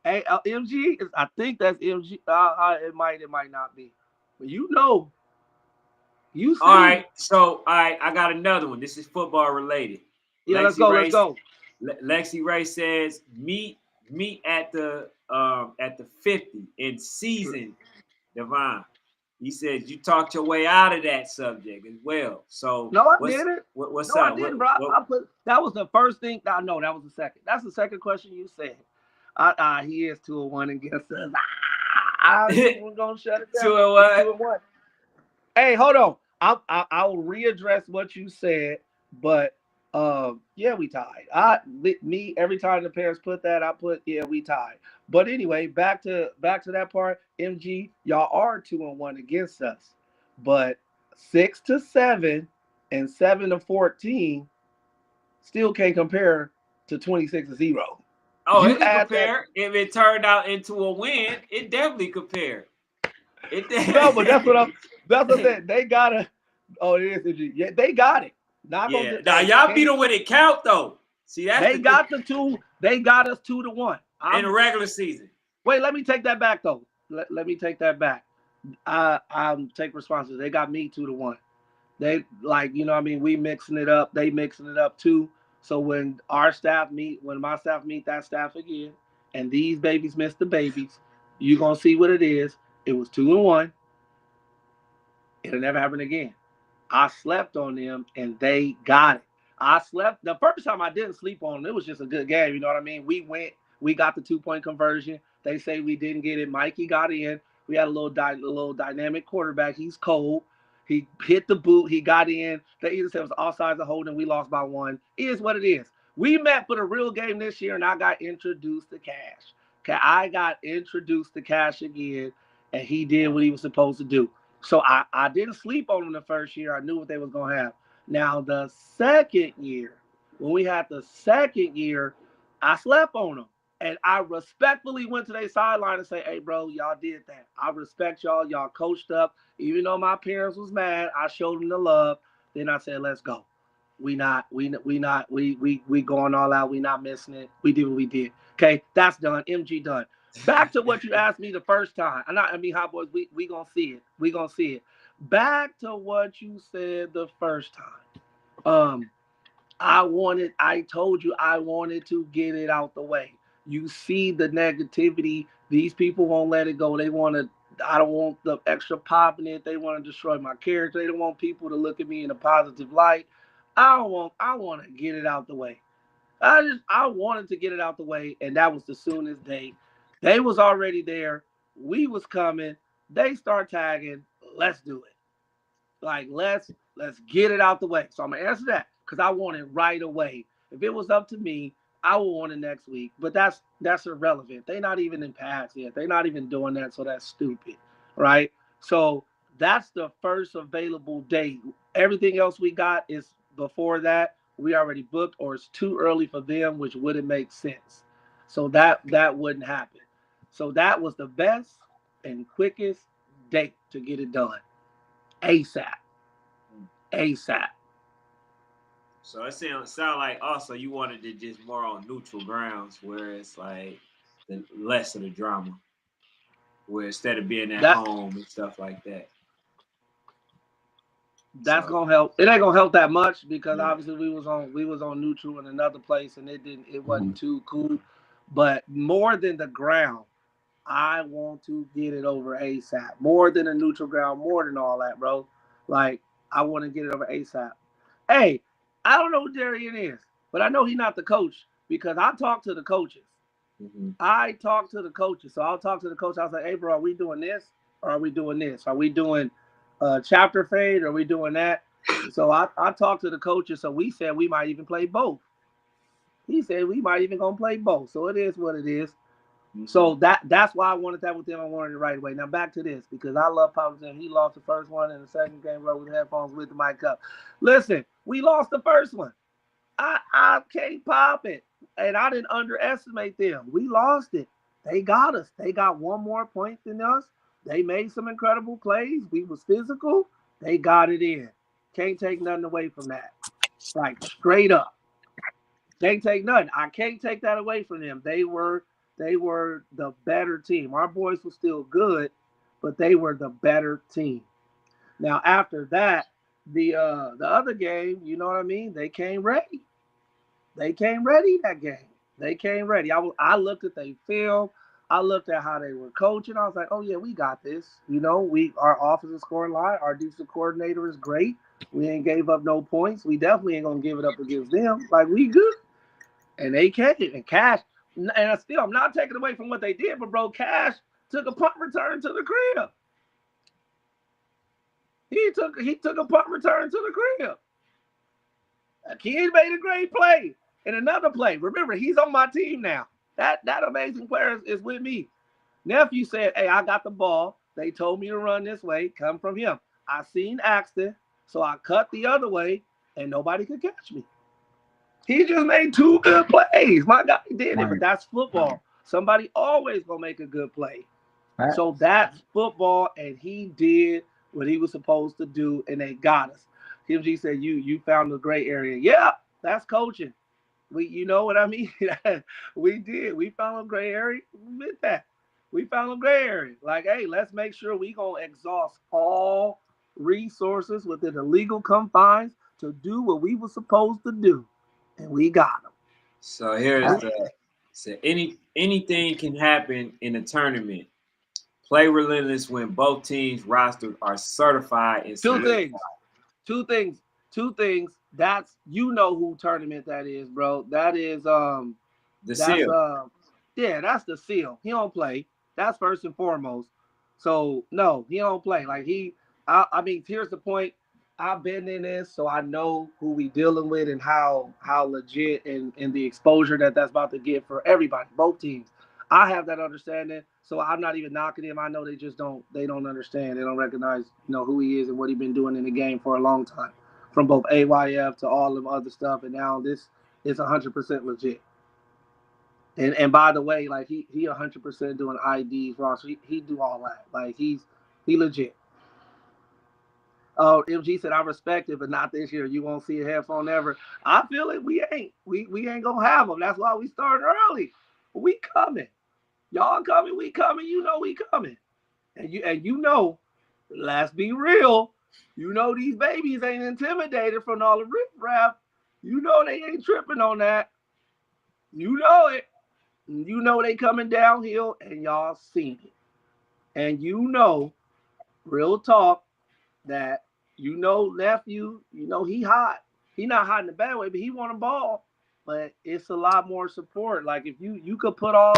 Hey, MG, I think that's MG. It might not be, but you know, you All see. right. So, all right, I got another one. This is football related. Yeah, let's go. Let's go. Lexi Ray says, meet at the 50 in season, Devon. He said you talked your way out of that subject as well. So no, I didn't. What's No, up? I didn't, bro. I put that was the first thing. No, that was the second. That's the second question you said. He is 2-1 against us. We're gonna shut it down. 2-1. 2-1. Hey, hold on. I'll readdress what you said, but yeah, we tied. Me every time the parents put that, I put yeah, we tied. But anyway, back to that part. MG, y'all are 2-1 against us, but 6-7 and 7-14 still can't compare to 26-0. Oh, You it can add compare. If it turned out into a win, it definitely compared. No, but that's what I'm saying. They gotta. Oh, it is. Yeah, they got it. Not Yeah. gonna. Now y'all beat them when it count though. See, that's they got the two. They got us 2-1 in the regular season. Wait, let me take that back though. Let me take that back. I take responsibility. They got me 2-1. They like, you know what I mean, we mixing it up. They mixing it up too. So when my staff meet that staff again, and these babies miss the babies, you gonna see what it is. It was 2-1. It'll never happen again. I slept on them and they got it. I slept the first time I didn't sleep on them. It was just a good game. You know what I mean? We got the 2-point conversion. They say we didn't get it. Mikey got in. We had a little dynamic quarterback. He's cold. He hit the boot. He got in. They either said it was all sides of holding. We lost by 1. It is what it is. We met for the real game this year, and I got introduced to Cash. Okay, I got introduced to Cash again, and he did what he was supposed to do. So I didn't sleep on them the first year. I knew what they was going to have. Now, the second year, when we had the second year, I slept on them. And I respectfully went to their sideline and say, hey, bro, y'all did that. I respect y'all. Y'all coached up. Even though my parents was mad, I showed them the love. Then I said, let's go. We going all out. We not missing it. We did what we did. Okay, that's done. MG done. Back to what you asked me the first time. Hot boys, we gonna see it. We gonna see it. Back to what you said the first time. I told you I wanted to get it out the way. You see the negativity. These people won't let it go. I don't want the extra pop in it. They want to destroy my character. They don't want people to look at me in a positive light. I want to get it out the way. I wanted to get it out the way, and that was the soonest day. They was already there. We was coming. They start tagging. Let's do it. Like let's get it out the way. So I'm gonna answer that because I want it right away. If it was up to me, I would want it next week. But that's irrelevant. They're not even in pass yet. They're not even doing that. So that's stupid, right? So that's the first available date. Everything else we got is before that. We already booked, or it's too early for them, which wouldn't make sense. So that wouldn't happen. So that was the best and quickest date to get it done. ASAP. So it sound like also you wanted it just more on neutral grounds, where it's like the less of the drama, where instead of being at home and stuff like that. That's gonna help. It ain't gonna help that much because obviously we was on neutral in another place and it wasn't too cool. But more than the ground, I want to get it over ASAP. More than a neutral ground, more than all that, bro. Like I want to get it over ASAP. Hey, I don't know who Darian is, but I know he's not the coach because I talked to the coaches. I talked to the coaches. So I'll talk to the coach. I was like, hey, bro, are we doing this or are we doing this? Are we doing chapter fade or are we doing that? So I talked to the coaches. So we said we might even play both. He said we might even gonna play both. So it is what it is. So that's why I wanted that with them. I wanted it right away. Now back to this because I love Papa Jim. He lost the first one in the second game, bro, with headphones with the mic up. Listen, we lost the first one. I can't pop it, and I didn't underestimate them. We lost it. They got us. They got one more point than us. They made some incredible plays. We was physical. They got it in. Can't take nothing away from that. like straight up. Can't take nothing. I can't take that away from them. They were the better team. Our boys were still good, but they were the better team. Now after that, the other game, you know what I mean? They came ready. They came ready that game. They came ready. I looked at their film. I looked at how they were coaching. I was like, oh yeah, we got this. You know, our offensive scoring line, our defensive coordinator is great. We ain't gave up no points. We definitely ain't gonna give it up against them. Like we good. And they came and Cash. And still, I'm not taking away from what they did, but bro, Cash took a punt return to the crib. He took a punt return to the crib. A kid made a great play. And another play. Remember, he's on my team now. That amazing player is with me. Nephew said, hey, I got the ball. They told me to run this way. Come from him. I seen Axton, so I cut the other way, and nobody could catch me. He just made 2 good plays. My guy did it, but that's football. Somebody always going to make a good play. Right. So that's football, and he did what he was supposed to do, and they got us. Kim G said, you found a gray area. Yeah, that's coaching. You know what I mean? We did. We found a gray area. Admit that. We found a gray area. Like, hey, let's make sure we going to exhaust all resources within the legal confines to do what we were supposed to do. And we got them. So anything can happen in a tournament. Play relentless when both teams' rosters are certified and Two things. That's who tournament that is, bro. That is the seal. That's the seal. He don't play. That's first and foremost. So no, he don't play. Like I mean, here's the point. I've been in this, so I know who we dealing with and how legit and the exposure that's about to get for everybody, both teams. I have that understanding, so I'm not even knocking him. I know they don't understand. They don't recognize, who he is and what he's been doing in the game for a long time, from both AYF to all of the other stuff, and now this is 100% legit. And by the way, like he 100% doing IDs, Ross. He do all that. Like he legit. Oh, MG said, I respect it, but not this year. You won't see a headphone ever. I feel it. We ain't gonna have them. That's why we started early. We coming. Y'all coming. We coming. We coming. And let's be real. These babies ain't intimidated from all the riffraff. They ain't tripping on that. It. They coming downhill, and y'all seen it. And real talk, that nephew, he hot. He not hot in the bad way, but he want a ball. But it's a lot more support. Like if you could put all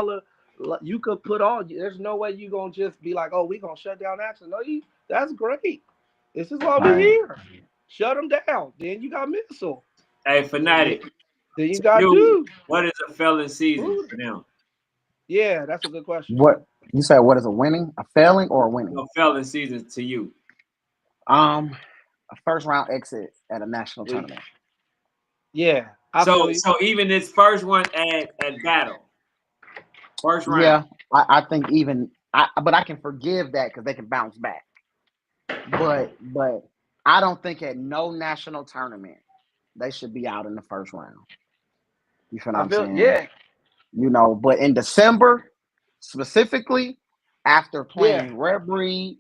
there's no way you gonna just be like, oh, we gonna shut down action. No, that's great. This is why we're here. Shut them down. Then you got Missile. Hey, Fanatic. Then you got Dude. What is a failing season for them? Yeah, that's a good question. What you said? What is a winning? A failing or a winning? A failing season to you. A first round exit at a national tournament. Yeah. So even this first one at Battle. First round. Yeah, I think but I can forgive that because they can bounce back. But I don't think at no national tournament they should be out in the first round. You feel what I'm saying? Yeah. But in December, specifically, after playing Red Breed,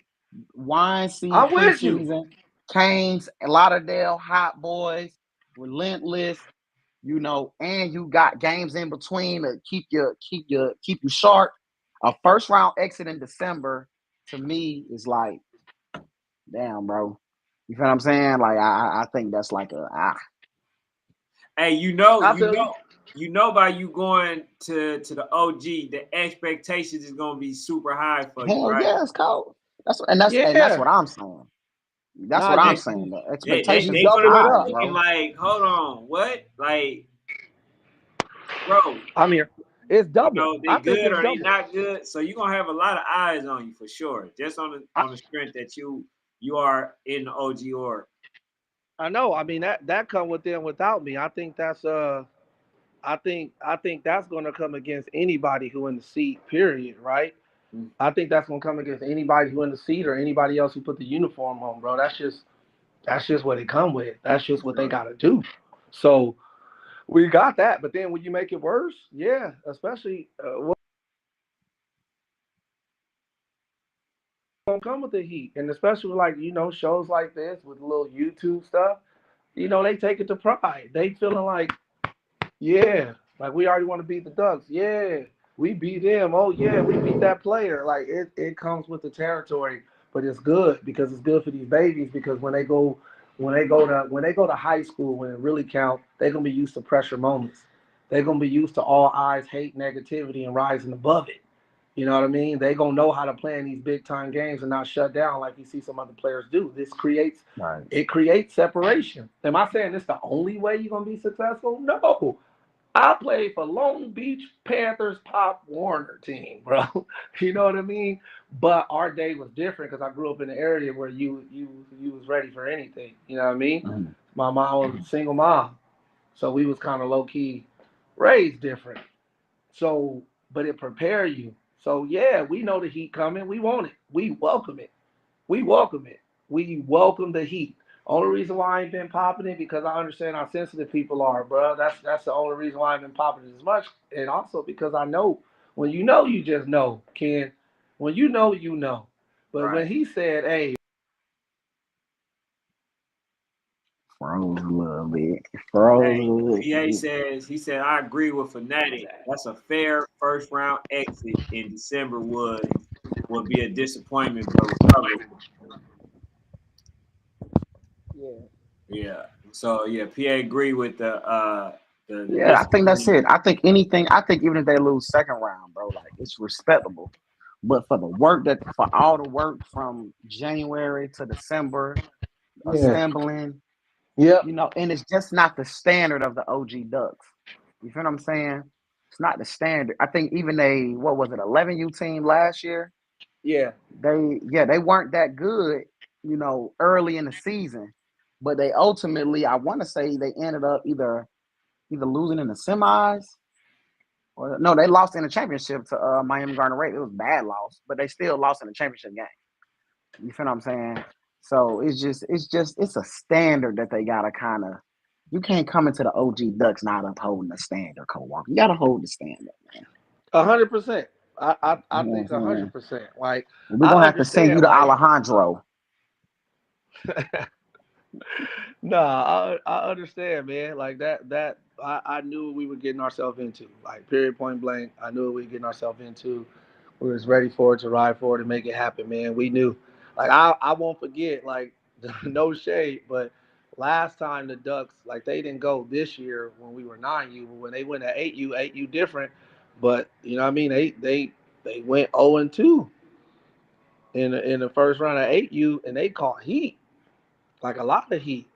Wine Seed preseason, Canes, Lauderdale, Hot Boys, Relentless, and you got games in between to keep you sharp. A first round exit in December to me is like, damn, bro. You feel what I'm saying? Like I think that's like Hey, by you going to the OG, the expectations is gonna be super high for you, right? Yeah, it's cold. That's what I'm saying. That's what I'm saying. The expectations they gonna be like, hold on, what? Like, bro, I'm here. It's double. They good or they not good. So you're gonna have a lot of eyes on you for sure. Just on the strength that you are in the OG org. I know. I mean that come with them without me. I think that's I think that's gonna come against anybody who in the seat, period, right? Mm-hmm. I think that's gonna come against anybody who in the seat or anybody else who put the uniform on, bro. That's just what it come with. That's just what they gotta do. So we got that, but then when you make it worse, yeah, especially what's gonna come with the heat, and especially with, like, shows like this with little YouTube stuff, they take it to pride. They feeling like, yeah, like we already want to beat the Ducks. Yeah, we beat them. Oh yeah, we beat that player. Like it comes with the territory, but it's good because it's good for these babies because when they go to high school when it really counts, they're gonna be used to pressure moments. They're gonna be used to all eyes, hate, negativity, and rising above it. You know what I mean? They gonna know how to play in these big time games and not shut down like you see some other players do. Right. It creates separation. Am I saying this the only way you're gonna be successful? No. I played for Long Beach Panthers Pop Warner team, bro. You know what I mean? But our day was different because I grew up in an area where you was ready for anything. You know what I mean? Mm-hmm. My mom was a single mom, so we was kind of low key raised different. So, but it prepare you. So yeah, we know the heat coming. We want it. We welcome it. We welcome it. We welcome the heat. Only reason why I ain't been popping it because I understand how sensitive people are, bro. That's the only reason why I've been popping it as much, and also because I know when you know, you just know, Ken. When you know, you know. But when Right. he said, "Hey," Froze a little bit. Froze a Hey, little PA bit. says he said I agree with Fanatic. That's a fair first round exit in December would be a disappointment but recoverable. yeah, Yeah. So yeah, PA agree with the Yeah, I think that's it. disappointment. I think even if they lose second round, bro, like it's respectable. But for all the work from January to December, yeah, assembling, yep, and it's just not the standard of the OG Ducks. You feel what I'm saying? It's not the standard. I think even what was it, 11U team last year? yeah, They weren't that good, early in the season. But they ultimately, I want to say they ended up either losing in the semis or no, they lost in the championship to Miami Garden Raiders. It was a bad loss, but they still lost in the championship game. You feel what I'm saying? So it's a standard that they gotta kind of. You can't come into the OG Ducks not upholding the standard, Cole Walker. You gotta hold the standard, man. 100%. I You know think what I'm saying? 100%. Like We're I gonna have to send you understand. to Like Alejandro. Nah, I understand, man. Like that I knew what we were getting ourselves into. Like period, point blank. I knew what we were getting ourselves into. We was ready for it to ride for it and make it happen, man. We knew. Like I won't forget. Like no shade, but last time the Ducks, like they didn't go this year when we were 9U, but when they went at 8U different. But you know what I mean? They went 0-2 in the first round of 8U, and they caught heat, like a lot of heat.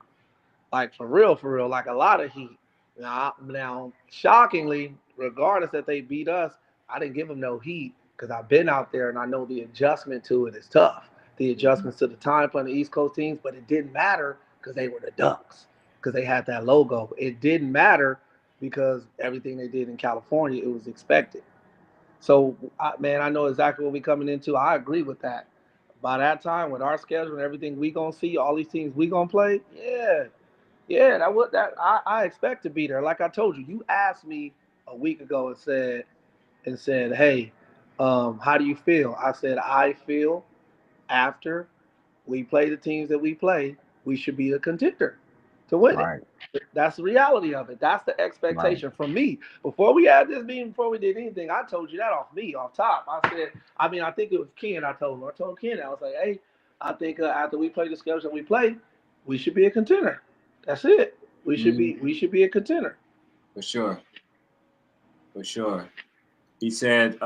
Like for real, like a lot of heat. Now, shockingly, regardless that they beat us, I didn't give them no heat because I've been out there and I know the adjustment to it is tough. The adjustments to the time playing the East Coast teams, but it didn't matter because they were the Ducks because they had that logo. It didn't matter because everything they did in California, it was expected. So, man, I know exactly what we're coming into. I agree with that. By that time, with our schedule and everything we gonna see, all these teams we gonna play, yeah, yeah, I expect to be there. Like I told you, you asked me a week ago and said, hey, how do you feel? I said I feel after we play the teams that we play, we should be a contender to win it. Right, That's the reality of it. That's the right, expectation from me. Before we had this meeting, before we did anything, I told you that off me, off top. I said, I think it was Ken. I told Ken, I was like, hey, I think after we play the schedule that we play, we should be a contender. That's it. We should Mhm. be a contender. For sure. For sure. He says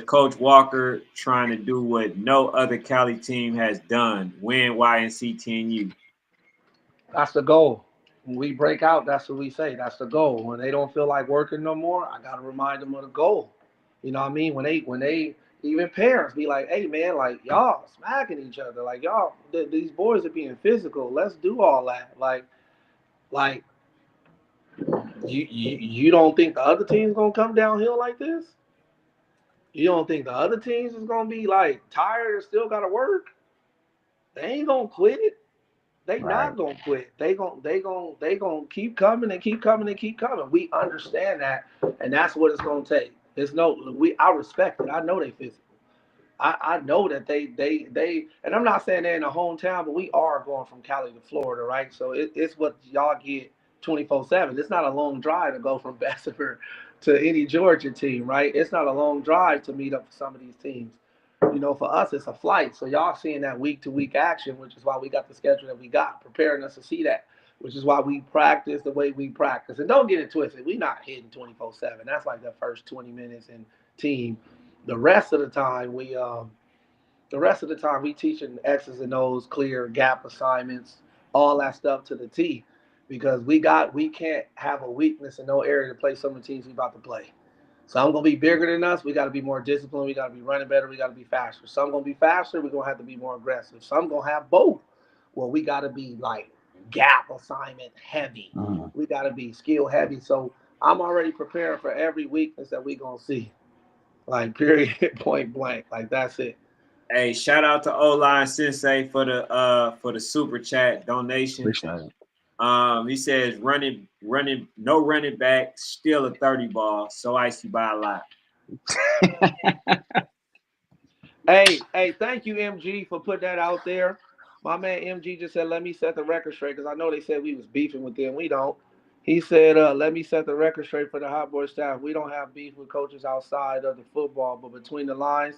Coach Walker trying to do what no other Cali team has done. Win YNC 10U. That's the goal. When we break out, that's what we say. That's the goal. When they don't feel like working no more, I gotta remind them of the goal. You know what I mean? When they even parents be like, "Hey man, like y'all smacking each other, like y'all these boys are being physical. Let's do all that." Like you don't think the other team's gonna come downhill like this? You don't think the other teams is gonna be like tired and still gotta work? They ain't gonna quit it. They Right. not gonna quit. They gonna keep coming and keep coming and keep coming. We understand that, and that's what it's gonna take. It's no I respect it. I know they physical. I know that they and I'm not saying they're in a hometown, but we are going from Cali to Florida, right? So it's what y'all get 24/7. It's not a long drive to go from Bessemer to any Georgia team, right? It's not a long drive to meet up for some of these teams. You know, for us, it's a flight. So y'all seeing that week to week action, which is why we got the schedule that we got, preparing us to see that, which is why we practice the way we practice. And don't get it twisted, we not hitting 24/7. That's like the first 20 minutes in team. The rest of the time we teaching X's and O's, clear gap assignments, all that stuff to the T, because we can't have a weakness in no area to play some of the teams we about to play. Some gonna be bigger than us. We got to be more disciplined. We got to be running better. We got to be faster. Some gonna be faster. We're gonna have to be more aggressive. Some gonna have both. Well, we got to be like gap assignment heavy. Mm-hmm. We got to be skill heavy. So I'm already preparing for every weakness that we gonna see. Like period, point blank. Like that's it. Hey, shout out to O-line Sensei for the super chat donation. Appreciate it. He says running, no running back, still a 30 ball. So icy by a lot. Hey, thank you, MG, for putting that out there. My man MG just said, let me set the record straight, because I know they said we was beefing with them. We don't. He said, let me set the record straight for the Hot Boy staff. We don't have beef with coaches outside of the football, but between the lines,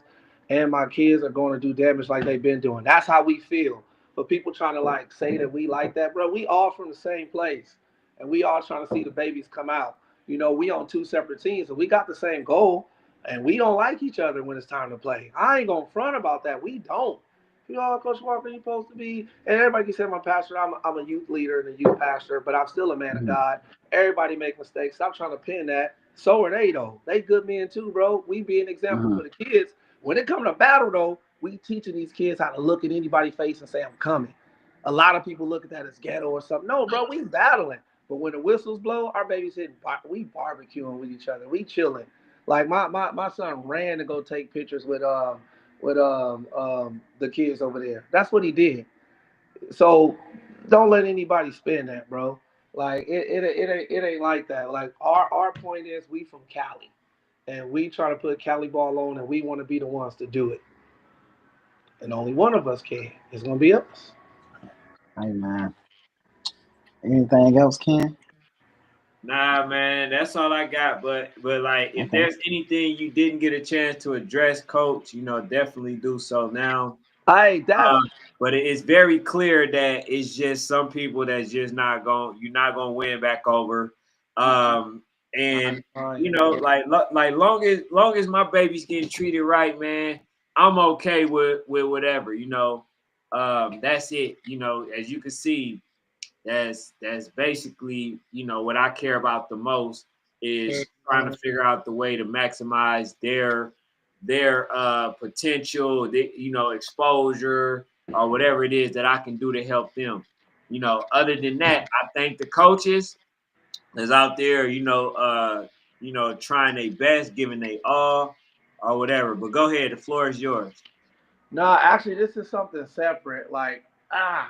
and my kids are going to do damage like they've been doing. That's how we feel. But people trying to like say that we like that, bro, we all from the same place. And we all trying to see the babies come out. You know, we on two separate teams, and we got the same goal, and we don't like each other when it's time to play. I ain't gonna front about that. We don't. You know, Coach Walker, you're supposed to be, and everybody can say I'm a pastor. I'm a youth leader and a youth pastor, but I'm still a man of Mm-hmm. God. Everybody make mistakes. Stop trying to pin that. So are they though. They good men too, bro. We be an example Mm-hmm. for the kids. When it comes to battle though, we teaching these kids how to look at anybody's face and say I'm coming. A lot of people look at that as ghetto or something. No, bro, we battling. But when the whistles blow, our babies hitting, we barbecuing with each other. We chilling. Like my son ran to go take pictures with the kids over there. That's what he did. So don't let anybody spin that, bro. Like it ain't like that. Like our point is we from Cali, and we try to put Cali ball on, and we want to be the ones to do it. And only one of us can. It's gonna be us. Hey man. Anything else, Ken? Nah, man, that's all I got. But like, if Okay. there's anything you didn't get a chance to address, Coach, definitely do so now. Hey, Devon. Um, but it's very clear that it's just some people that's just not going. You're not going to win back over. And like long as my baby's getting treated right, man, I'm okay with whatever. That's it. As you can see, that's basically what I care about the most is trying to figure out the way to maximize their potential, exposure or whatever it is that I can do to help them. Other than that, I thank the coaches that's out there, trying their best, giving they all or whatever. But go ahead, the floor is yours. No, actually, this is something separate. Like, I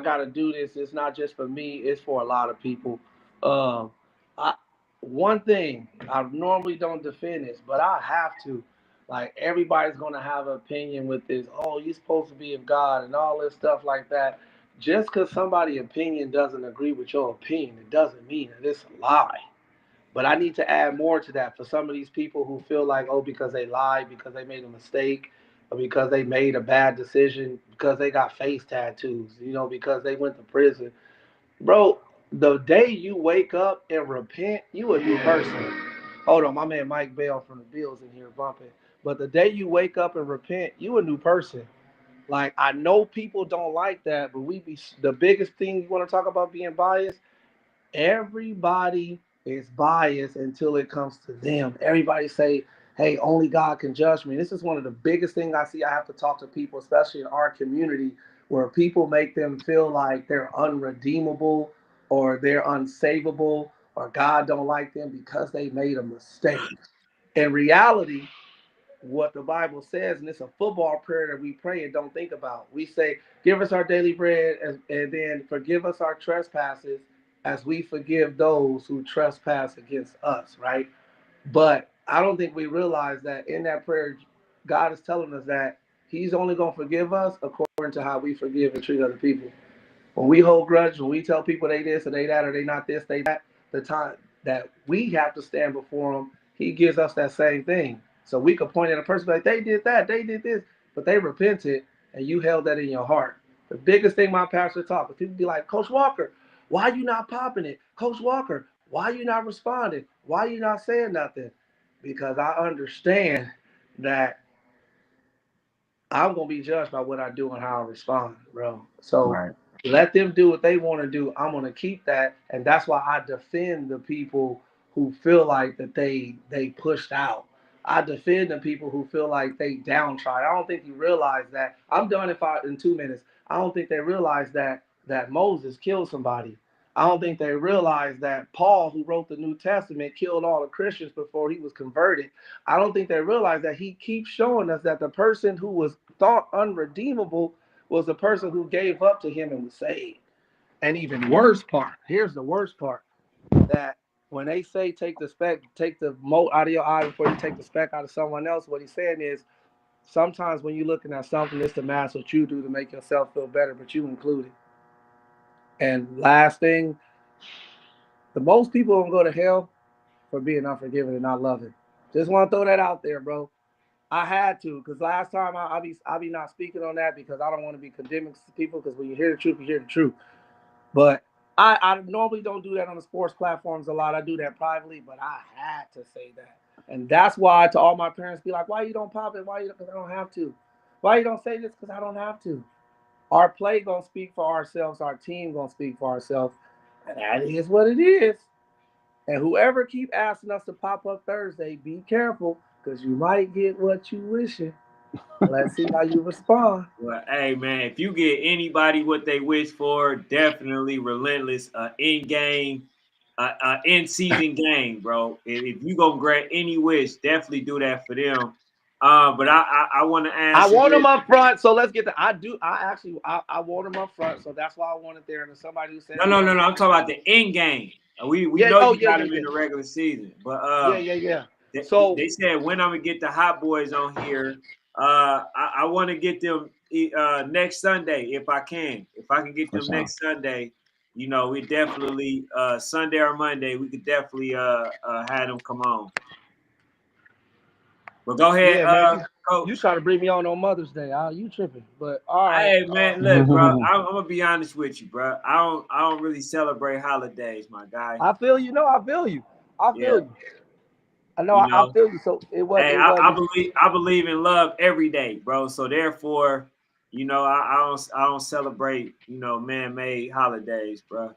gotta do this. It's not just for me. It's for a lot of people. Um, I, one thing I normally don't defend this, but I have to. Like, everybody's gonna have an opinion with this. Oh, you're supposed to be of God and all this stuff like that. Just because somebody's opinion doesn't agree with your opinion, it doesn't mean that it's a lie. But I need to add more to that for some of these people who feel like, oh, because they lied, because they made a mistake, or because they made a bad decision, because they got face tattoos, because they went to prison. Bro, the day you wake up and repent, you a new person. Hold on, my man Mike Bell from the Bills in here bumping. But the day you wake up and repent, you a new person. Like, I know people don't like that, but the biggest thing you want to talk about being biased. Everybody is biased until it comes to them. Everybody say, hey, only God can judge me. This is one of the biggest things I see. I have to talk to people, especially in our community, where people make them feel like they're unredeemable or they're unsavable or God don't like them because they made a mistake. In reality, what the Bible says, and it's a football prayer that we pray and don't think about. We say, "Give us our daily bread, and then forgive us our trespasses, as we forgive those who trespass against us." Right? But I don't think we realize that in that prayer, God is telling us that He's only going to forgive us according to how we forgive and treat other people. When we hold grudge, when we tell people they this or they that or they not this, they that, the time that we have to stand before Him, He gives us that same thing. So we could point at a person like they did that, they did this, but they repented and you held that in your heart. The biggest thing my pastor taught, but people be like, "Coach Walker, why you not popping it? Coach Walker, why you not responding? Why you not saying nothing?" Because I understand that I'm gonna be judged by what I do and how I respond, bro. So Right. let them do what they want to do. I'm gonna keep that, and that's why I defend the people who feel like that they pushed out. I defend the people who feel like they downtrodden. I don't think you realize that. I'm done in 2 minutes. I don't think they realize that Moses killed somebody. I don't think they realize that Paul, who wrote the New Testament, killed all the Christians before he was converted. I don't think they realize that he keeps showing us that the person who was thought unredeemable was the person who gave up to him and was saved. And even worse part, here's the worst part, that when they say take the mote out of your eye before you take the speck out of someone else, what he's saying is sometimes when you're looking at something, it's to mask what you do to make yourself feel better, but you include it. And last thing, the most people gonna go to hell for being unforgiving and not loving. Just want to throw that out there, bro. I had to, because last time I be not speaking on that because I don't want to be condemning people, because when you hear the truth, you hear the truth. But I normally don't do that on the sports platforms a lot. I do that privately, but I had to say that. And that's why to all my parents be like, "Why you don't pop it? Why you?" Because I don't have to. Why you don't say this? Because I don't have to. Our play gonna speak for ourselves. Our team gonna speak for ourselves. And that is what it is. And whoever keep asking us to pop up Thursday, be careful, because you might get what you wishing. Let's see how you respond. Well, hey man, if you get anybody what they wish for, definitely relentless in game, in season game, bro. If you gonna grant any wish, definitely do that for them. But I want to I answer want this. them up front, so let's get the. I do. I want them up front, so that's why I want it there. And somebody who said No, they no, no, don't. no. I'm talking about the in game. We Yeah. know Oh you yeah. got Yeah. them Yeah. in the regular season, but Yeah. Yeah. Yeah. So they said when I'm gonna get the hot boys on here. I want to get them next Sunday if I can. If I can get For them sure. next Sunday, we definitely Sunday or Monday we could definitely have them come on. But go ahead, yeah, man, you Coach. try to bring me on Mother's Day. You tripping? But all right. Hey man, look, bro. I'm gonna be honest with you, bro. I don't really celebrate holidays, my guy. I feel you. No, I feel you. I Yeah, feel you. I know. you I know. feel you. So it was. Hey, It I wasn't. believe in love every day, bro. So therefore, I don't celebrate man-made holidays, bro.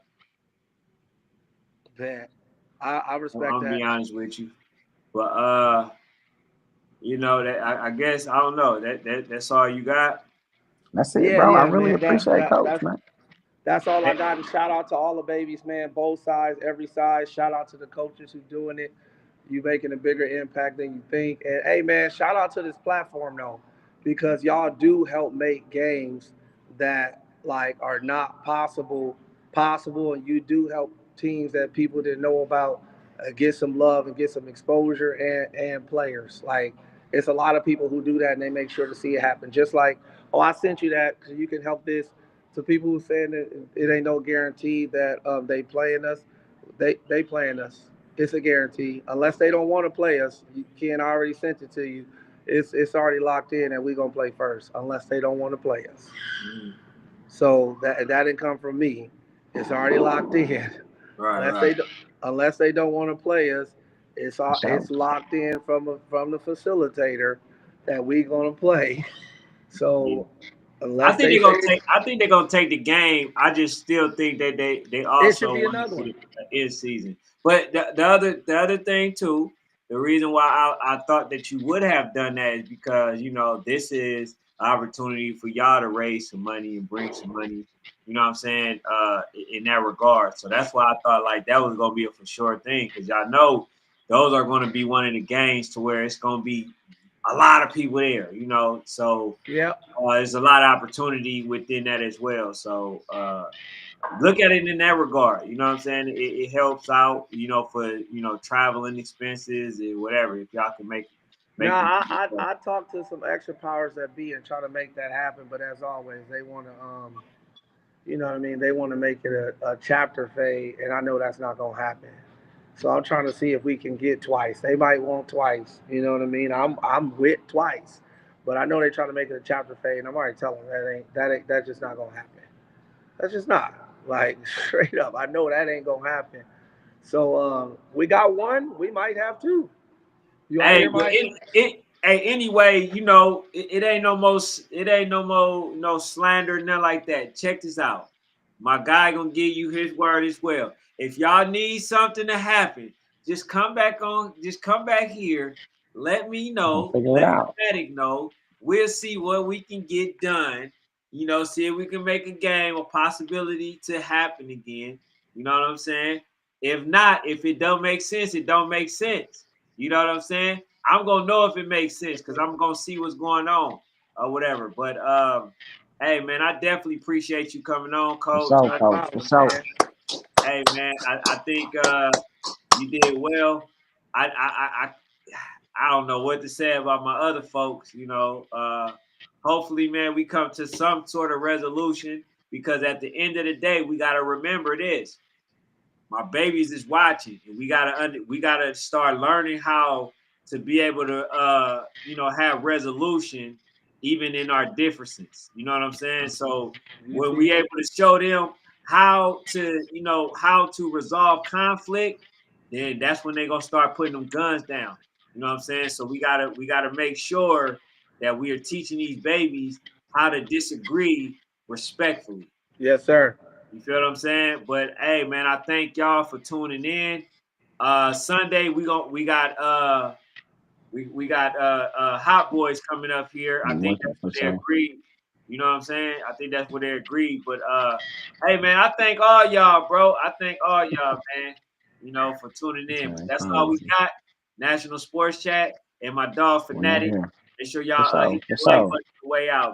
Bad. I I'm respect gonna that. be honest with you, but that I guess I don't know that's all you got. That's it, Yeah, bro. I yeah, really man. appreciate Coach, That's man. That's all I Hey, got. And shout out to all the babies, man. Both sides, every side. Shout out to the coaches who doing it. You making a bigger impact than you think. And hey, man, shout out to this platform though, because y'all do help make games that like are not possible, and you do help teams that people didn't know about get some love and get some exposure and players. Like it's a lot of people who do that and they make sure to see it happen. Just like, oh, I sent you that because you can help this, to people who saying that it ain't no guarantee that they playing us. They playing us. It's a guarantee. Unless they don't want to play us, Ken already sent it to you. It's already locked in, and we gonna play first. Unless they don't want to play us. So that didn't come from me. It's already locked in. right, Unless right. they unless they don't want to play us, For sure. it's locked in from the facilitator that we gonna play. Yeah. So unless they say I think they're gonna take the game. I just still think that they it should also be want another to one. get an in season. But the other thing too, the reason why I thought that you would have done that is because this is an opportunity for y'all to raise some money and bring some money. You know what I'm saying? In that regard. So that's why I thought like that was gonna be a for sure thing, because y'all know those are going to be one of the games to where it's going to be a lot of people there, you know. So Yeah. there's a lot of opportunity within that as well. So look at it in that regard. You know what I'm saying? It helps out, you know, for traveling expenses and whatever. If y'all can No, make the I talked to some extra powers that be and try to make that happen, but as always, they want to you know what I mean? They want to make it a chapter fade, and I know that's not gonna happen. So I'm trying to see if we can get twice. They might want twice. You know what I mean? I'm with twice, but I know they're trying to make it a chapter fade, and I'm already telling them that ain't that's just not gonna happen. That's just not like straight up. I know that ain't gonna happen. So we got one. We might have two. You want to Hey, hear but my? hey, anyway, you know, it ain't no more, no slander, nothing like that. Check this out. My guy gonna give you his word as well. If y'all need something to happen, just come back here. Let me We'll know. figure it Let out. Fanatic know. We'll see what we can get done. You know, see if we can make a game a possibility to happen again. You know what I'm saying? If not, if it don't make sense, it don't make sense. You know what I'm saying? I'm gonna know if it makes sense because I'm gonna see what's going on or whatever. But hey man, I definitely appreciate you coming on, For Coach. sure, No coach. For problem, sure. man. Hey man, I think you did well. I don't know what to say about my other folks. You know, hopefully, man, we come to some sort of resolution because at the end of the day, we got to remember this: my babies is watching, and we gotta start learning how to be able to have resolution even in our differences. You know what I'm saying? So You when we see? able to show them how to resolve conflict, then that's when they're gonna start putting them guns down. You know what I'm saying? So we gotta make sure that we are teaching these babies how to disagree respectfully. Yes, sir. You feel what I'm saying? But hey, man, I thank y'all for tuning in. Sunday we got Hot Boys coming up here. I I'm think with it that's for what they sure. agreed. You know what I'm saying? I think that's what they agreed. But hey man, I thank all y'all, bro. I thank all y'all, man, for tuning It's in. But very that's all we crazy. got. National Sports Chat and my dog We out Fanatic. here. Make sure For y'all sure. hit For that like sure. button on the way out.